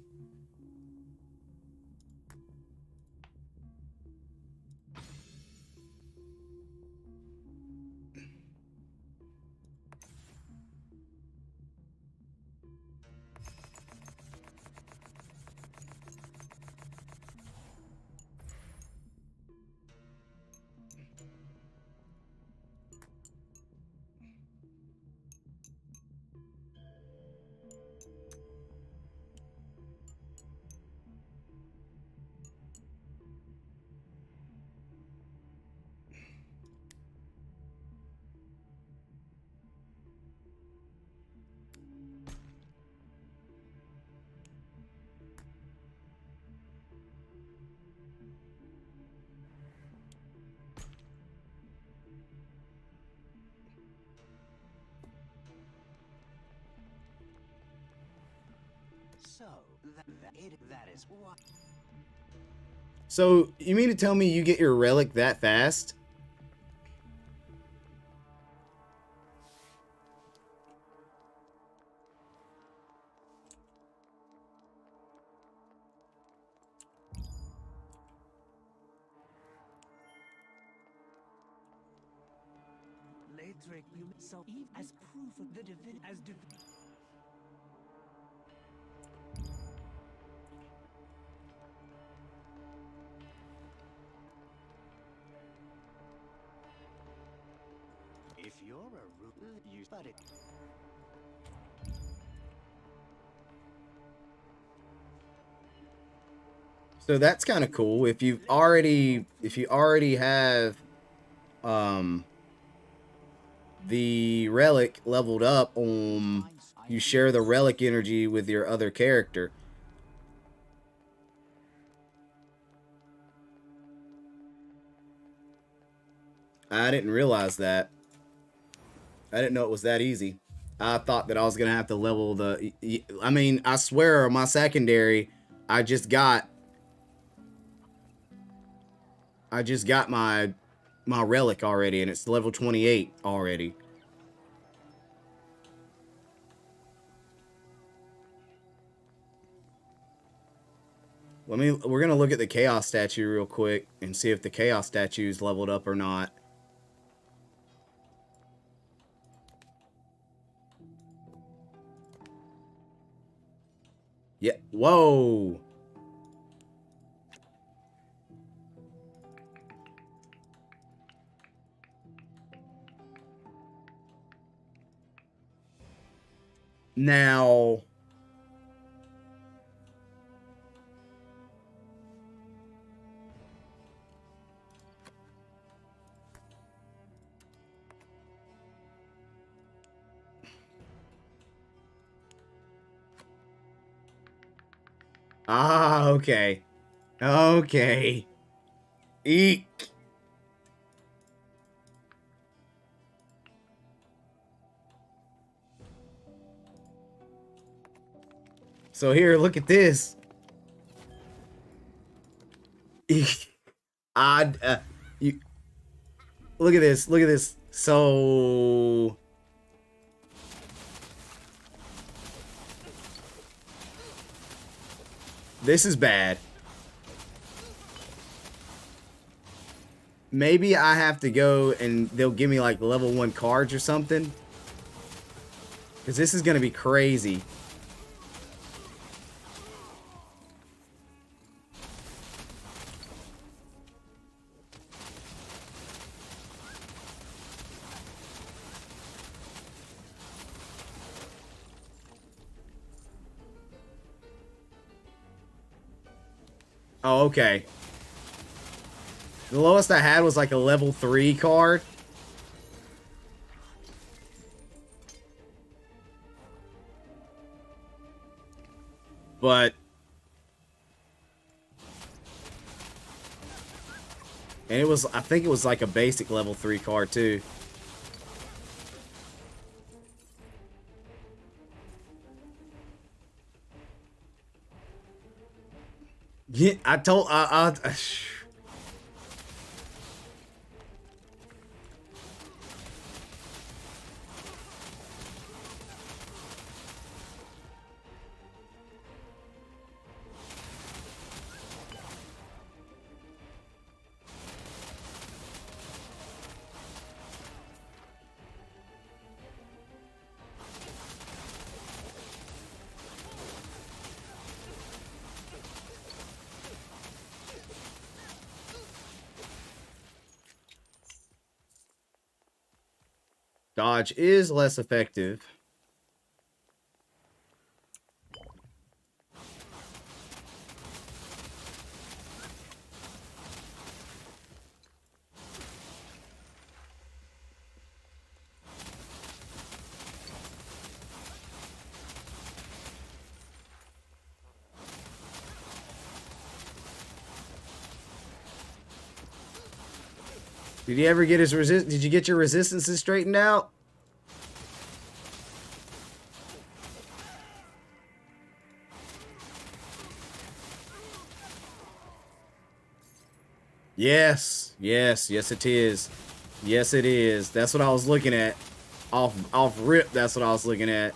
So, that is what... So, you mean to tell me you get your relic that fast? Latric, you so as proof of the divinity as if you're a root, you but it. So that's kind of cool. If you already have the relic leveled up, you share the relic energy with your other character. I didn't realize that. I didn't know it was that easy. I thought that I was gonna have to level the. I mean, I swear, my secondary, I just got my relic already, and it's level 28 already. We're gonna look at the chaos statue real quick and see if the chaos statue is leveled up or not. Yeah. Whoa. Now, okay. Okay. Eek. So here, look at this. You look at this. Look at this. So this is bad. Maybe I have to go and they'll give me like level 1 cards or something. Because this is going to be crazy. Oh, okay. The lowest I had was like a level 3 card. But... And it was, I think it was like a basic level 3 card too. Yeah, I told, dodge is less effective. Did he ever get his Did you get your resistances straightened out? Yes, yes, yes it is. Yes it is. That's what I was looking at. Off rip, that's what I was looking at.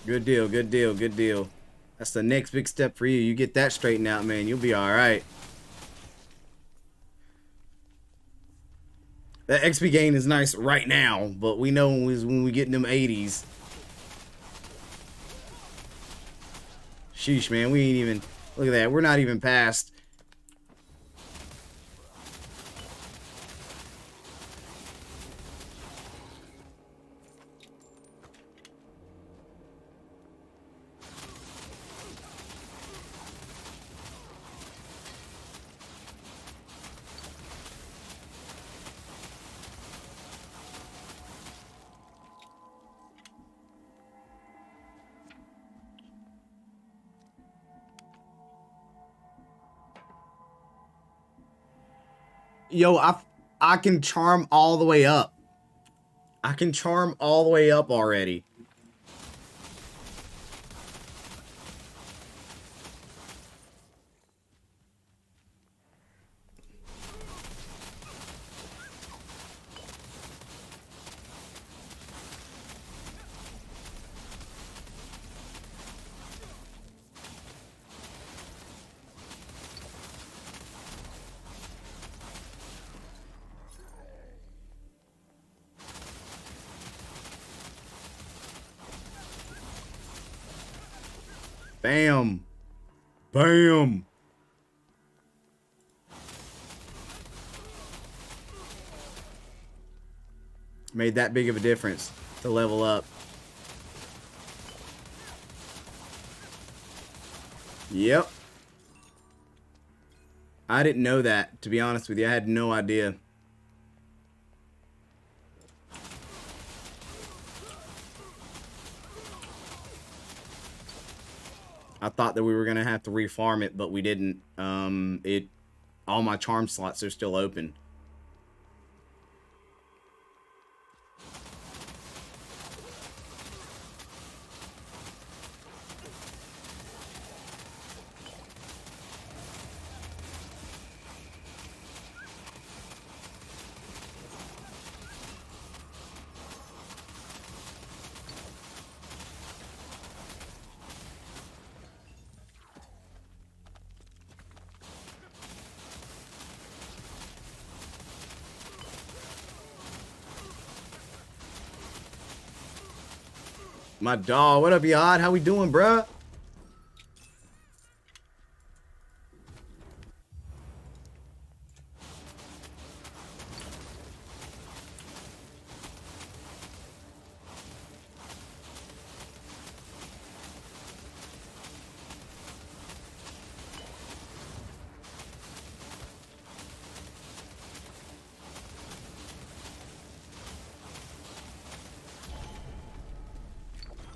Good deal, good deal, good deal. That's the next big step for you. You get that straightened out, man. You'll be alright. That XP gain is nice right now, but we know when we get in them 80s. Sheesh, man. We ain't even... Look at that. We're not even past... Yo, I can charm all the way up. I can charm all the way up already. Bam. Bam. Made that big of a difference to level up. Yep. I didn't know that, to be honest with you. I had no idea. I thought that we were gonna have to refarm it, but we didn't. All my charm slots are still open. My dog. What up, Yod? How we doing, bruh?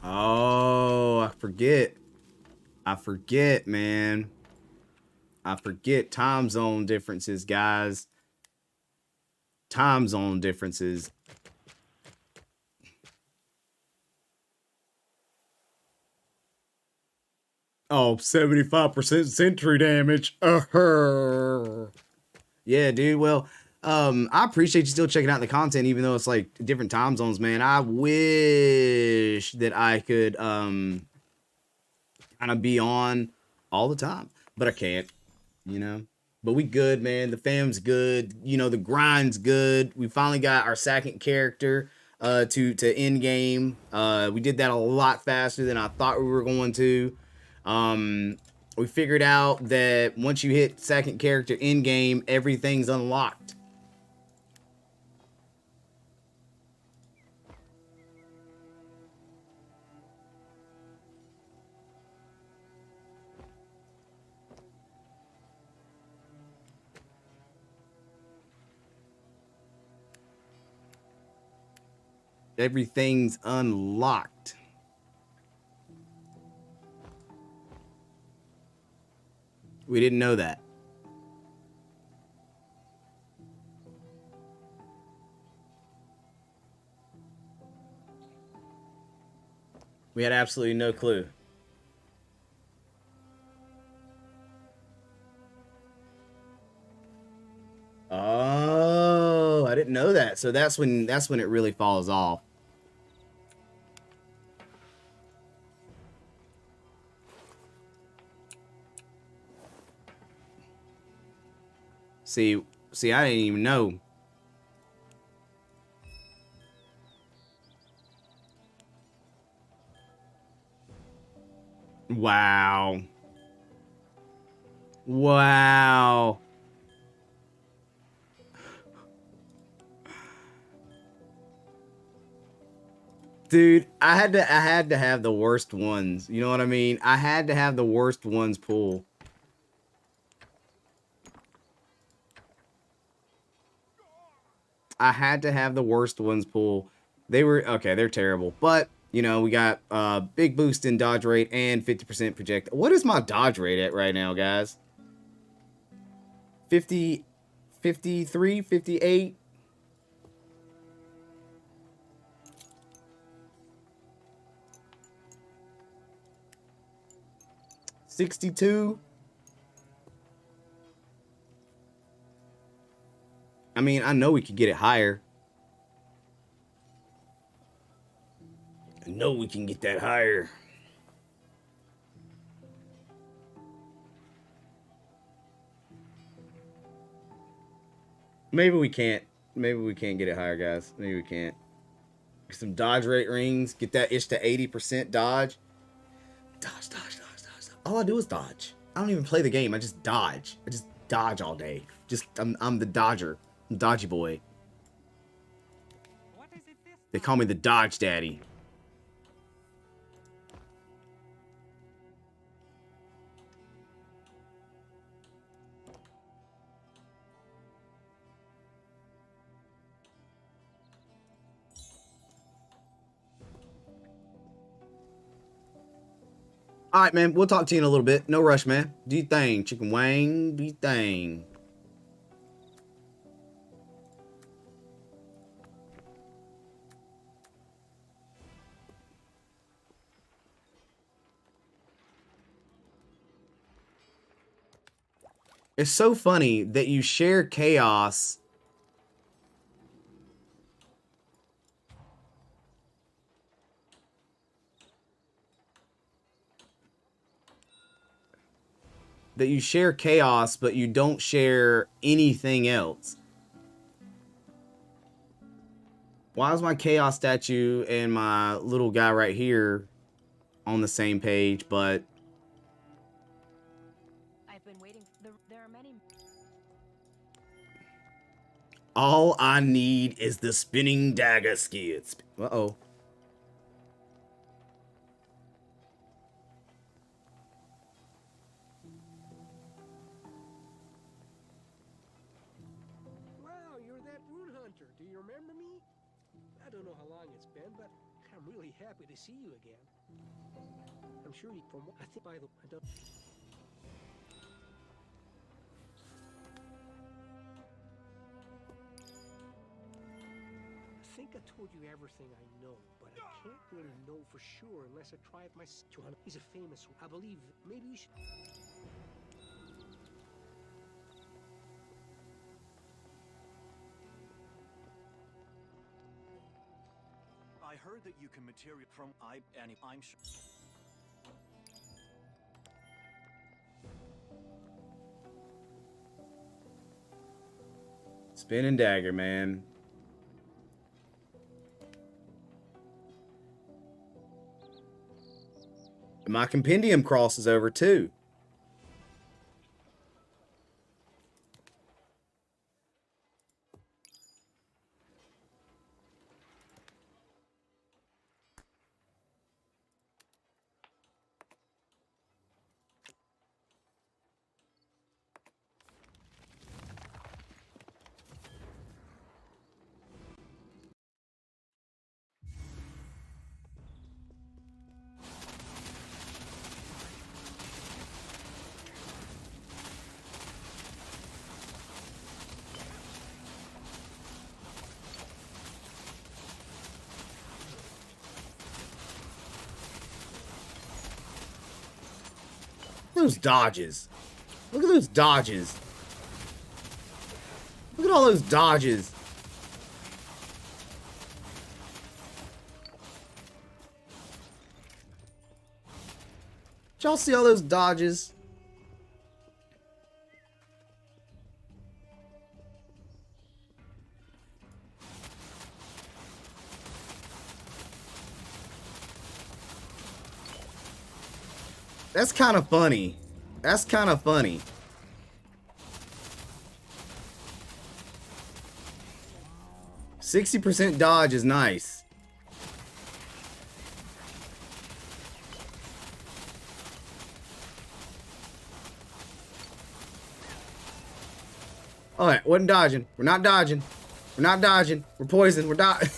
Oh, I forget. I forget, man. I forget time zone differences, guys. Time zone differences. Oh, 75% sentry damage. Yeah, dude. Well, I appreciate you still checking out the content, even though it's like different time zones, man. I wish that I could kind of be on all the time, but I can't, you know. But we good, man. The fam's good. You know, the grind's good. We finally got our second character to end game. We did that a lot faster than I thought we were going to. We figured out that once you hit second character in game, everything's unlocked. Everything's unlocked. We didn't know that. We had absolutely no clue. Oh, I didn't know that. So that's when it really falls off. See, I didn't even know. Wow. Wow. Dude, I had to have the worst ones. You know what I mean? I had to have the worst ones pull. I had to have the worst ones pull. They were okay, they're terrible. But, you know, we got big boost in dodge rate and 50% project. What is my dodge rate at right now, guys? 50, 53, 58. $62. I mean, I know we could get it higher. I know we can get that higher. Maybe we can't. Maybe we can't get it higher, guys. Maybe we can't. Get some dodge rate rings. Get that itch to 80% dodge. Dodge, dodge, dodge, dodge. All I do is dodge. I don't even play the game. I just dodge. I just dodge all day. I'm the dodger. I'm dodgy boy. They call me the Dodge Daddy. All right, man. We'll talk to you in a little bit. No rush, man. Do your thing, chicken wang. Do your thing. It's so funny that you share chaos. That you share chaos, but you don't share anything else. Why is my chaos statue and my little guy right here on the same page, but I've been waiting. There are many. all I need is the spinning dagger skids. Uh-oh. Wow, you're that rune hunter. Do you remember me? I don't know how long it's been, but I'm really happy to see you again. I'm sure you from I think by the I don't I think I told you everything I know, but I can't really know for sure unless I try it myself. He's a famous one. I believe maybe you should. I heard that you can material from I'm sure. Spinning dagger, man. My compendium crosses over too. Those dodges. Look at those dodges. Look at all those dodges. Did y'all see all those dodges? That's kind of funny. That's kind of funny. %60 dodge is nice. Alright, wasn't dodging. We're not dodging. We're not dodging. We're poisoned. We're dodging.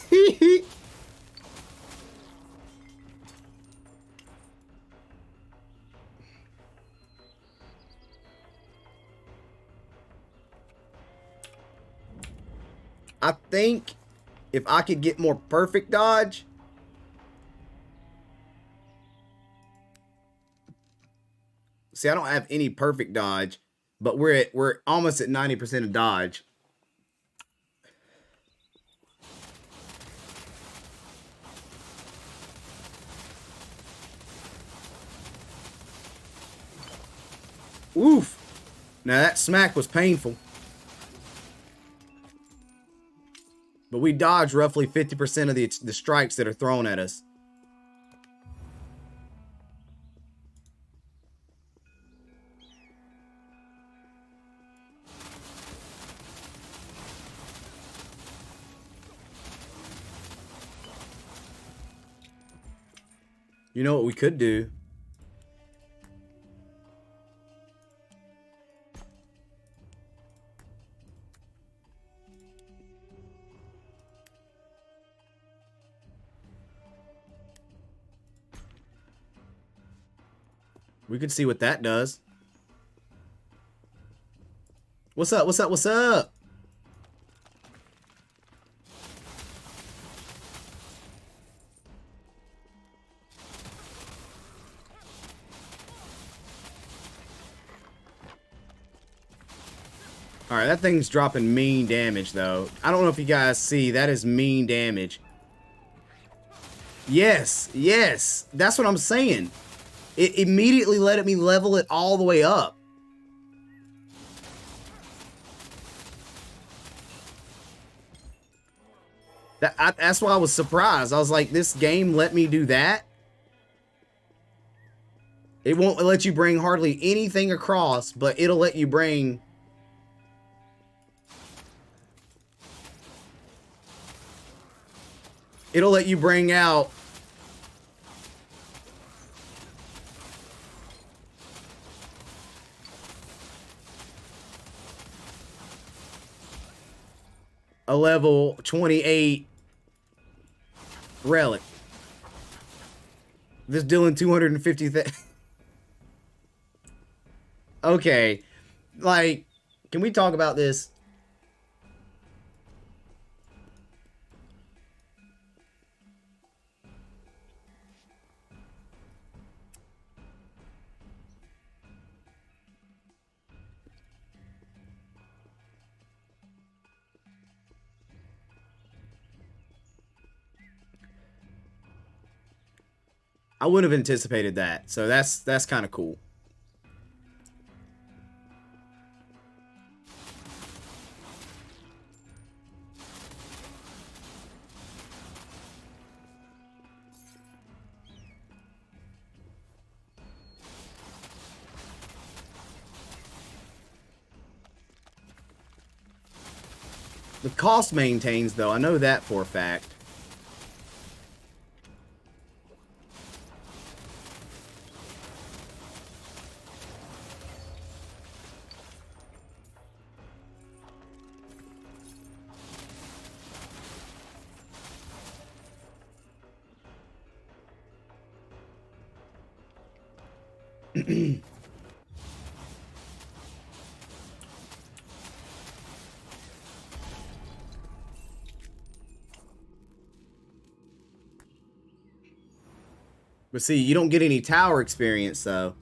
I think if I could get more perfect dodge. See, I don't have any perfect dodge, but we're almost at 90% of dodge. Oof. Now that smack was painful. But we dodge roughly 50% of the strikes that are thrown at us. You know what we could do? We could see what that does. What's up? What's up? What's up? Alright, that thing's dropping mean damage, though. I don't know if you guys see. That is mean damage. Yes, yes. That's what I'm saying. It immediately let me level it all the way up. That's why I was surprised. I was like, this game let me do that? It won't let you bring hardly anything across, but it'll let you bring... It'll let you bring out... a level 28 relic. This dealing 250 Okay. Like, can we talk about this? I wouldn't have anticipated that. So that's kind of cool. The cost maintains, though. I know that for a fact. But see, you don't get any tower experience, though.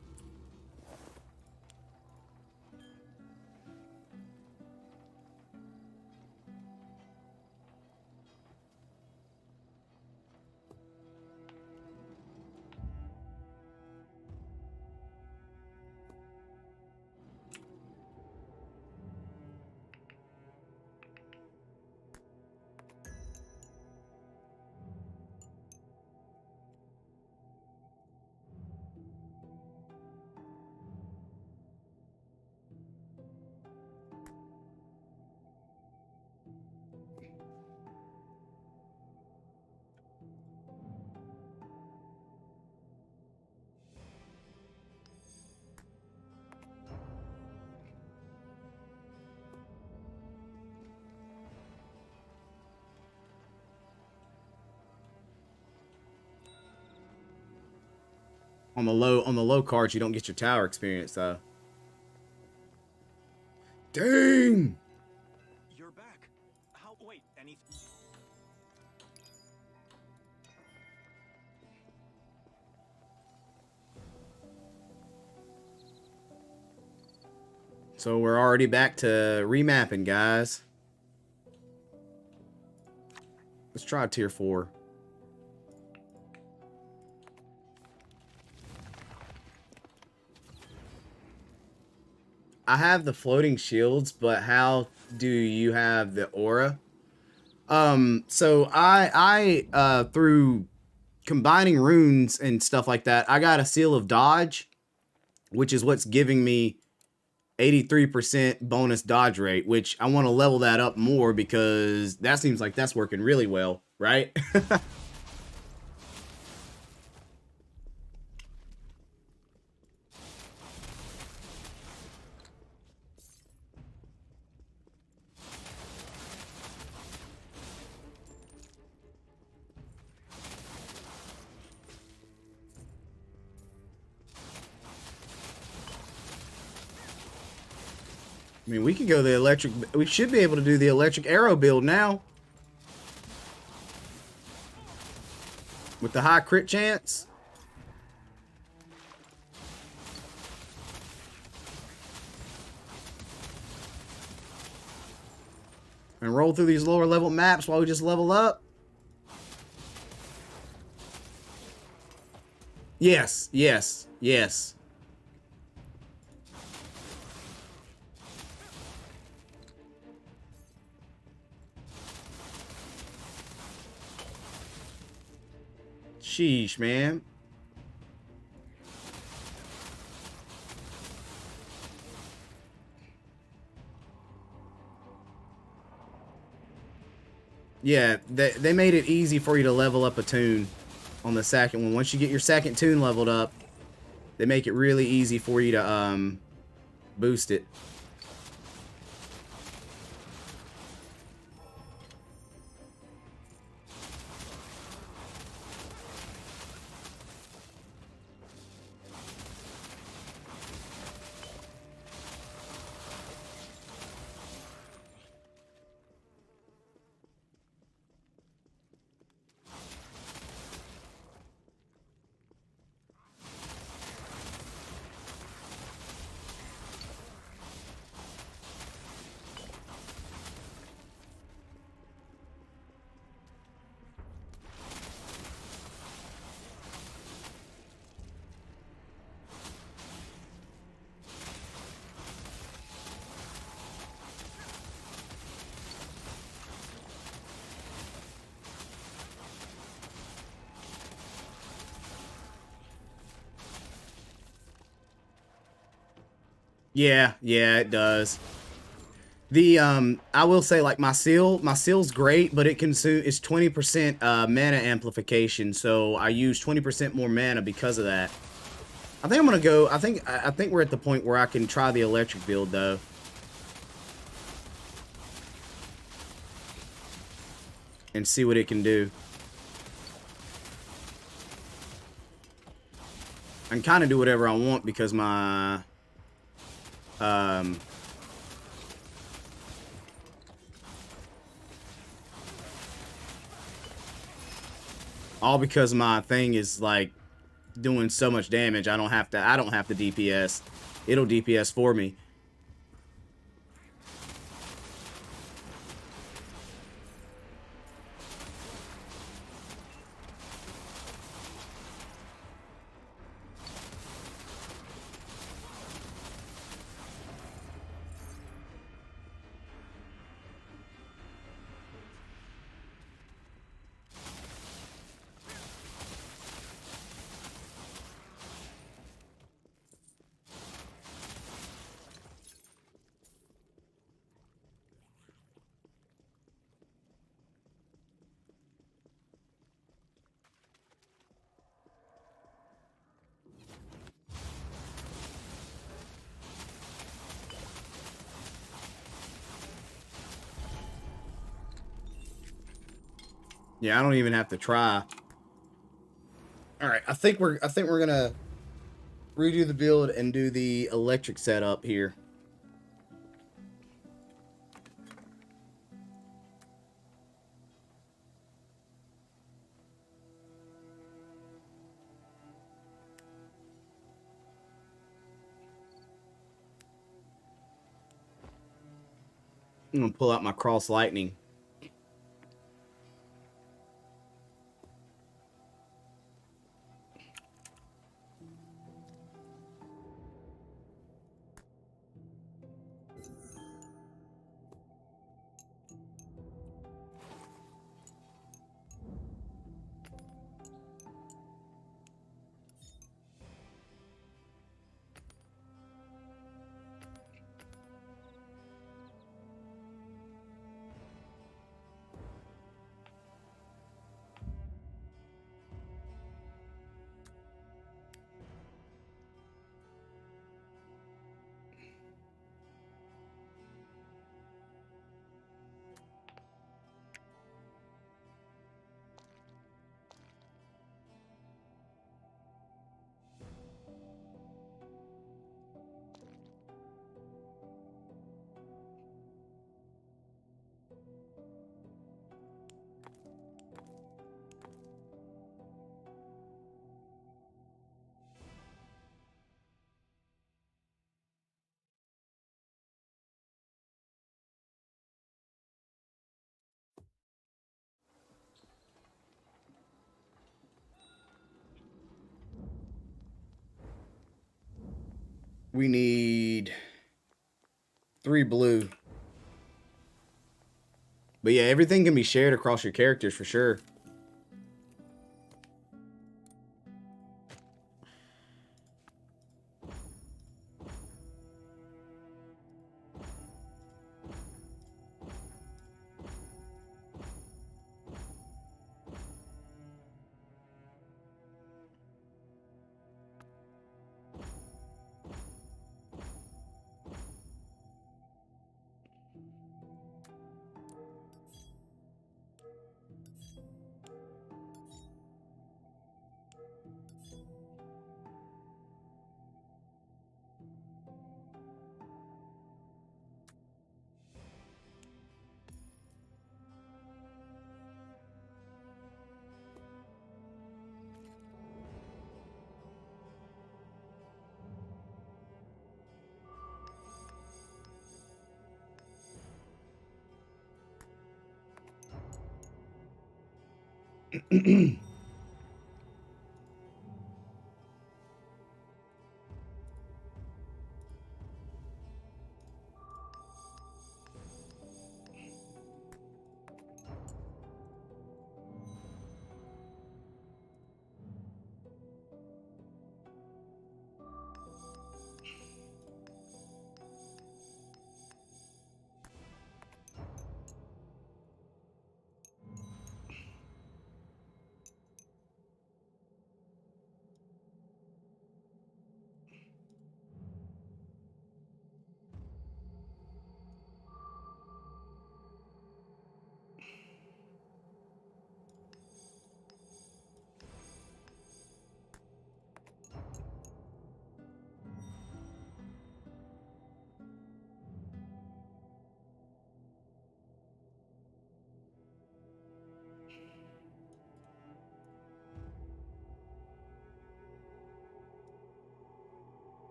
On the low cards, you don't get your tower experience, though. Dang! You're back. How? Wait, anything? So we're already back to remapping, guys. Let's try tier 4. I have the floating shields, but how do you have the aura? So I through combining runes and stuff like that, I got a seal of dodge, which is what's giving me 83% bonus dodge rate, which I want to level that up more because that seems like that's working really well, right? I mean, we could go the electric... We should be able to do the electric arrow build now. With the high crit chance. And roll through these lower level maps while we just level up. Yes, yes, yes. Sheesh, man. Yeah, they made it easy for you to level up a tune on the second one. Once you get your second tune leveled up, they make it really easy for you to boost it. Yeah, it does. The I will say, like, my seal's great, but it's 20% mana amplification, so I use 20% more mana because of that. I think I'm gonna go. I think we're at the point where I can try the electric build though. And see what it can do. I can kind of do whatever I want because my all because my thing is like doing so much damage. I don't have to DPS. It'll DPS for me. Yeah, I don't even have to try. All right, I think we're gonna redo the build and do the electric setup here. I'm gonna pull out my cross lightning. We need 3 blue. But yeah, everything can be shared across your characters for sure.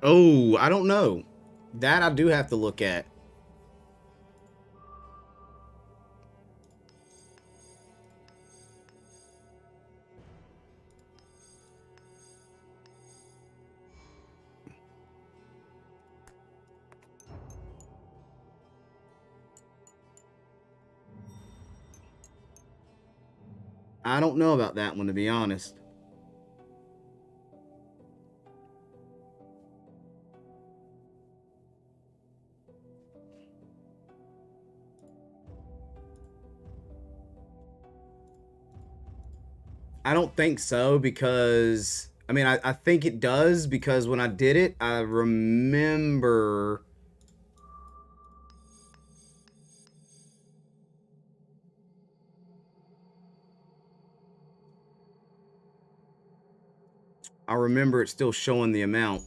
Oh, I don't know. That I do have to look at. I don't know about that one, to be honest. I don't think so because I mean I think it does because when I did it, I remember it still showing the amount.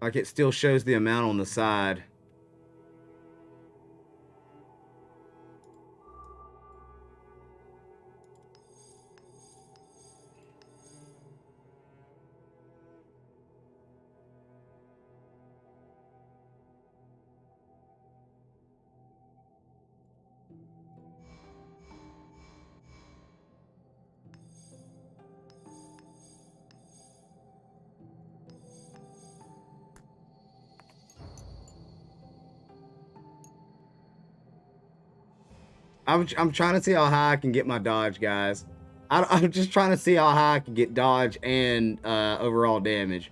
Like it still shows the amount on the side. I'm trying to see how high I can get my dodge, guys. I'm just trying to see how high I can get dodge and overall damage.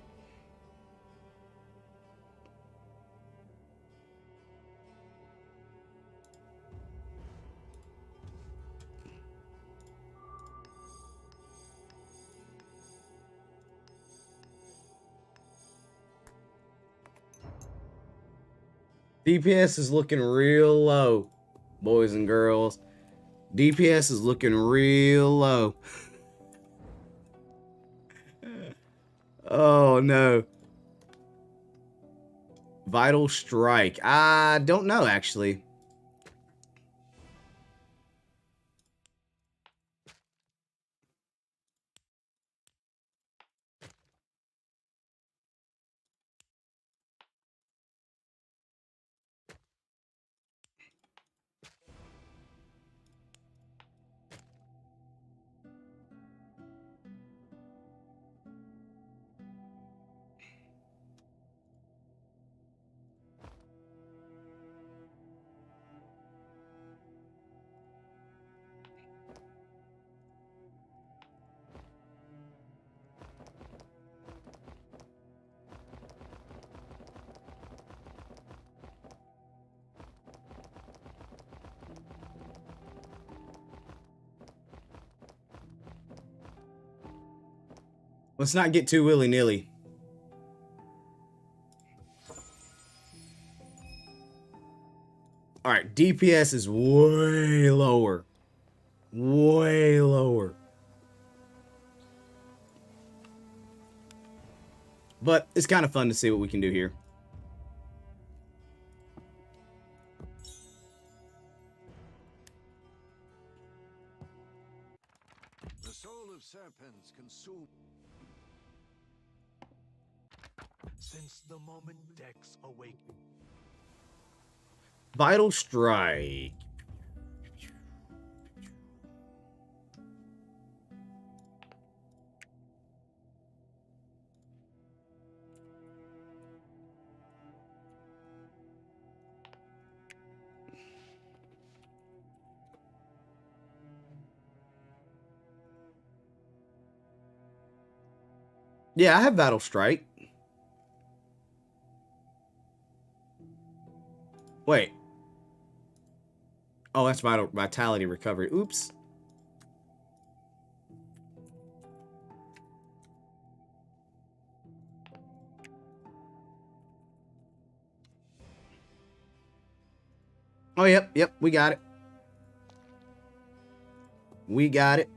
DPS is looking real low, boys and girls. DPS is looking real low. Oh no. Vital Strike. I don't know actually. Let's not get too willy-nilly. Alright, DPS is way lower. Way lower. But it's kind of fun to see what we can do here. The soul of serpents consume. Since the moment Dex awakened. Vital Strike. Yeah, I have Vital Strike. Wait. Oh, that's Vitality Recovery. Oops. Oh, yep, we got it. We got it.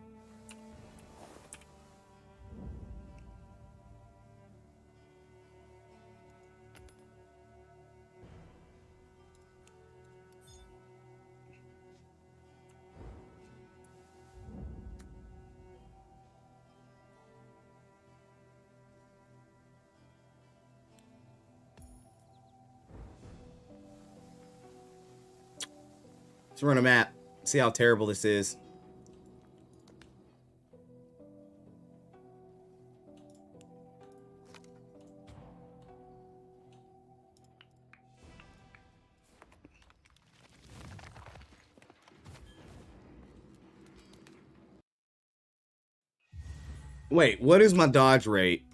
Let's run a map. See how terrible this is. Wait, what is my dodge rate?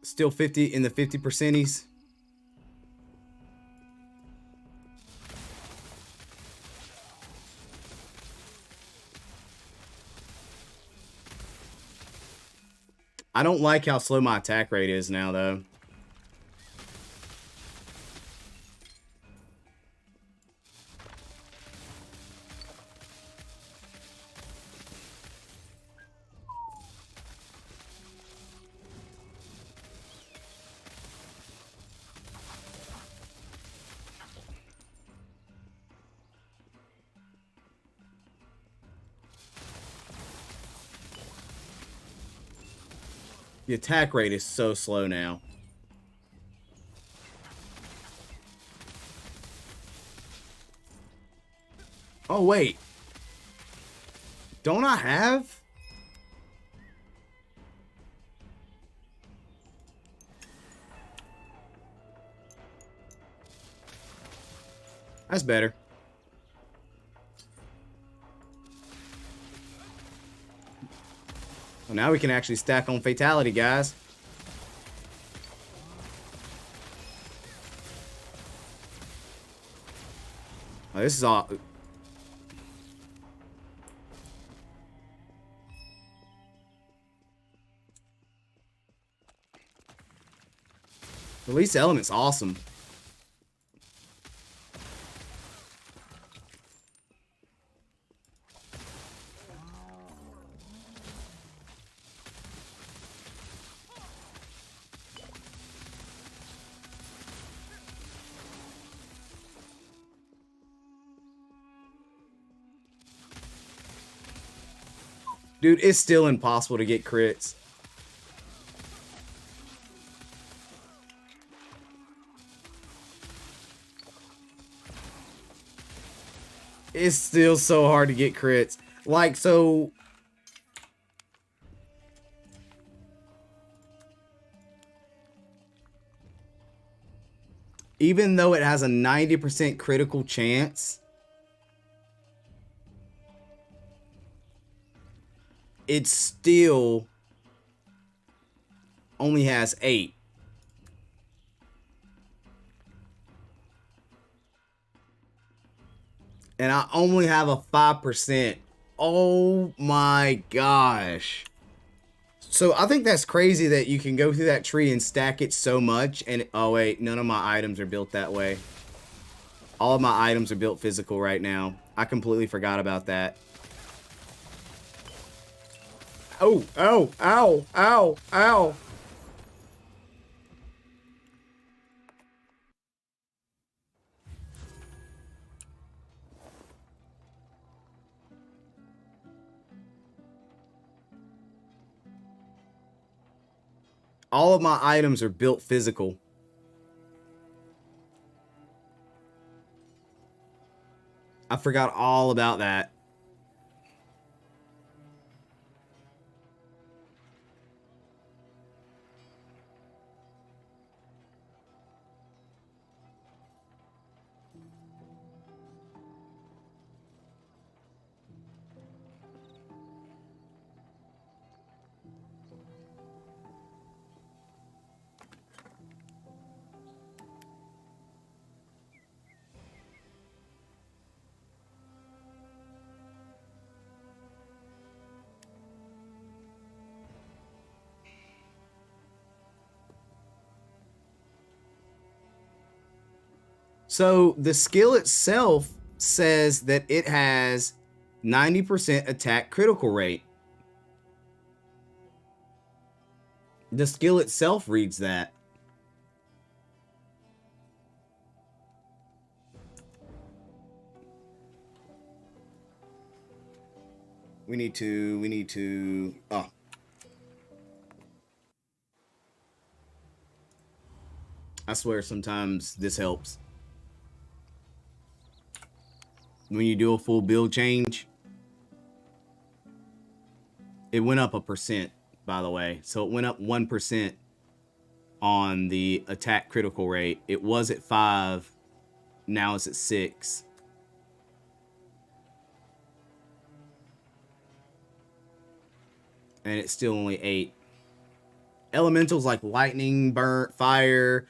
Still 50 in the 50%ies? I don't like how slow my attack rate is now, though. The attack rate is so slow now. Oh, wait. Don't I have? That's better. Well, now we can actually stack on Fatality, guys. Oh, this is all... Release Element's awesome. Dude, it's still impossible to get crits. It's still so hard to get crits. Like, so... Even though it has a 90% critical chance... It still... only has 8. And I only have a 5% Oh my gosh. So I think that's crazy that you can go through that tree and stack it so much. And oh wait, none of my items are built that way. All of my items are built physical right now. I completely forgot about that. Oh, ow, ow, ow, ow. All of my items are built physical. I forgot all about that. So the skill itself says that it has 90% attack critical rate. The skill itself reads that. We need to, oh. I swear sometimes this helps. When you do a full build change, it went up 1%, by the way. So it went up 1% on the attack critical rate. It was at 5, now it's at 6. And it's still only 8. Elementals like lightning, burnt, fire,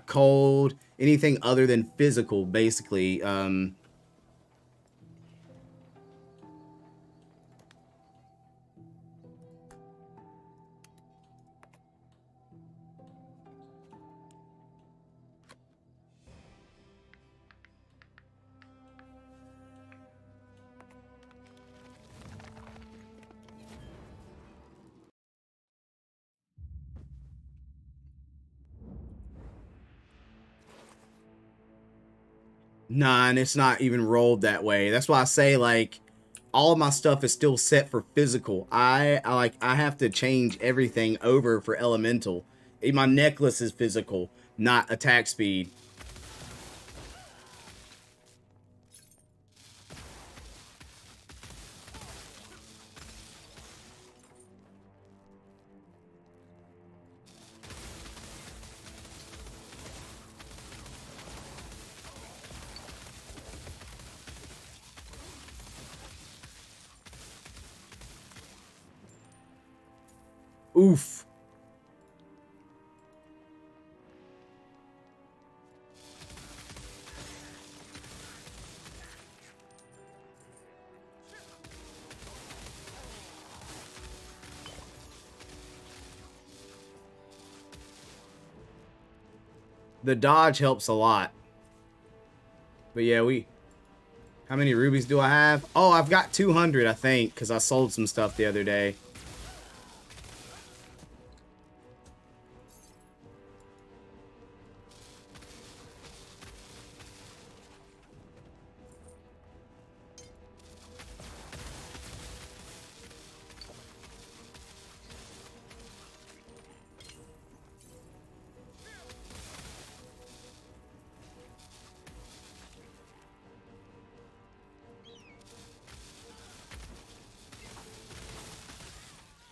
cold, anything other than physical, basically. Nah, and it's not even rolled that way. That's why I say, like, all of my stuff is still set for physical. I have to change everything over for elemental. My necklace is physical, not attack speed. Oof. The dodge helps a lot. But yeah, how many rubies do I have? Oh, I've got 200, I think, because I sold some stuff the other day.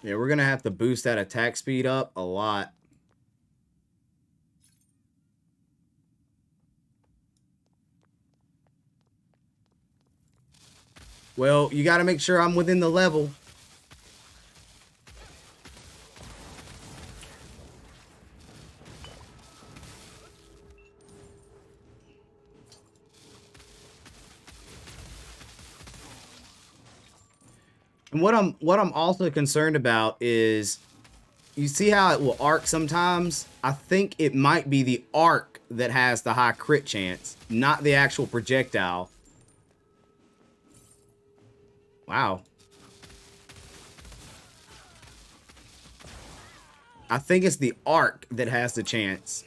Yeah, we're going to have to boost that attack speed up a lot. Well, you got to make sure I'm within the level. And what I'm also concerned about is, you see how it will arc sometimes? I think it might be the arc that has the high crit chance, not the actual projectile. Wow. I think it's the arc that has the chance.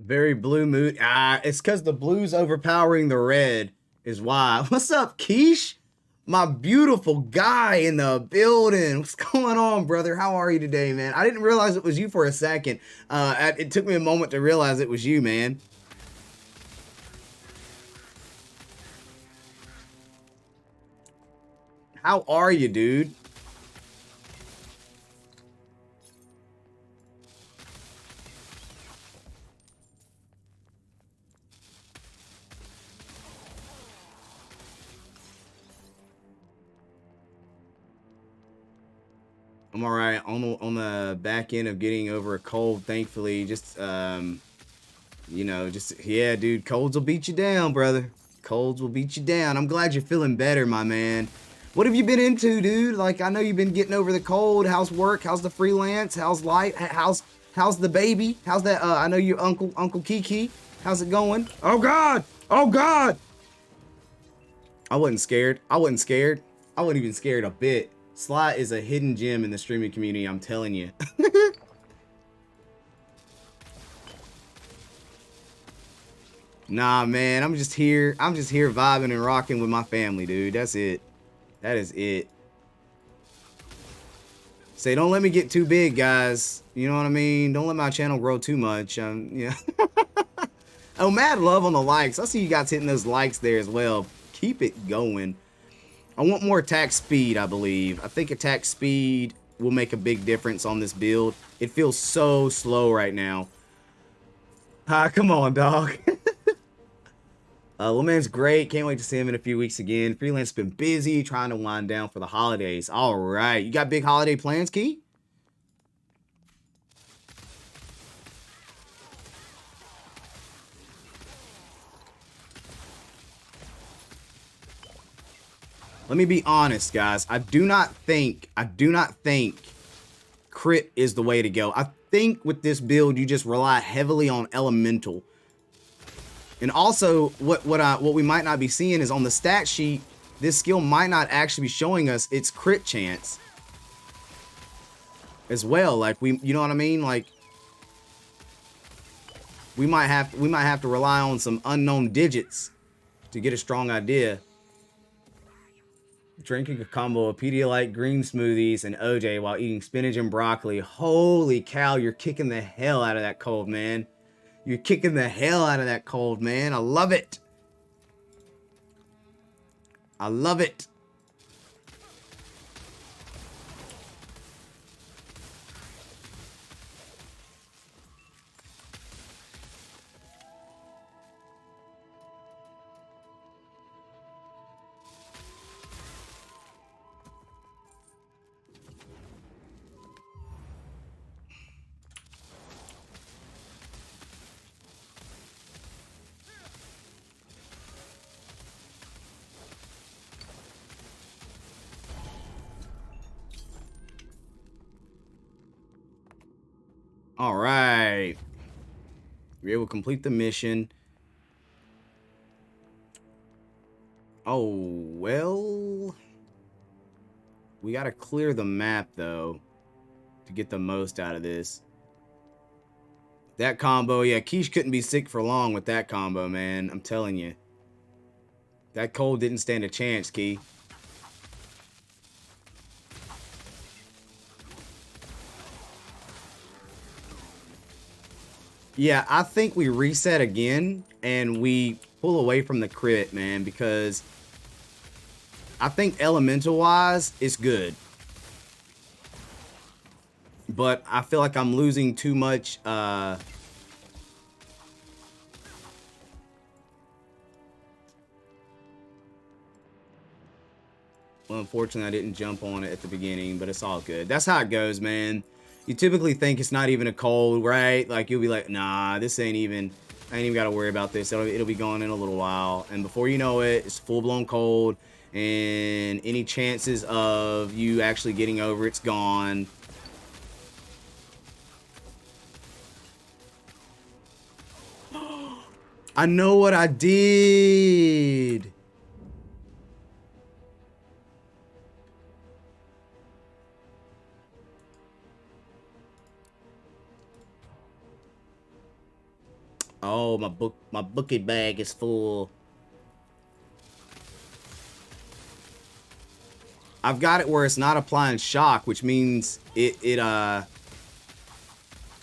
Very blue mood. Ah, it's because the blue's overpowering the red is why. What's up, Keish? My beautiful guy in the building. What's going on, brother? How are you today, man? I didn't realize it was you for a second. It took me a moment to realize it was you, man. How are you, dude? I'm all right on the back end of getting over a cold, thankfully. Just you know, just yeah, dude, colds will beat you down, brother. Colds will beat you down. I'm glad you're feeling better, my man. What have you been into, dude? Like, I know you've been getting over the cold. How's work? How's the freelance? How's life? How's the baby? How's that I know your Uncle Kiki. How's it going? Oh god. Oh god. I wasn't scared. I wasn't scared. I wasn't even scared a bit. Sly is a hidden gem in the streaming community, I'm telling you. Nah, man, I'm just here vibing and rocking with my family, dude. That's it. That is it. Say, don't let me get too big, guys. You know what I mean? Don't let my channel grow too much. Yeah. Oh, mad love on the likes. I see you guys hitting those likes there as well. Keep it going. I want more attack speed, I believe. I think attack speed will make a big difference on this build. It feels so slow right now. Come on, dog. Man's great. Can't wait to see him in a few weeks again. Freelance been busy trying to wind down for the holidays. All right. You got big holiday plans, Key? Let me be honest, guys. I do not think crit is the way to go. I think with this build, you just rely heavily on elemental. And also, what we might not be seeing is on the stat sheet, this skill might not actually be showing us its crit chance as well. Like, you know what I mean? Like, we might have to rely on some unknown digits to get a strong idea. Drinking a combo of Pedialyte green smoothies and OJ while eating spinach and broccoli. Holy cow, you're kicking the hell out of that cold, man. You're kicking the hell out of that cold, man. I love it. I love it. All right. We're able to complete the mission. Oh, well. We got to clear the map, though, to get the most out of this. That combo, yeah, Quiche couldn't be sick for long with that combo, man. I'm telling you. That cold didn't stand a chance, Key. Yeah, I think we reset again and we pull away from the crit, man, because I think elemental-wise, it's good. But I feel like I'm losing too much, well, unfortunately, I didn't jump on it at the beginning, but it's all good. That's how it goes, man. You typically think it's not even a cold, right? Like, you'll be like, nah, this ain't even, I ain't even got to worry about this. It'll be gone in a little while. And before you know it, it's full-blown cold, and any chances of you actually getting over it's gone. I know what I did. Oh, my bucket bag is full. I've got it where it's not applying shock, which means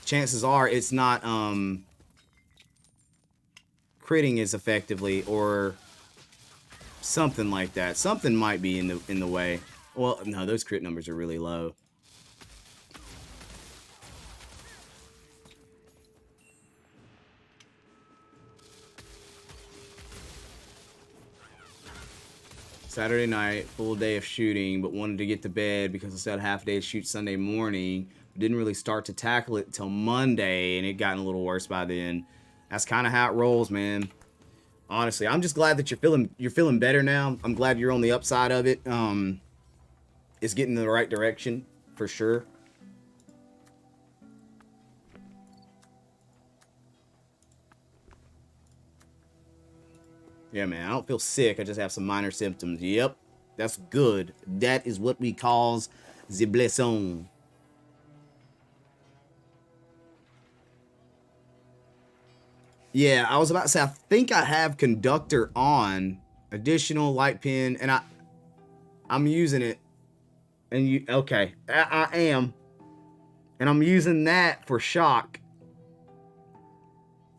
chances are it's not critting as effectively, or something like that. Something might be in the way. Well, no, those crit numbers are really low. Saturday night, full day of shooting, but wanted to get to bed because I said half day to shoot Sunday morning. Didn't really start to tackle it till Monday, and it gotten a little worse by then. That's kind of how it rolls, man. Honestly, I'm just glad that you're feeling better now. I'm glad you're on the upside of it. It's getting in the right direction for sure. Yeah, man, I don't feel sick. I just have some minor symptoms. Yep, that's good. That is what we call the blesson. Yeah, I was about to say, I think I have conductor on, additional light pin, and I'm using it. And you, okay, I am. And I'm using that for shock,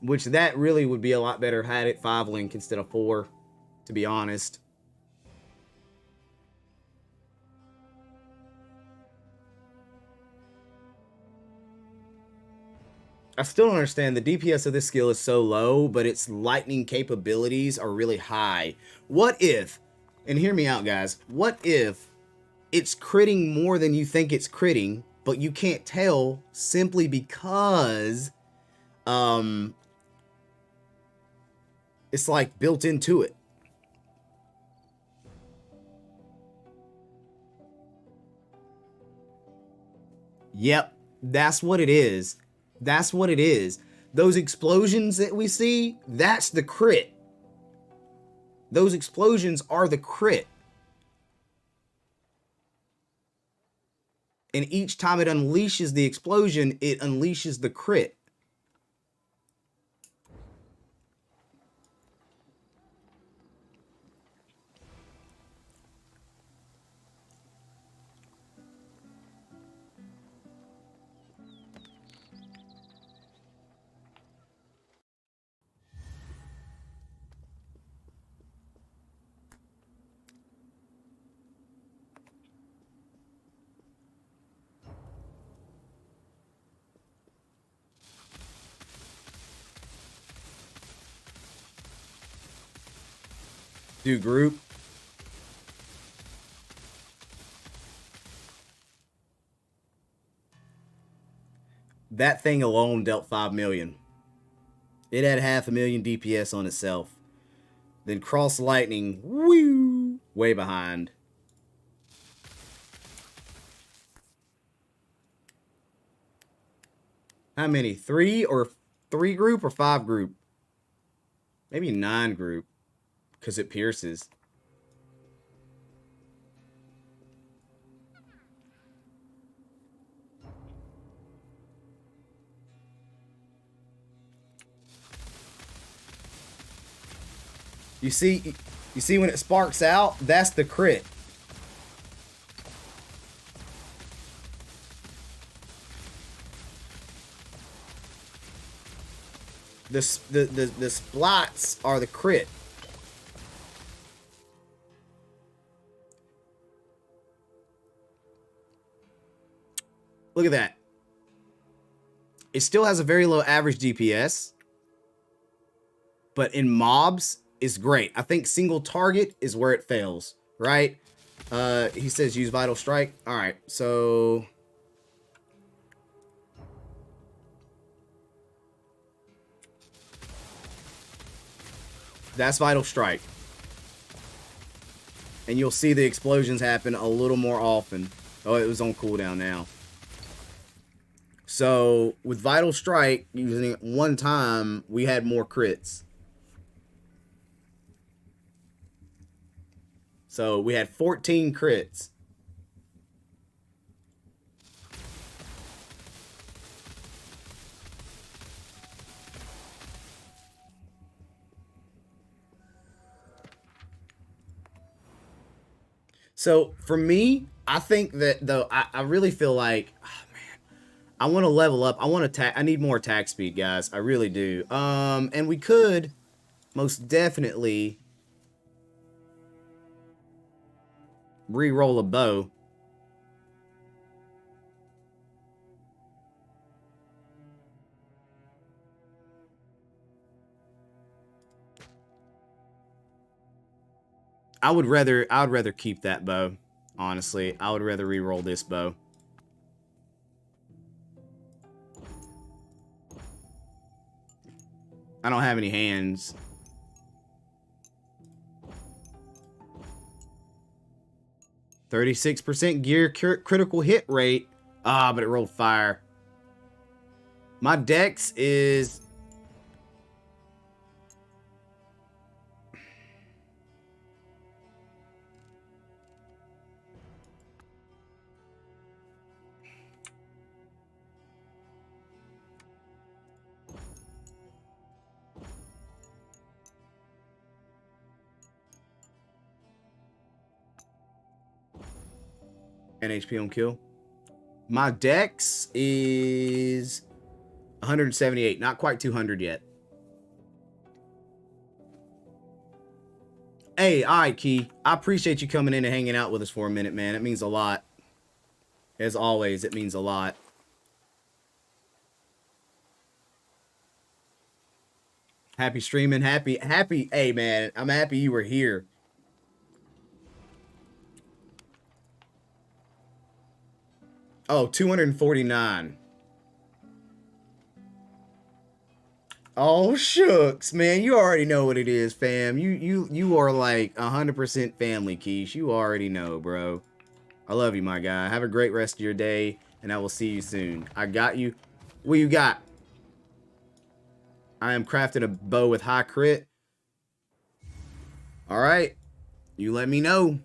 which that really would be a lot better had it 5 link instead of 4, to be honest. I still don't understand. The DPS of this skill is so low, but its lightning capabilities are really high. What if, and hear me out, guys, what if it's critting more than you think it's critting, but you can't tell simply because it's like built into it? Yep, that's what it is. That's what it is. Those explosions that we see, that's the crit. Those explosions are the crit. And each time it unleashes the explosion, it unleashes the crit. Do group. That thing alone dealt 5 million. It had 500,000 DPS on itself. Then Cross Lightning, woo, way behind. How many? 3 or 3 group or 5 group? Maybe 9 group. Because it pierces. You see when it sparks out? That's the crit. The splats are the crit. Look at that. It still has a very low average DPS. But in mobs, it's great. I think single target is where it fails, right? He says use Vital Strike. All right, so... That's Vital Strike. And you'll see the explosions happen a little more often. Oh, it was on cooldown now. So, with Vital Strike, using it one time, we had more crits. So, we had 14 crits. So, for me, I think that, though, I really feel like, oh, man, I want to level up. I need more attack speed, guys. I really do. And we could most definitely re-roll a bow. I would rather keep that bow, honestly. I would rather re-roll this bow. I don't have any hands. %36% gear critical hit rate. Ah, but it rolled fire. My dex is... and HP on kill. My dex is 178. Not quite 200 yet. Hey, all right, Key. I appreciate you coming in and hanging out with us for a minute, man. It means a lot. As always, it means a lot. Happy streaming. Happy. Hey, man. I'm happy you were here. Oh, 249. Oh, shucks, man. You already know what it is, fam. You are like 100% family, Keish. You already know, bro. I love you, my guy. Have a great rest of your day, and I will see you soon. I got you. What you got? I am crafting a bow with high crit. All right. You let me know.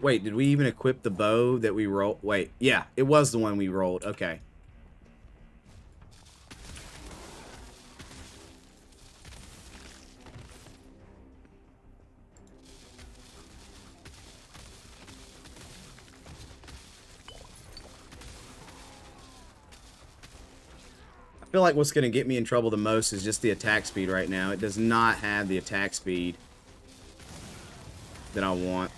Wait, did we even equip the bow that we rolled? Wait, yeah, it was the one we rolled. Okay. I feel like what's going to get me in trouble the most is just the attack speed right now. It does not have the attack speed that I want.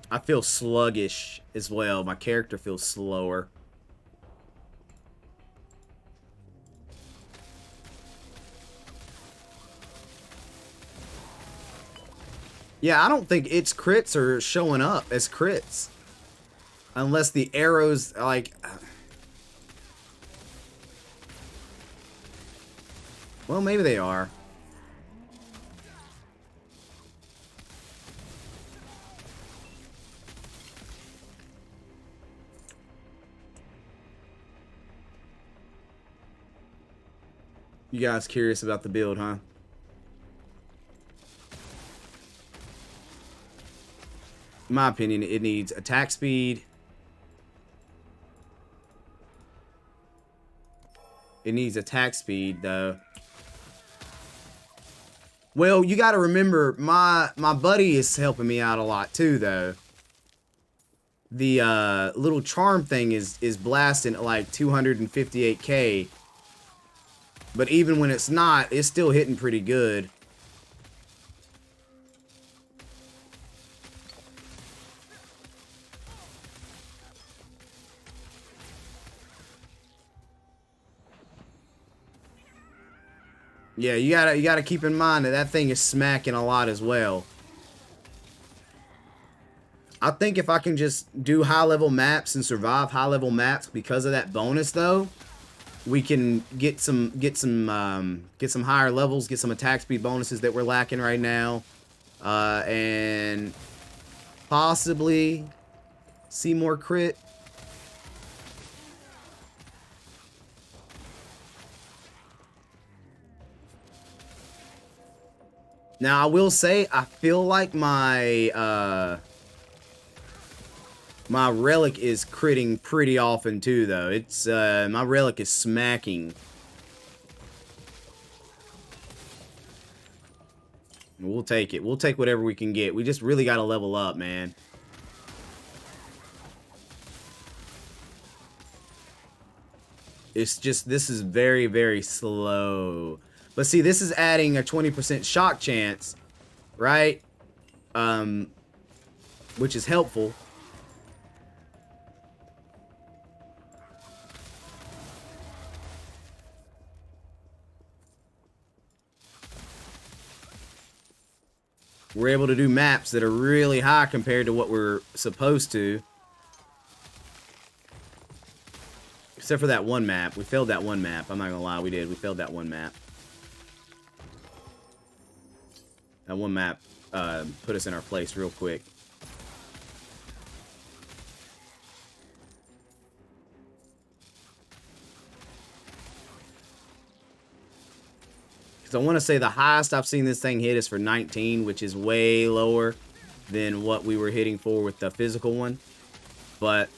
I feel sluggish as well. My character feels slower. Yeah, I don't think its crits are showing up as crits. Unless the arrows, like... Well, maybe they are. You guys curious about the build, huh? In my opinion, it needs attack speed. It needs attack speed, though. Well, you got to remember, my buddy is helping me out a lot, too, though. The little charm thing is blasting at like 258k. But even when it's not, it's still hitting pretty good. Yeah, you gotta keep in mind that that thing is smacking a lot as well. I think if I can just do high-level maps and survive high-level maps because of that bonus, though, we can get some higher levels, get some attack speed bonuses that we're lacking right now, and possibly see more crit. Now, I will say, I feel like my my relic is critting pretty often too, though. It's my relic is smacking. We'll take it. We'll take whatever we can get. We just really got to level up, man. It's just, this is very, very slow. But see, this is adding a 20% shock chance, right? Which is helpful. We're able to do maps that are really high compared to what we're supposed to. Except for that one map. We failed that one map. I'm not gonna lie, we did. We failed that one map. That one map put us in our place real quick. Because I want to say the highest I've seen this thing hit is for 19, which is way lower than what we were hitting for with the physical one. But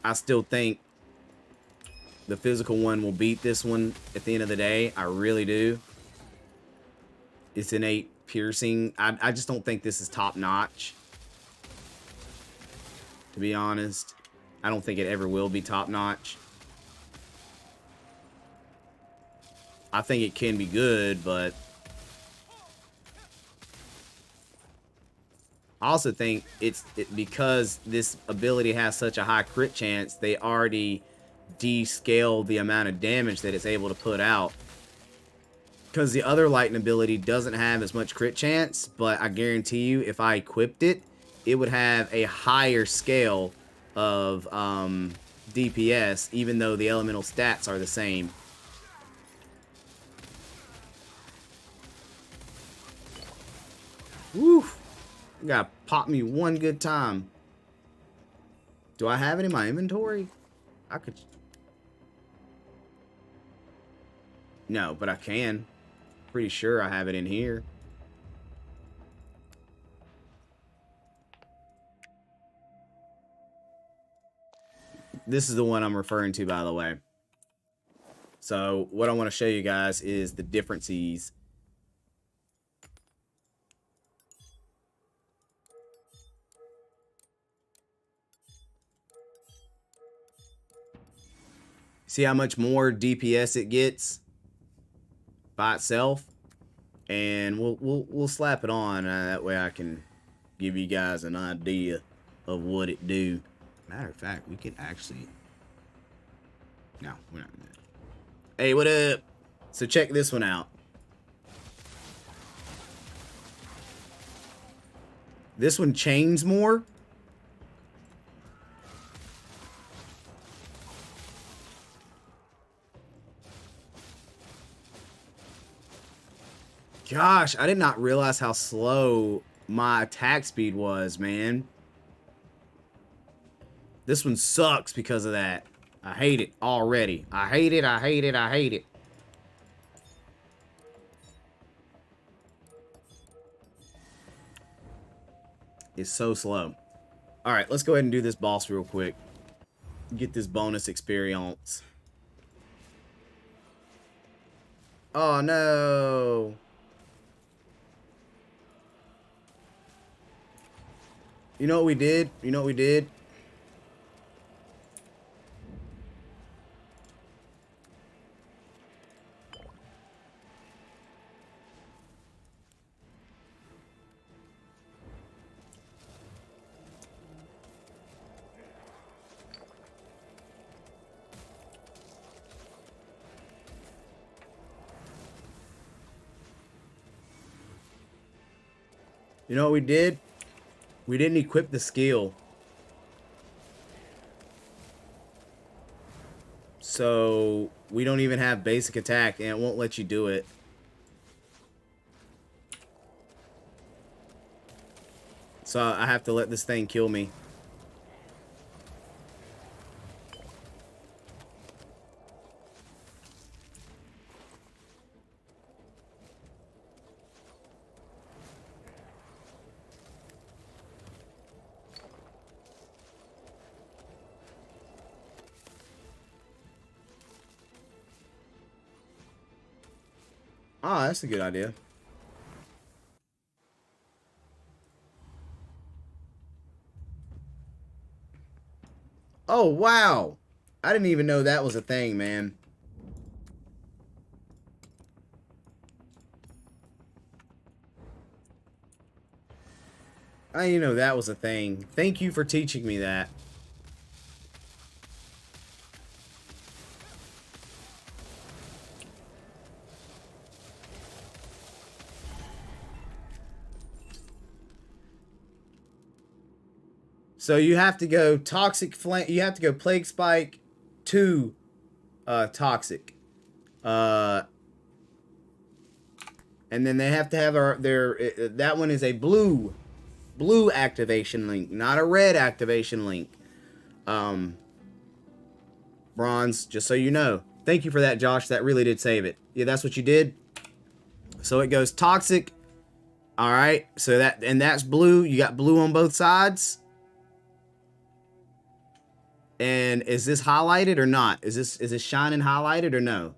I still think the physical one will beat this one at the end of the day. I really do. It's innate piercing. I just don't think this is top notch. To be honest, I don't think it ever will be top notch. I think it can be good, but I also think because this ability has such a high crit chance, they already descaled the amount of damage that it's able to put out. Because the other lightning ability doesn't have as much crit chance, but I guarantee you if I equipped it, it would have a higher scale of DPS, even though the elemental stats are the same. Woo! You gotta pop me one good time. Do I have it in my inventory? I could... No, but I can. Pretty sure I have it in here. This is the one I'm referring to, by the way. So, what I want to show you guys is the differences. See how much more DPS it gets by itself, and we'll slap it on. That way I can give you guys an idea of what it do. Matter of fact, we could actually. No, we're not gonna do that. Hey, what up? So check this one out. This one chains more. Gosh, I did not realize how slow my attack speed was, man. This one sucks because of that. I hate it already. I hate it, I hate it, I hate it. It's so slow. Alright, let's go ahead and do this boss real quick. Get this bonus experience. Oh no. You know what we did? You know what we did? You know what we did? We didn't equip the skill. So we don't even have basic attack and it won't let you do it. So I have to let this thing kill me. Ah, that's a good idea. Oh, wow. I didn't even know that was a thing, man. I didn't know that was a thing. Thank you for teaching me that. So you have to go toxic flame. You have to go plague spike to toxic. And then they have to have their that one is a blue activation link, not a red activation link. Bronze, just so you know. Thank you for that, Josh. That really did save it. Yeah, that's what you did. So it goes toxic. All right. So that's blue. You got blue on both sides. And is this highlighted or not? Is this shining highlighted or no?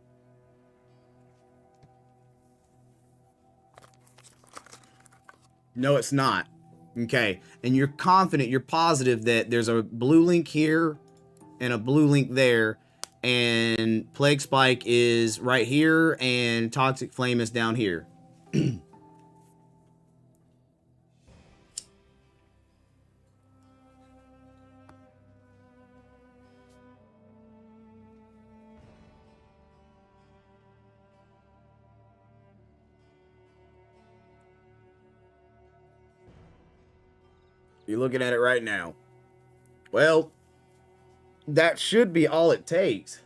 No, it's not. Okay. And you're confident, you're positive that there's a blue link here and a blue link there, and Plague Spike is right here and Toxic Flame is down here. You're looking at it right now. Well, that should be all it takes.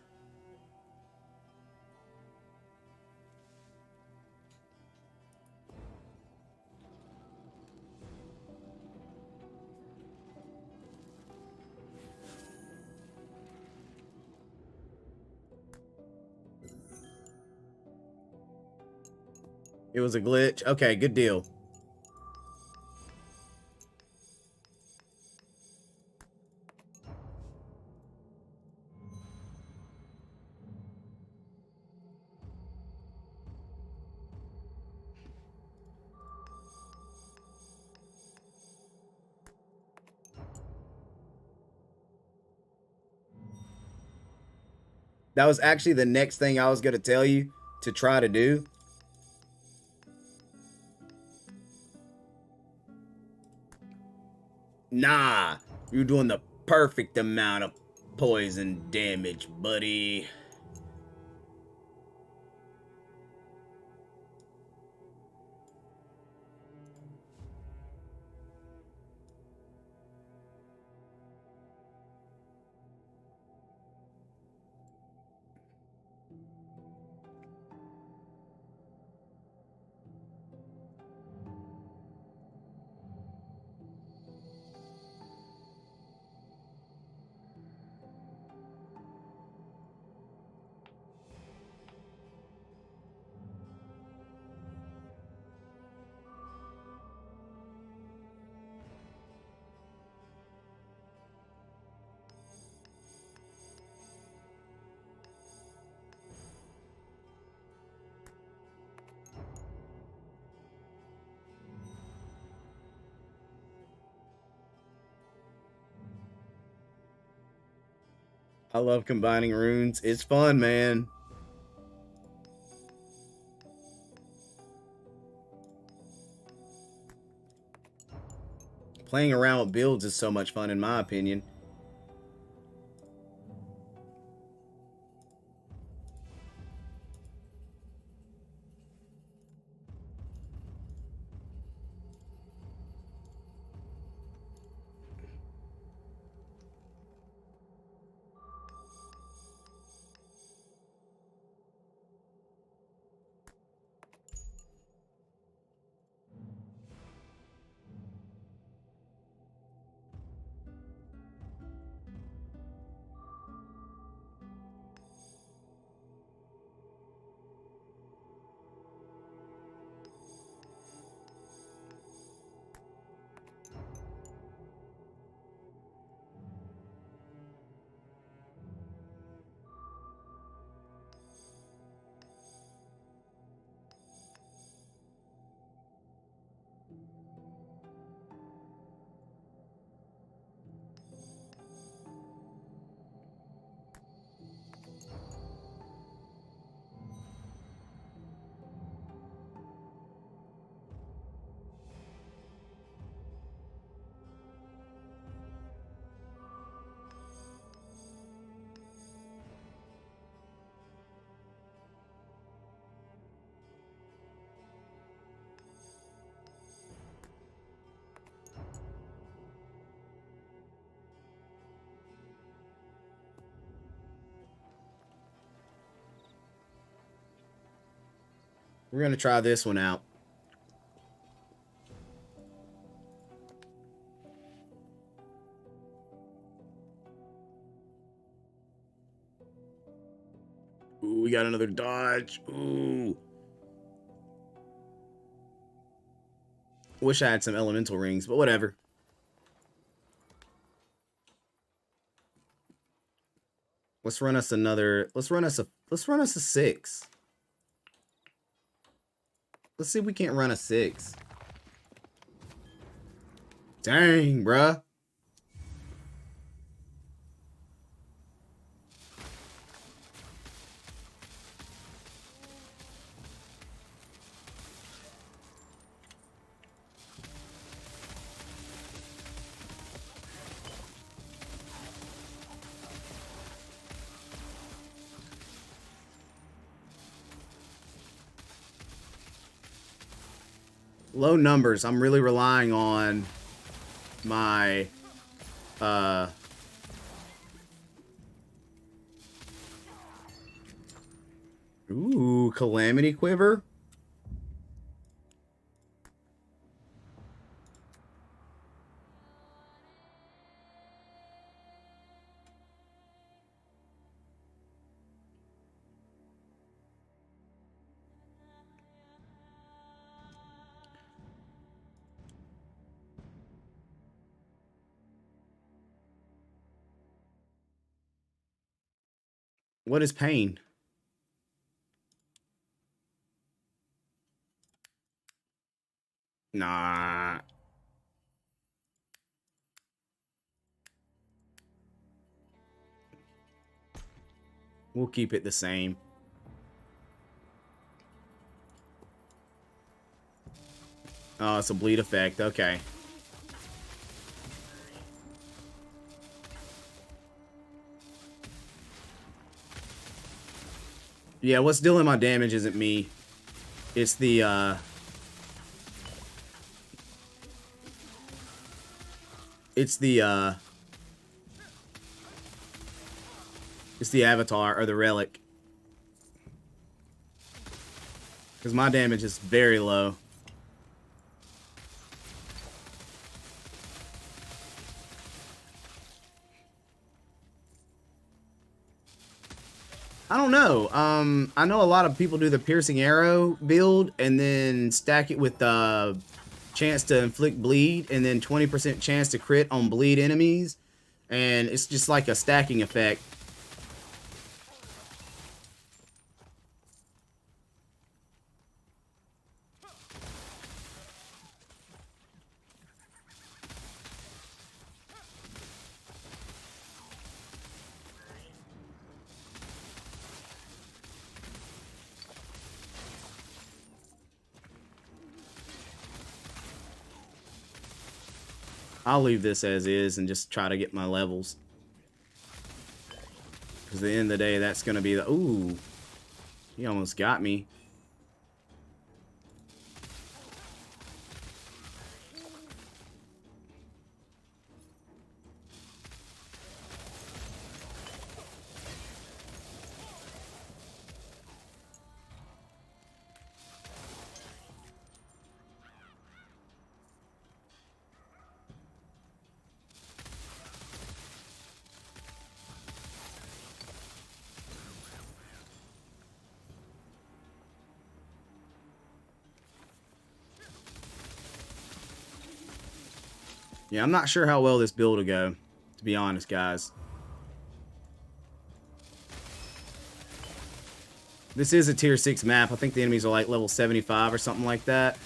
It was a glitch. Okay, good deal. That was actually the next thing I was going to tell you to try to do. Nah, you're doing the perfect amount of poison damage, buddy. I love combining runes. It's fun, man. Playing around with builds is so much fun, in my opinion. We're gonna try this one out. Ooh, we got another dodge. Ooh. Wish I had some elemental rings, but whatever. Let's run us another. Let's run us a 6. Let's see if we can't run a 6. Dang, bruh. Low numbers. I'm really relying on my ooh, Calamity Quiver. What is pain? Nah. We'll keep it the same. Oh, it's a bleed effect. Okay. Yeah, what's dealing my damage isn't me. It's the it's the avatar or the relic. Because my damage is very low. I don't know. I know a lot of people do the piercing arrow build and then stack it with chance to inflict bleed and then 20% chance to crit on bleed enemies. And it's just like a stacking effect. I'll leave this as is and just try to get my levels. Because at the end of the day, that's going to be the... Ooh. He almost got me. Yeah, I'm not sure how well this build will go, to be honest, guys. This is a tier 6 map. I think the enemies are like level 75 or something like that.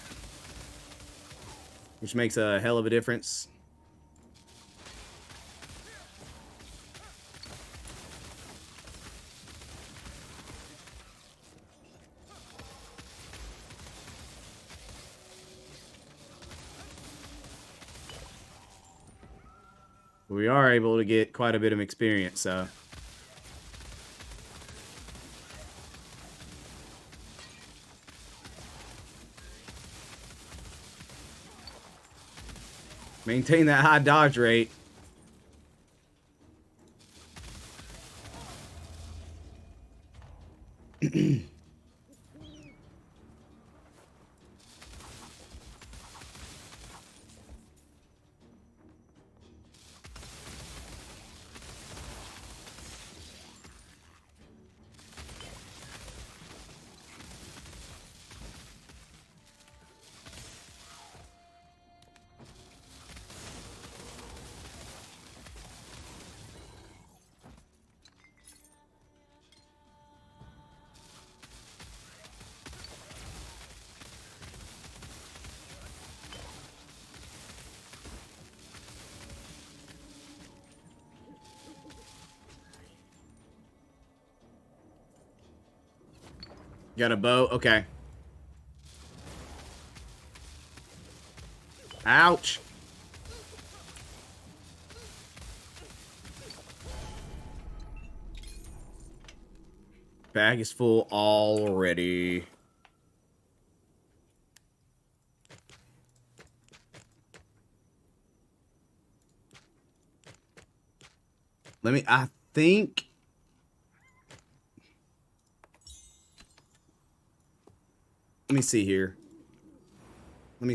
Which makes a hell of a difference. We are able to get quite a bit of experience, so... Maintain that high dodge rate. Got a bow? Okay. Ouch. Bag is full already. I think... Let me see here. Let me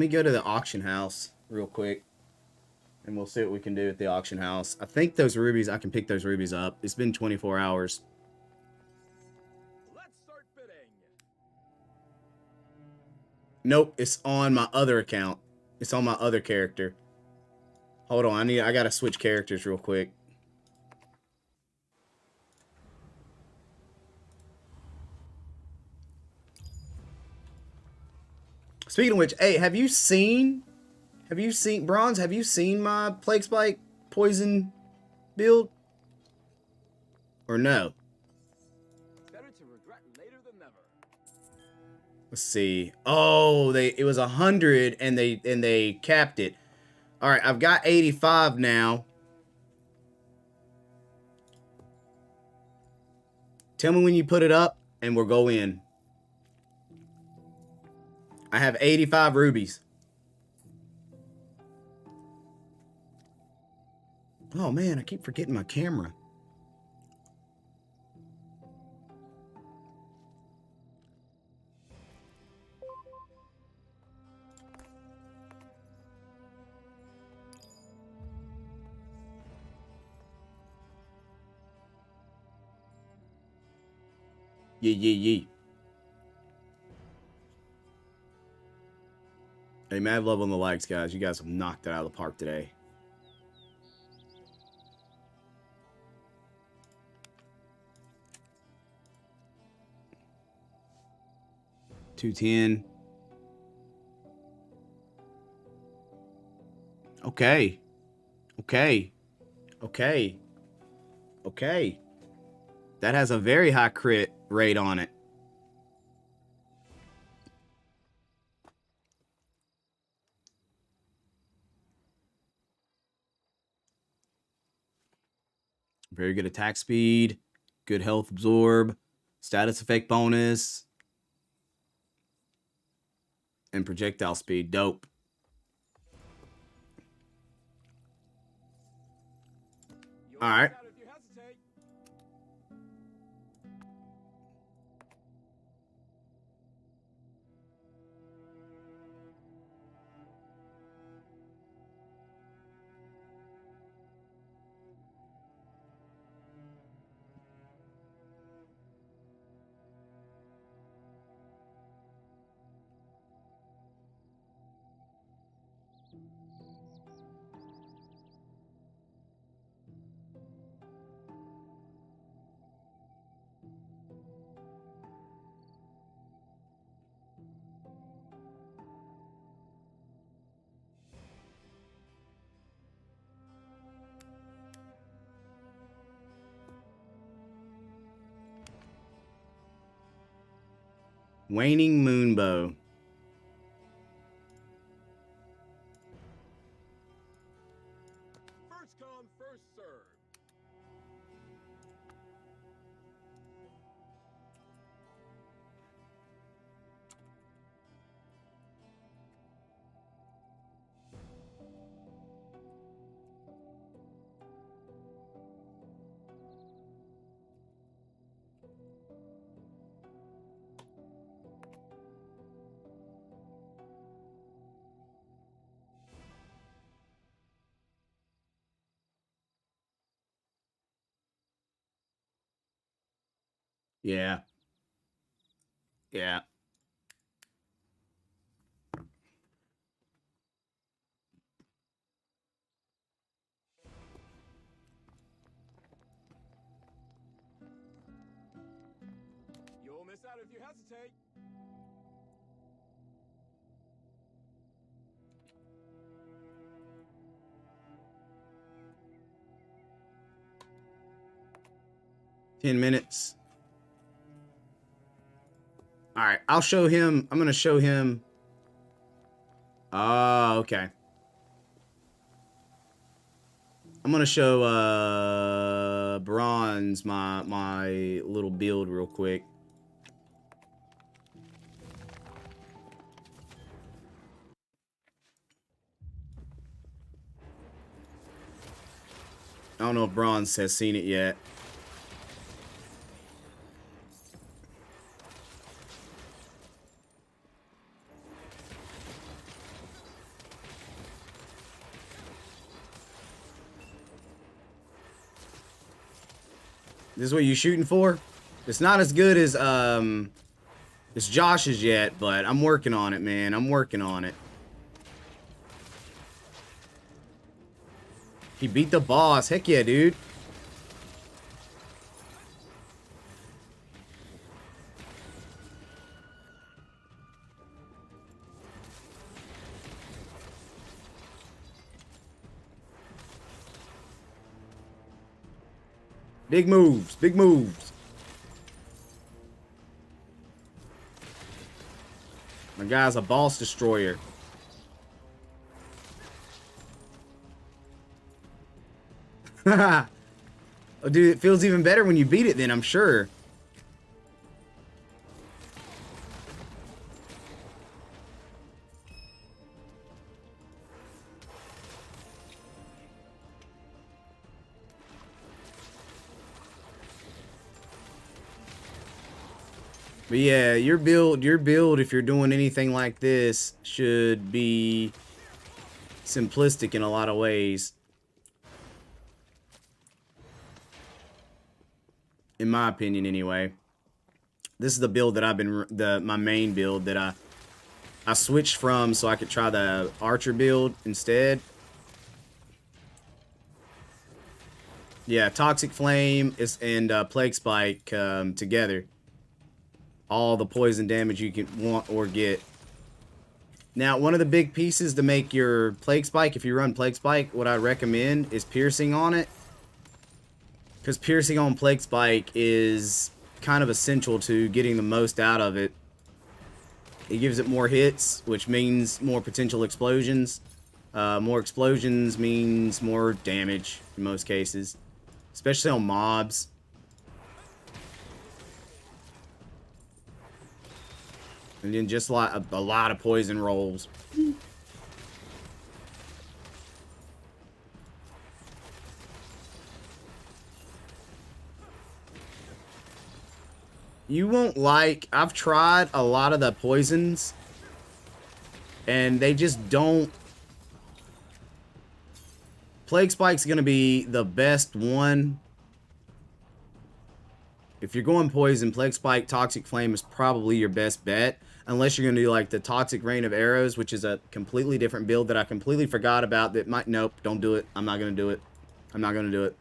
go to the auction house real quick. And we'll see what we can do at the auction house. I think those rubies, I can pick those rubies up. It's been 24 hours. Let's start bidding. Nope, it's on my other account. It's on my other character. Hold on, I gotta switch characters real quick. Speaking of which, hey, have you seen Bronze? Have you seen my Plague Spike poison build? Or no? Better to regret later than never. Let's see. Oh, it was 100 and they capped it. All right, I've got 85 now. Tell me when you put it up and we'll go in. I have 85 rubies. Oh man, I keep forgetting my camera. Yeah. Hey, mad love on the likes, guys. You guys have knocked it out of the park today. $210. Okay. That has a very high crit rate on it. Very good attack speed, good health absorb, status effect bonus, and projectile speed. Dope. All right. Waning Moonbow. First come, first served. Yeah. Yeah. You'll miss out if you hesitate. Ten minutes. All right, I'll show him. I'm going to show him. Oh, okay. I'm going to show Bronze my little build real quick. I don't know if Bronze has seen it yet. This is what you shooting for? It's not as good as Josh's yet, but I'm working on it, man. I'm working on it. He beat the boss. Heck yeah, dude. Big moves. Big moves. My guy's a boss destroyer. Oh, dude, it feels even better when you beat it then, I'm sure. But yeah, your build, if you're doing anything like this, should be simplistic in a lot of ways. In my opinion, anyway. This is the build that I've been, my main build that I switched from so I could try the archer build instead. Yeah, Toxic Flame and Plague Spike together. All the poison damage you can want or get. Now, one of the big pieces to make your Plague Spike, if you run Plague Spike, what I recommend is piercing on it. Because piercing on Plague Spike is kind of essential to getting the most out of it. It gives it more hits, which means more potential explosions. More explosions means more damage in most cases, especially on mobs. And then just like a lot of poison rolls. You won't like... I've tried a lot of the poisons, and they just don't... Plague Spike's going to be the best one. If you're going poison, Plague Spike, Toxic Flame is probably your best bet. Unless you're going to do like the Toxic Rain of Arrows, which is a completely different build that I completely forgot about. That might... Nope, don't do it. I'm not going to do it. I'm not going to do it.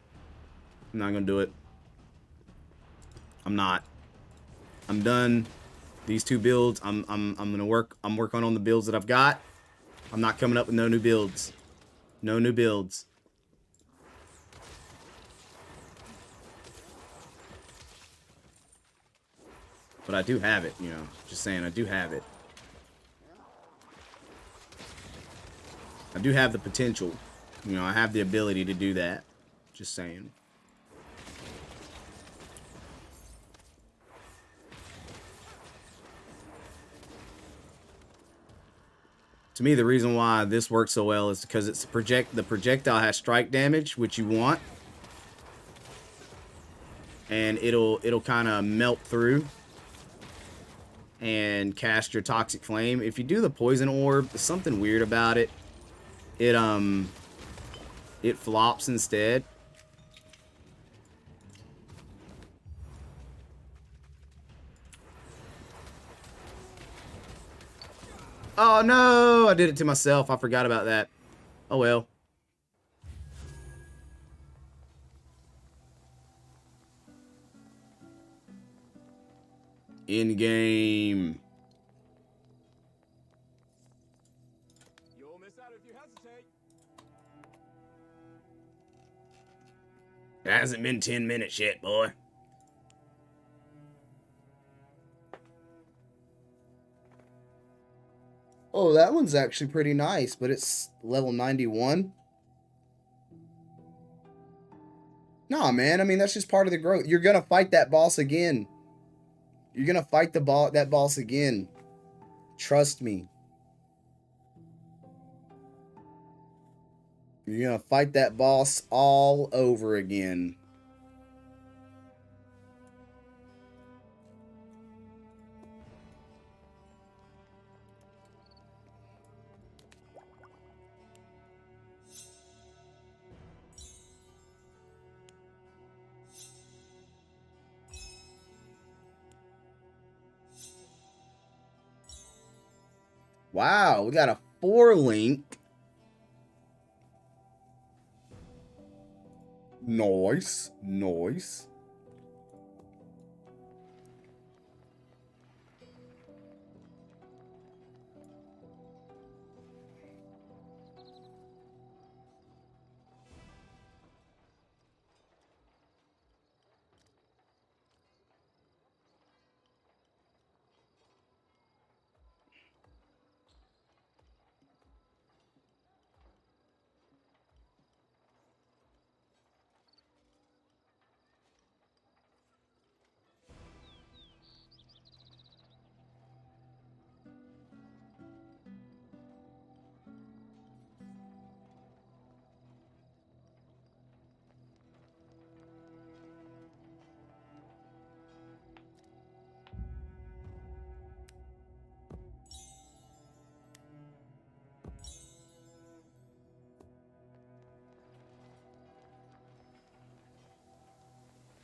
I'm not going to do it. I'm not. I'm done. These two builds, I'm working on the builds that I've got. I'm not coming up with no new builds. No new builds. But I do have it, you know. Just saying, I do have it. I do have the potential. You know, I have the ability to do that. Just saying. To me, the reason why this works so well is because it's the projectile has strike damage, which you want. And it'll kind of melt through and cast your Toxic Flame. If you do the Poison Orb, there's something weird about it. It flops instead. Oh no, I did it to myself. I forgot about that. Oh well. In game. You'll miss out if you hesitate. It hasn't been 10 minutes yet, boy. Oh, that one's actually pretty nice, but it's level 91. Nah, man. I mean, that's just part of the growth. You're gonna fight that boss again. You're gonna fight that boss again. Trust me. You're gonna fight that boss all over again. Wow, we got a 4-link. Nice, nice.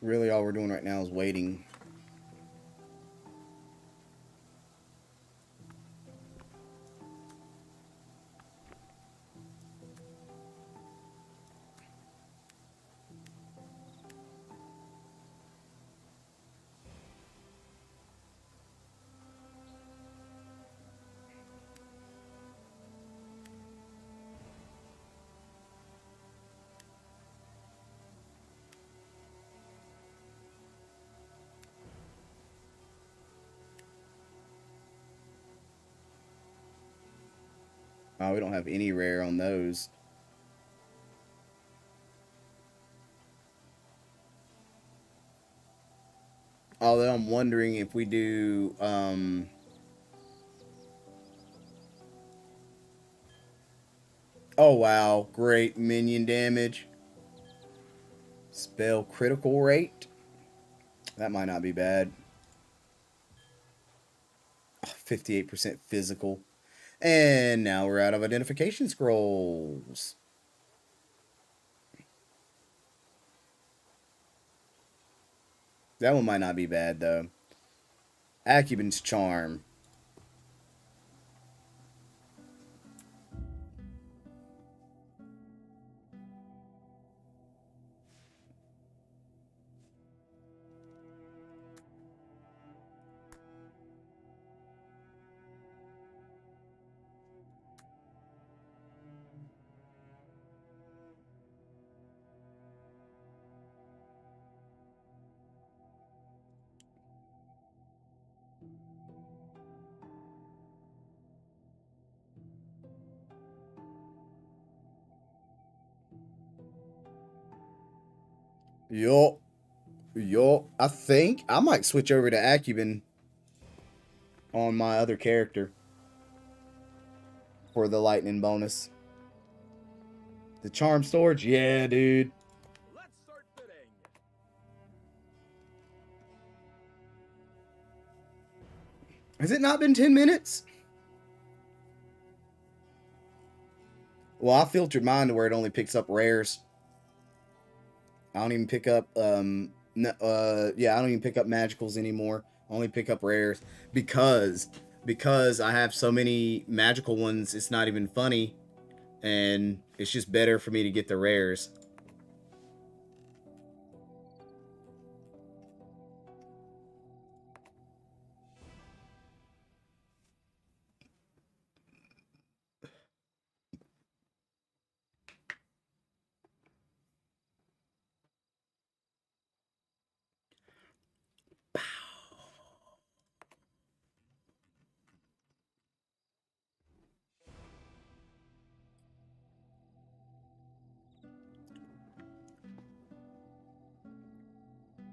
Really, all we're doing right now is waiting. Oh, we don't have any rare on those. Although I'm wondering if we do, oh wow, great minion damage. Spell critical rate. That might not be bad. 58% physical. And now we're out of identification scrolls. That one might not be bad, though. Acuben's Charm. Yup. Yup. I think I might switch over to Acuben on my other character for the lightning bonus. The charm storage? Yeah, dude. Let's start bidding. Has it not been 10 minutes? Well, I filtered mine to where it only picks up rares. I don't even pick up, I don't even pick up magicals anymore. I only pick up rares because I have so many magical ones, it's not even funny. And it's just better for me to get the rares.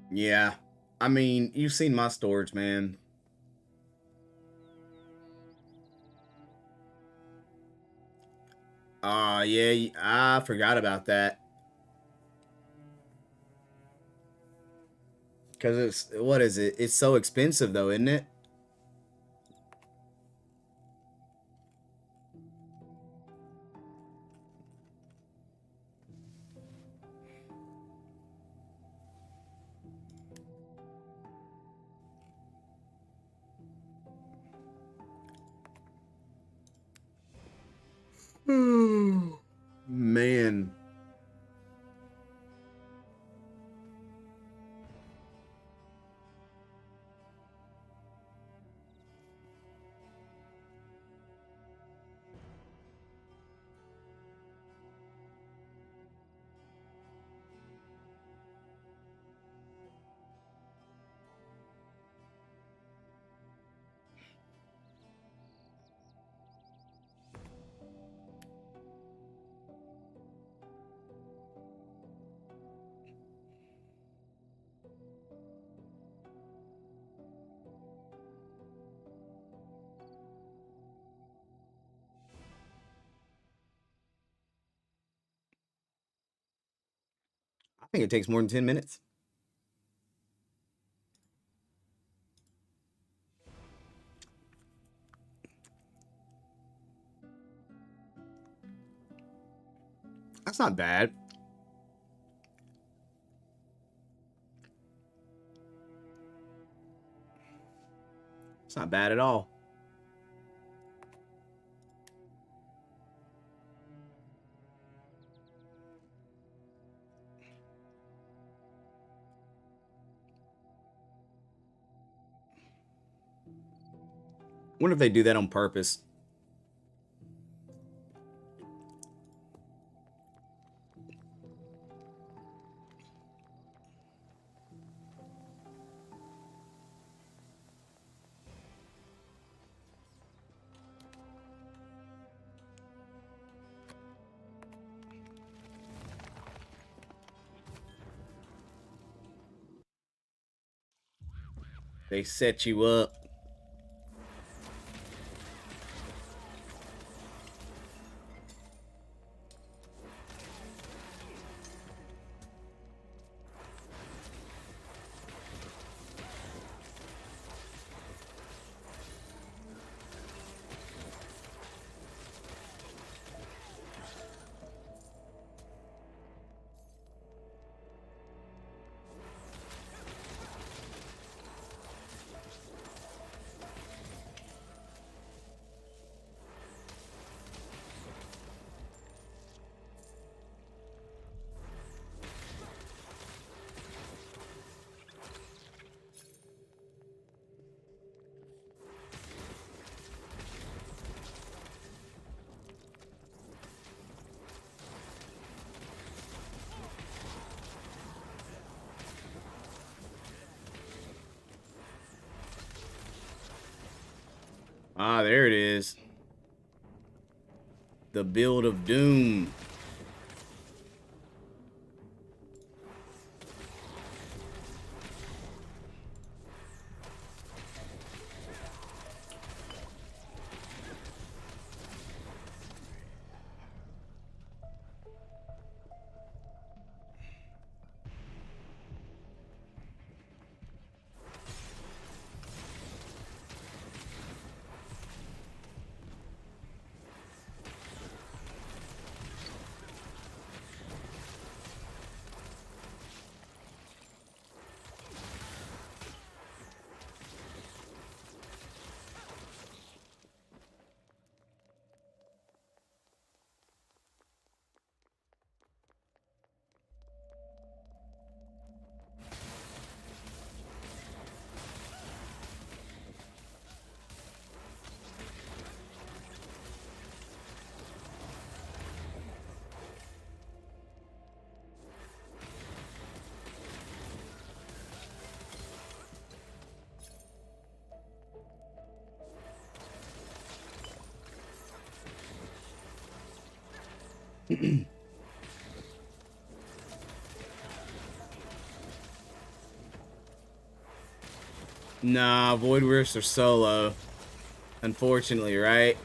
Yeah. I mean, you've seen my storage, man. Yeah, I forgot about that. Because what is it? It's so expensive, though, isn't it? Man. I think it takes more than 10 minutes. That's not bad. It's not bad at all. Wonder if they do that on purpose. They set you up. Ah, there it is. The build of doom. Nah, Void Wisps are solo. Unfortunately, right?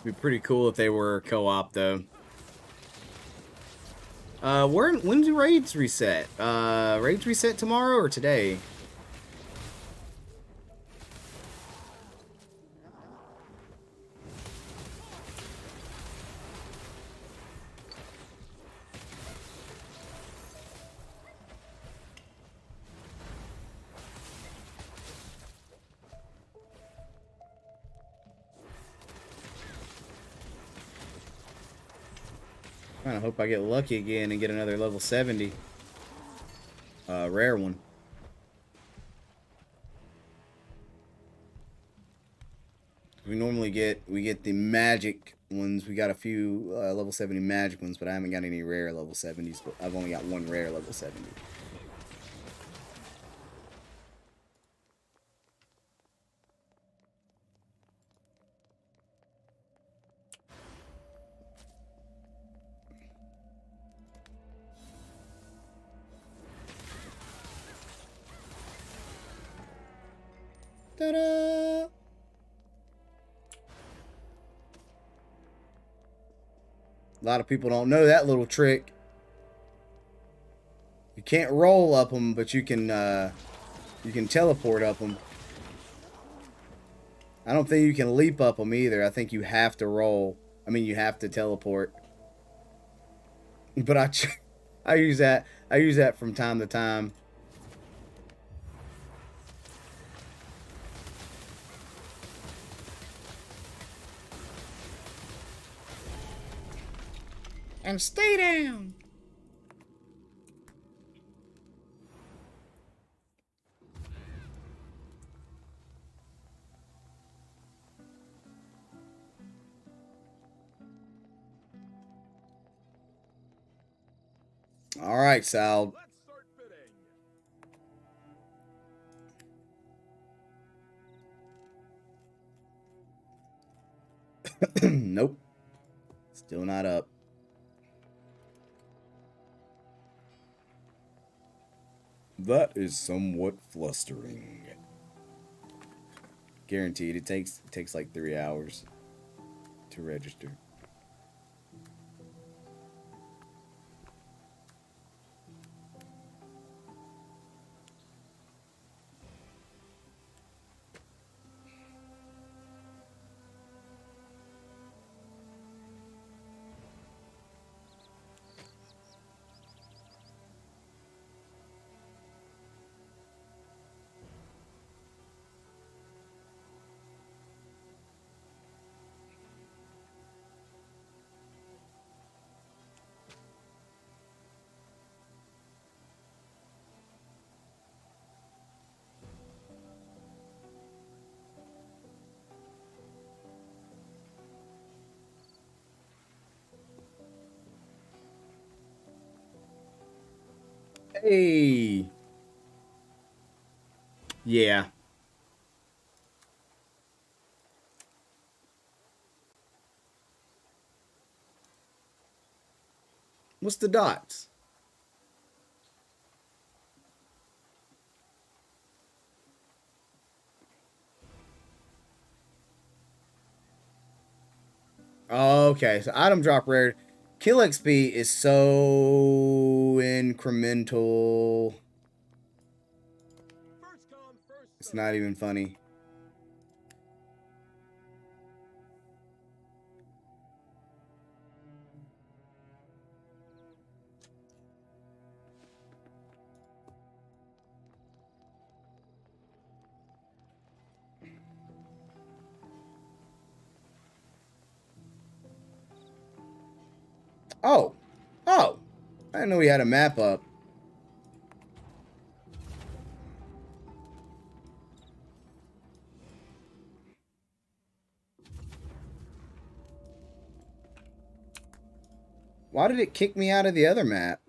Be pretty cool if they were co-op though. When do raids reset? Raids reset tomorrow or today? I hope I get lucky again and get another level 70. Rare one. We get the magic ones. We got a few level 70 magic ones, but I haven't got any rare level 70s. But I've only got one rare level 70. Ta-da! A lot of people don't know that little trick. You can't roll up them, but you can teleport up them. I don't think you can leap up them either. I think you have to roll. I mean, you have to teleport. But I use that. I use that from time to time. And stay down. All right, Sal. Let's start bidding. Nope. Still not up. That is somewhat flustering. Guaranteed. It takes like 3 hours to register. Hey. Yeah. What's the dots? Okay, so item drop rare. Kill XP is so incremental. First come, first It's served. not even funny. Oh. Oh. I didn't know we had a map up. Why did it kick me out of the other map?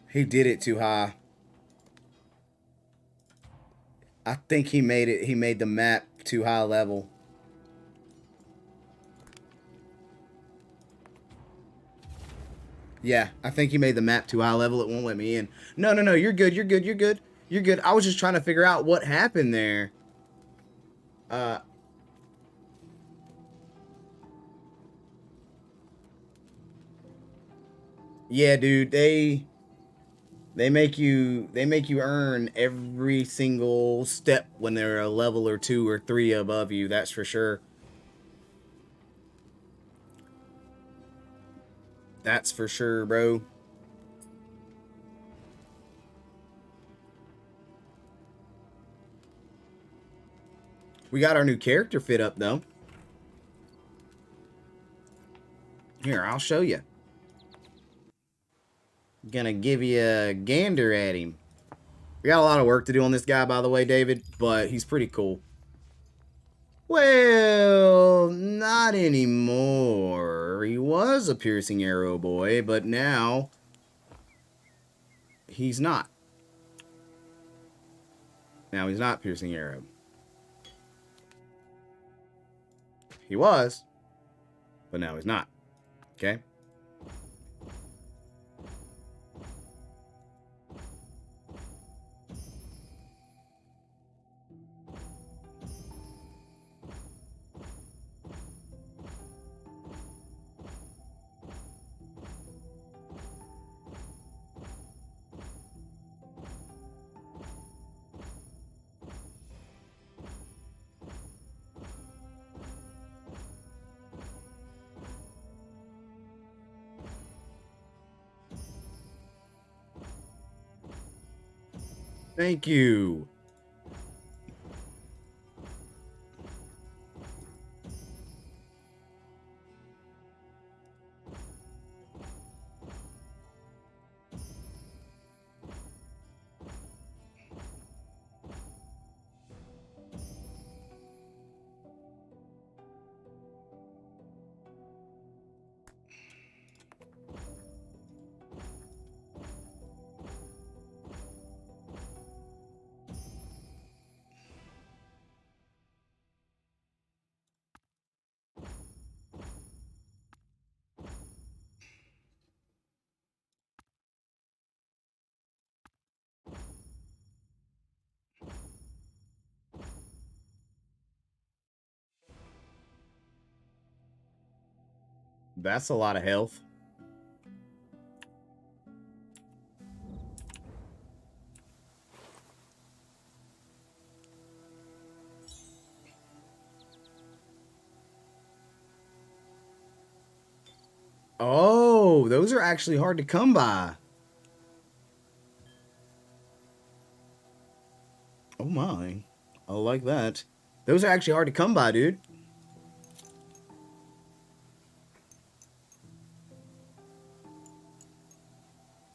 He did it too high. I think he made the map too high level. Yeah, I think he made the map too high level. It won't let me in. No, you're good. You're good. You're good. You're good. I was just trying to figure out what happened there. Yeah, dude, they make you earn every single step when they're a level or 2 or 3 above you, that's for sure. That's for sure, bro. We got our new character fit up though. Here, I'll show you. Gonna give you a gander at him. We got a lot of work to do on this guy, by the way, David, but he's pretty cool. Well, not anymore. He was a piercing arrow boy, but now he's not. Now he's not piercing arrow. He was, but now he's not. Okay? Thank you. That's a lot of health. Oh, those are actually hard to come by. Oh my. I like that. Those are actually hard to come by, dude.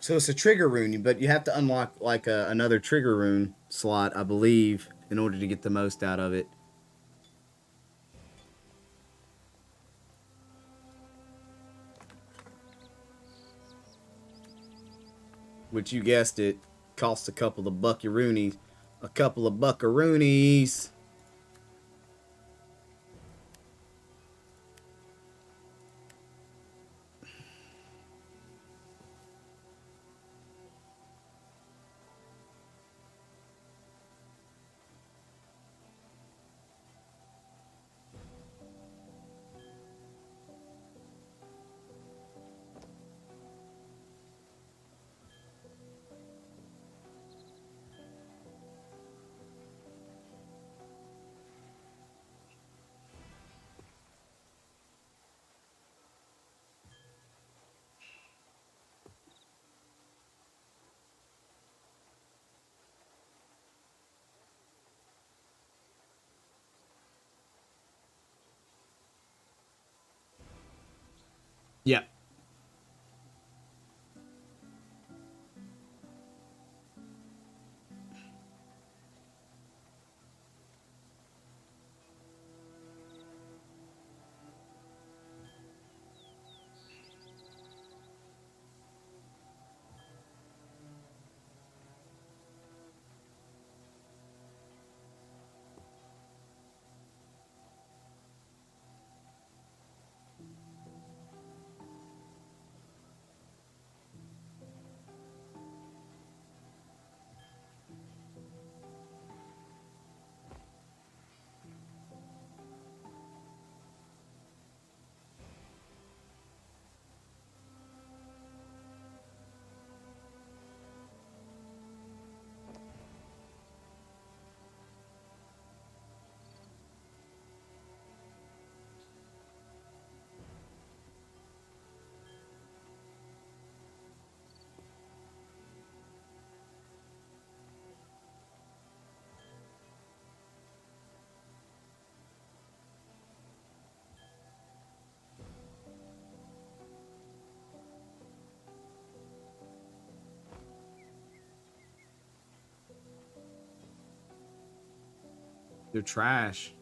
So it's a trigger rune, but you have to unlock like another trigger rune slot, I believe, in order to get the most out of it. Which, you guessed it, costs a couple of buckaroonies. A couple of buckaroonies. Yep. They're trash.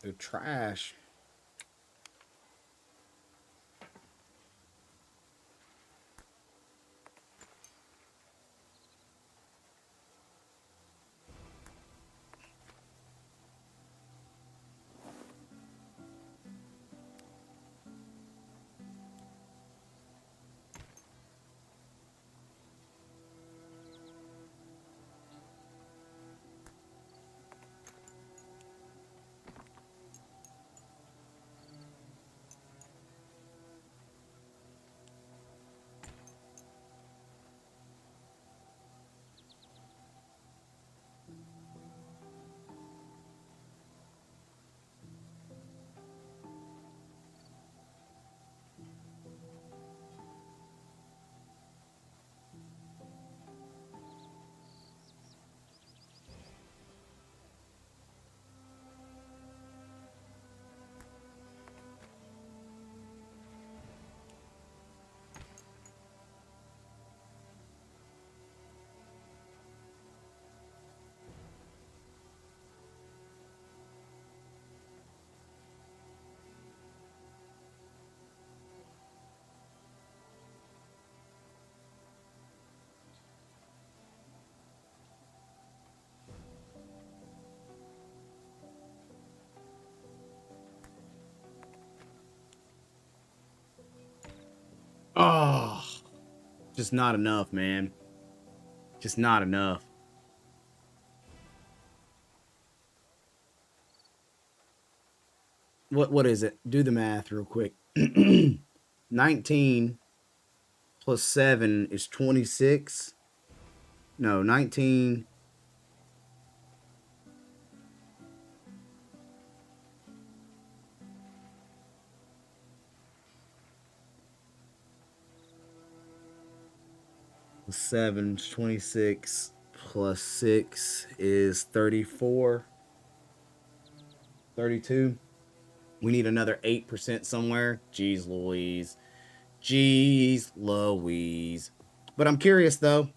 They're trash. Oh, just not enough, man. Just not enough. What is it? Do the math real quick. 19 plus 7 is 26. No, 19 plus 7 is 26 plus 6 is 34. 32. We need another 8% somewhere. Jeez Louise. Jeez Louise. But I'm curious though.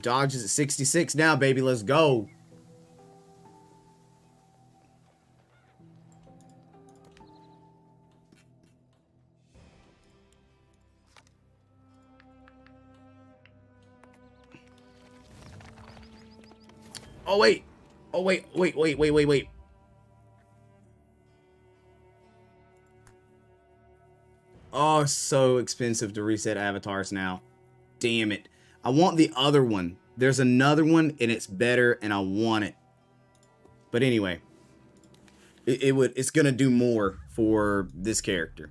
Dodge is at 66 now, baby. Let's go. Oh, wait. Oh, wait. Oh, it's so expensive to reset avatars now. Damn it. I want the other one. There's another one, and it's better, and I want it. But anyway, it's going to do more for this character.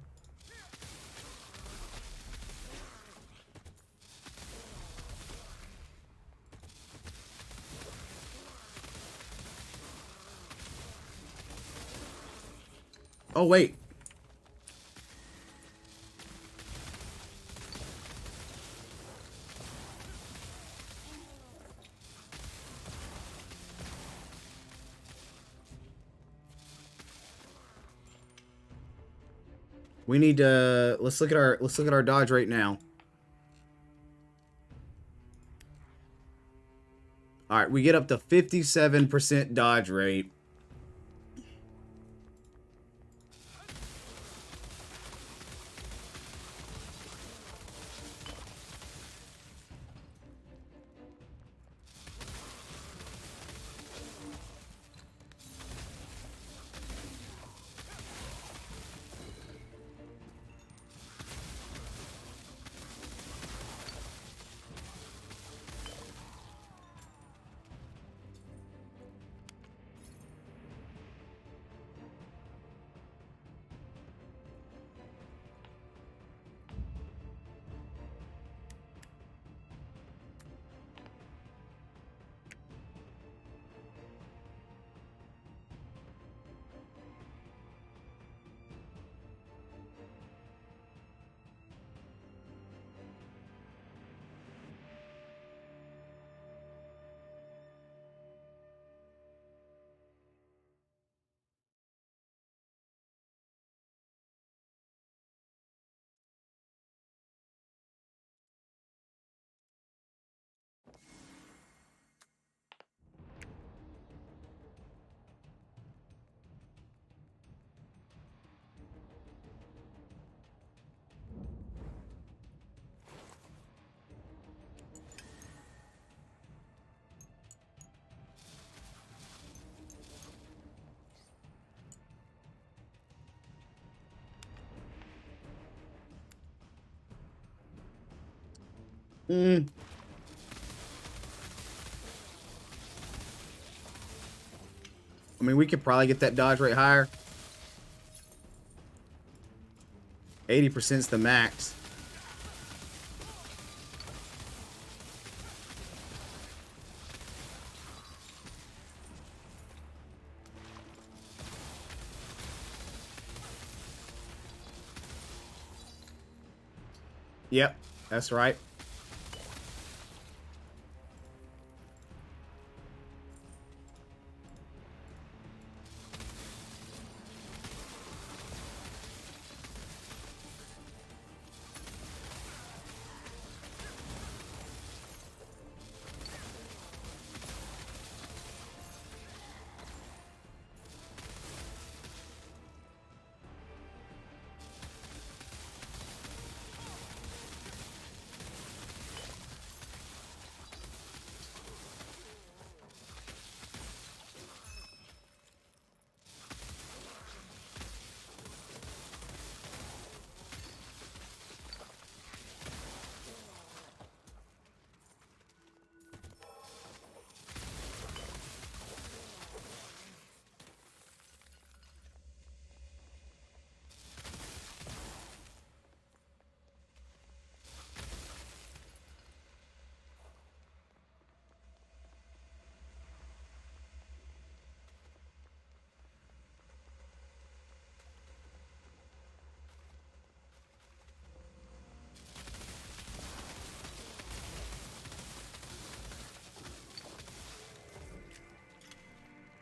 Oh, wait. We need to let's look at our dodge right now. All right, we get up to 57% dodge rate. I mean, we could probably get that dodge rate higher. 80% is the max. Yep, that's right.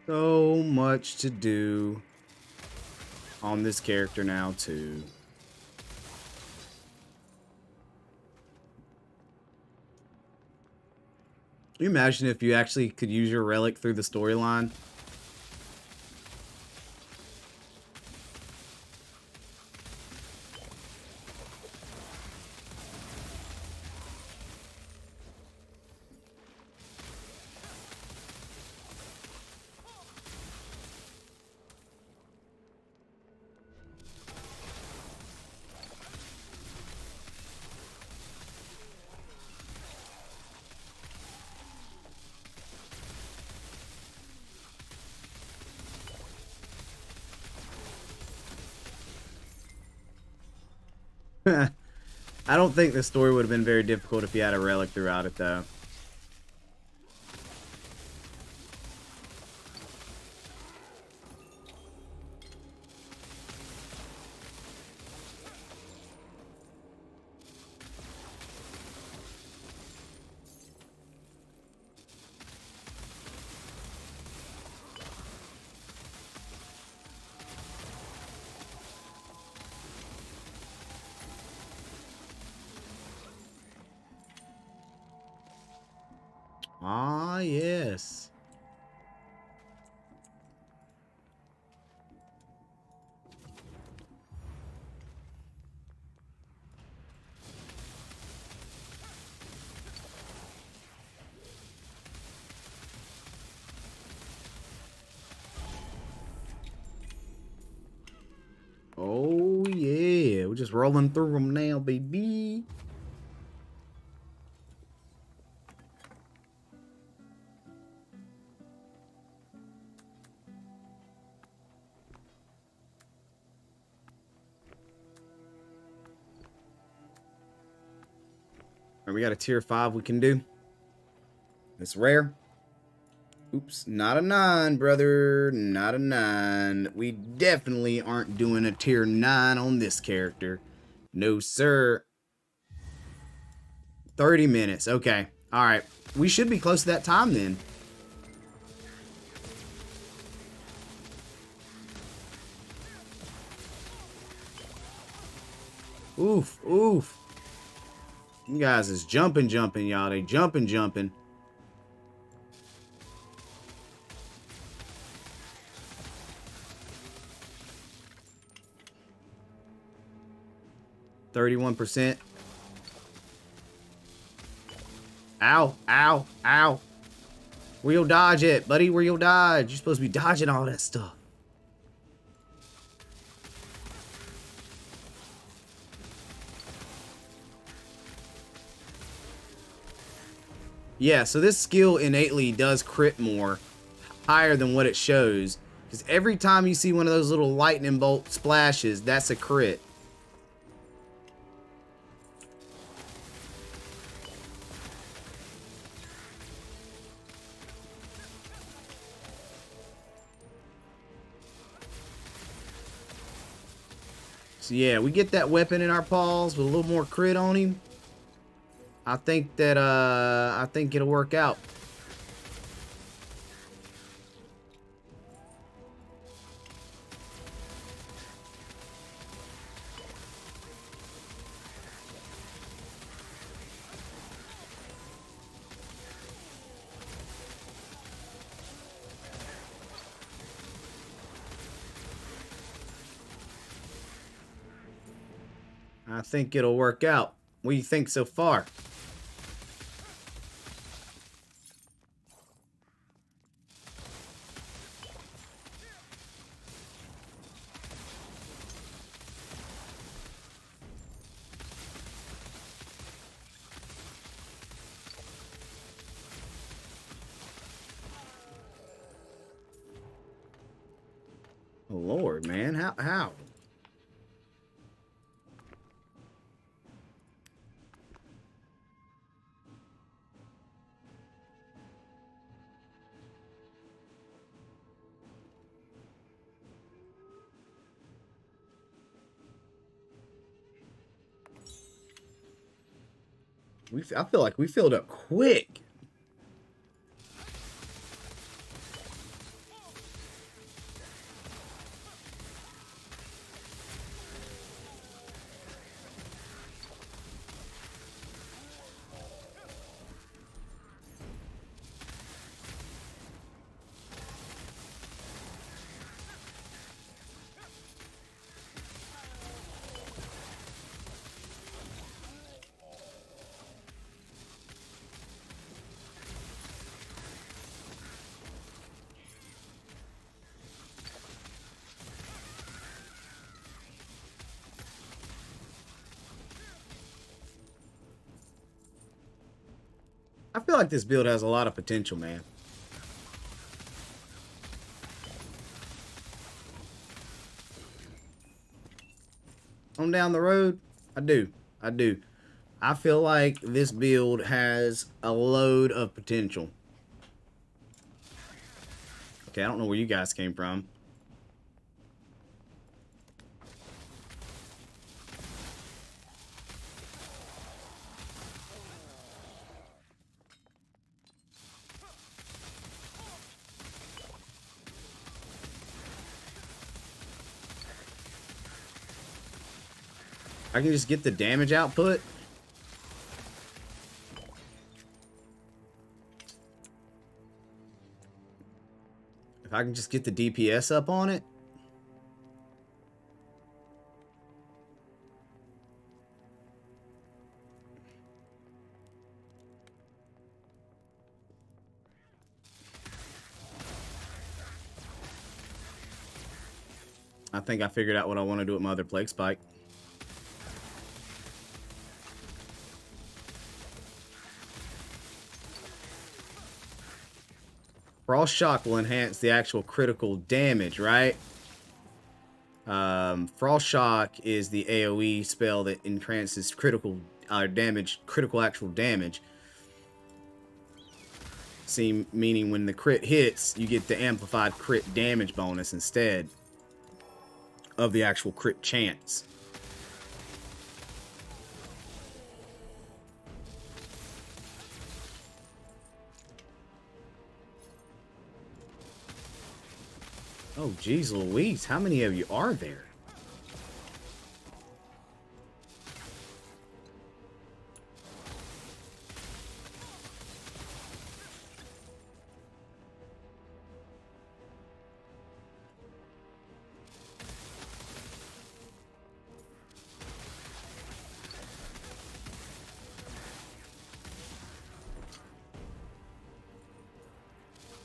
So much to do on this character now, too. Can you imagine if you actually could use your relic through the storyline? I don't think the story would have been very difficult if you had a relic throughout it, though. Ah, yes. Oh, yeah. We're just rolling through them now, baby. Alright, we got a tier 5 we can do. It's rare. Oops, not a 9, brother. Not a 9. We definitely aren't doing a tier 9 on this character. No, sir. 30 minutes. Okay. Alright. We should be close to that time then. Oof, oof. You guys is jumping, y'all. They jumping. 31%. Ow, ow, ow. Where you'll dodge it, buddy? Where you'll dodge? You're supposed to be dodging all that stuff. Yeah, so this skill innately does crit more, higher than what it shows. Because every time you see one of those little lightning bolt splashes, that's a crit. So yeah, we get that weapon in our paws with a little more crit on him. I think it'll work out. I think it'll work out. What do you think so far? Oh, Lord, man. How? I feel like we filled up quick. feel like this build has a lot of potential, man. On down the road, I do. I feel like this build has a load of potential. Okay, I don't know where you guys came from. I can just get the damage output. If I can just get the DPS up on it. I think I figured out what I want to do with my other Plague Spike. Frost Shock will enhance the actual critical damage, right? Frost Shock is the AoE spell that enhances critical damage, critical actual damage. See, meaning when the crit hits, you get the amplified crit damage bonus instead of the actual crit chance. Oh, geez Louise, how many of you are there?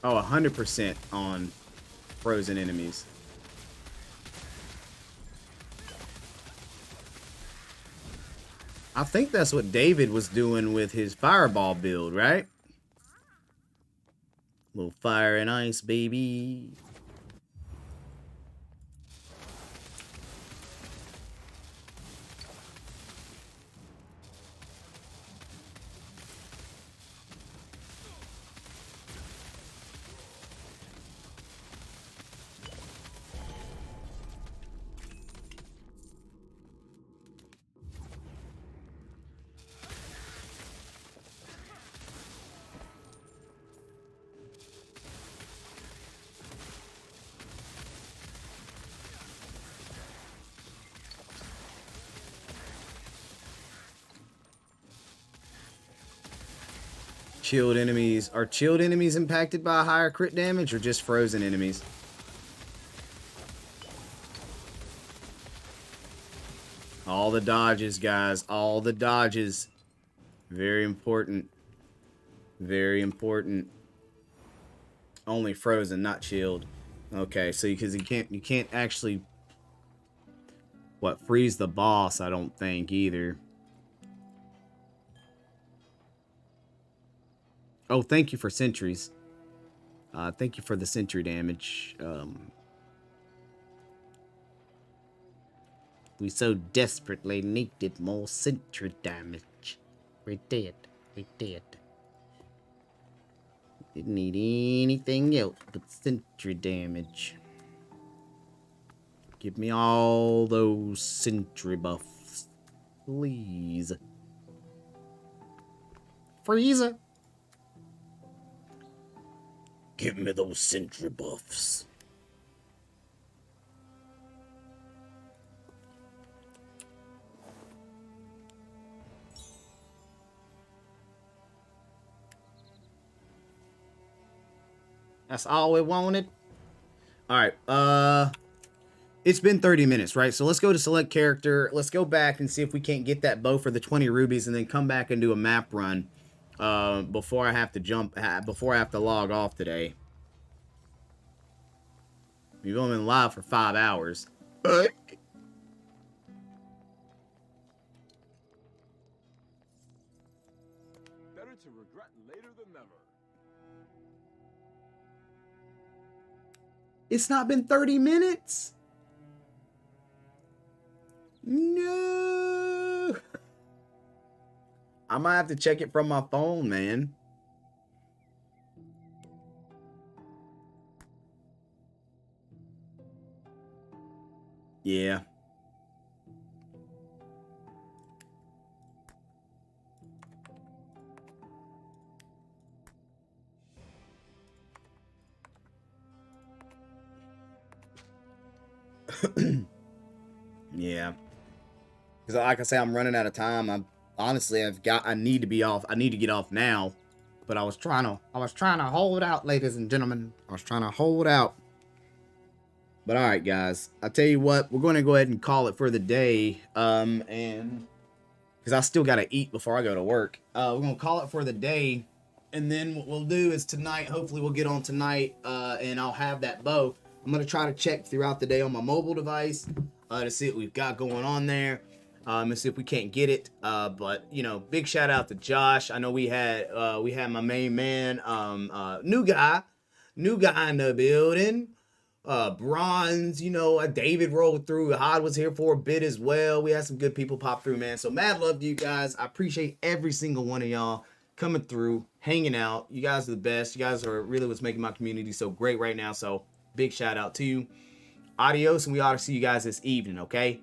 Oh, 100% on frozen enemies. I think that's what David was doing with his fireball build, right? Little fire and ice, baby. Chilled enemies. Are chilled enemies impacted by higher crit damage or just frozen enemies? All the dodges, guys. All the dodges. Very important. Very important. Only frozen, not chilled. Okay, so because you can't actually freeze the boss, I don't think either. Oh, thank you for sentries. Thank you for the sentry damage. We so desperately needed more sentry damage. We did. We did. Didn't need anything else but sentry damage. Give me all those sentry buffs. Please. Freezer. Give me those sentry buffs. That's all we wanted. All right. It's been 30 minutes, right? So let's go to select character. Let's go back and see if we can't get that bow for the 20 rubies and then come back and do a map run before I have to log off today. We've only been live for 5 hours. Better to regret later than It's not been 30 minutes? No. I might have to check it from my phone, man. Yeah. Yeah. Because like I say, I'm running out of time. I need to be off. I need to get off now. But I was trying to hold out, ladies and gentlemen. I was trying to hold out. But all right, guys. I tell you what, we're going to go ahead and call it for the day. And because I still got to eat before I go to work. We're going to call it for the day. And then what we'll do is tonight, hopefully we'll get on tonight, and I'll have that bow. I'm going to try to check throughout the day on my mobile device to see what we've got going on there. And see if we can't get it. But, you know, big shout out to Josh. I know we had my main man, new guy in the building. Bronze, you know, David rolled through. Hod was here for a bit as well. We had some good people pop through, man. So mad love to you guys. I appreciate every single one of y'all coming through, hanging out. You guys are the best. You guys are really what's making my community so great right now. So big shout out to you. Adios, and we ought to see you guys this evening, okay?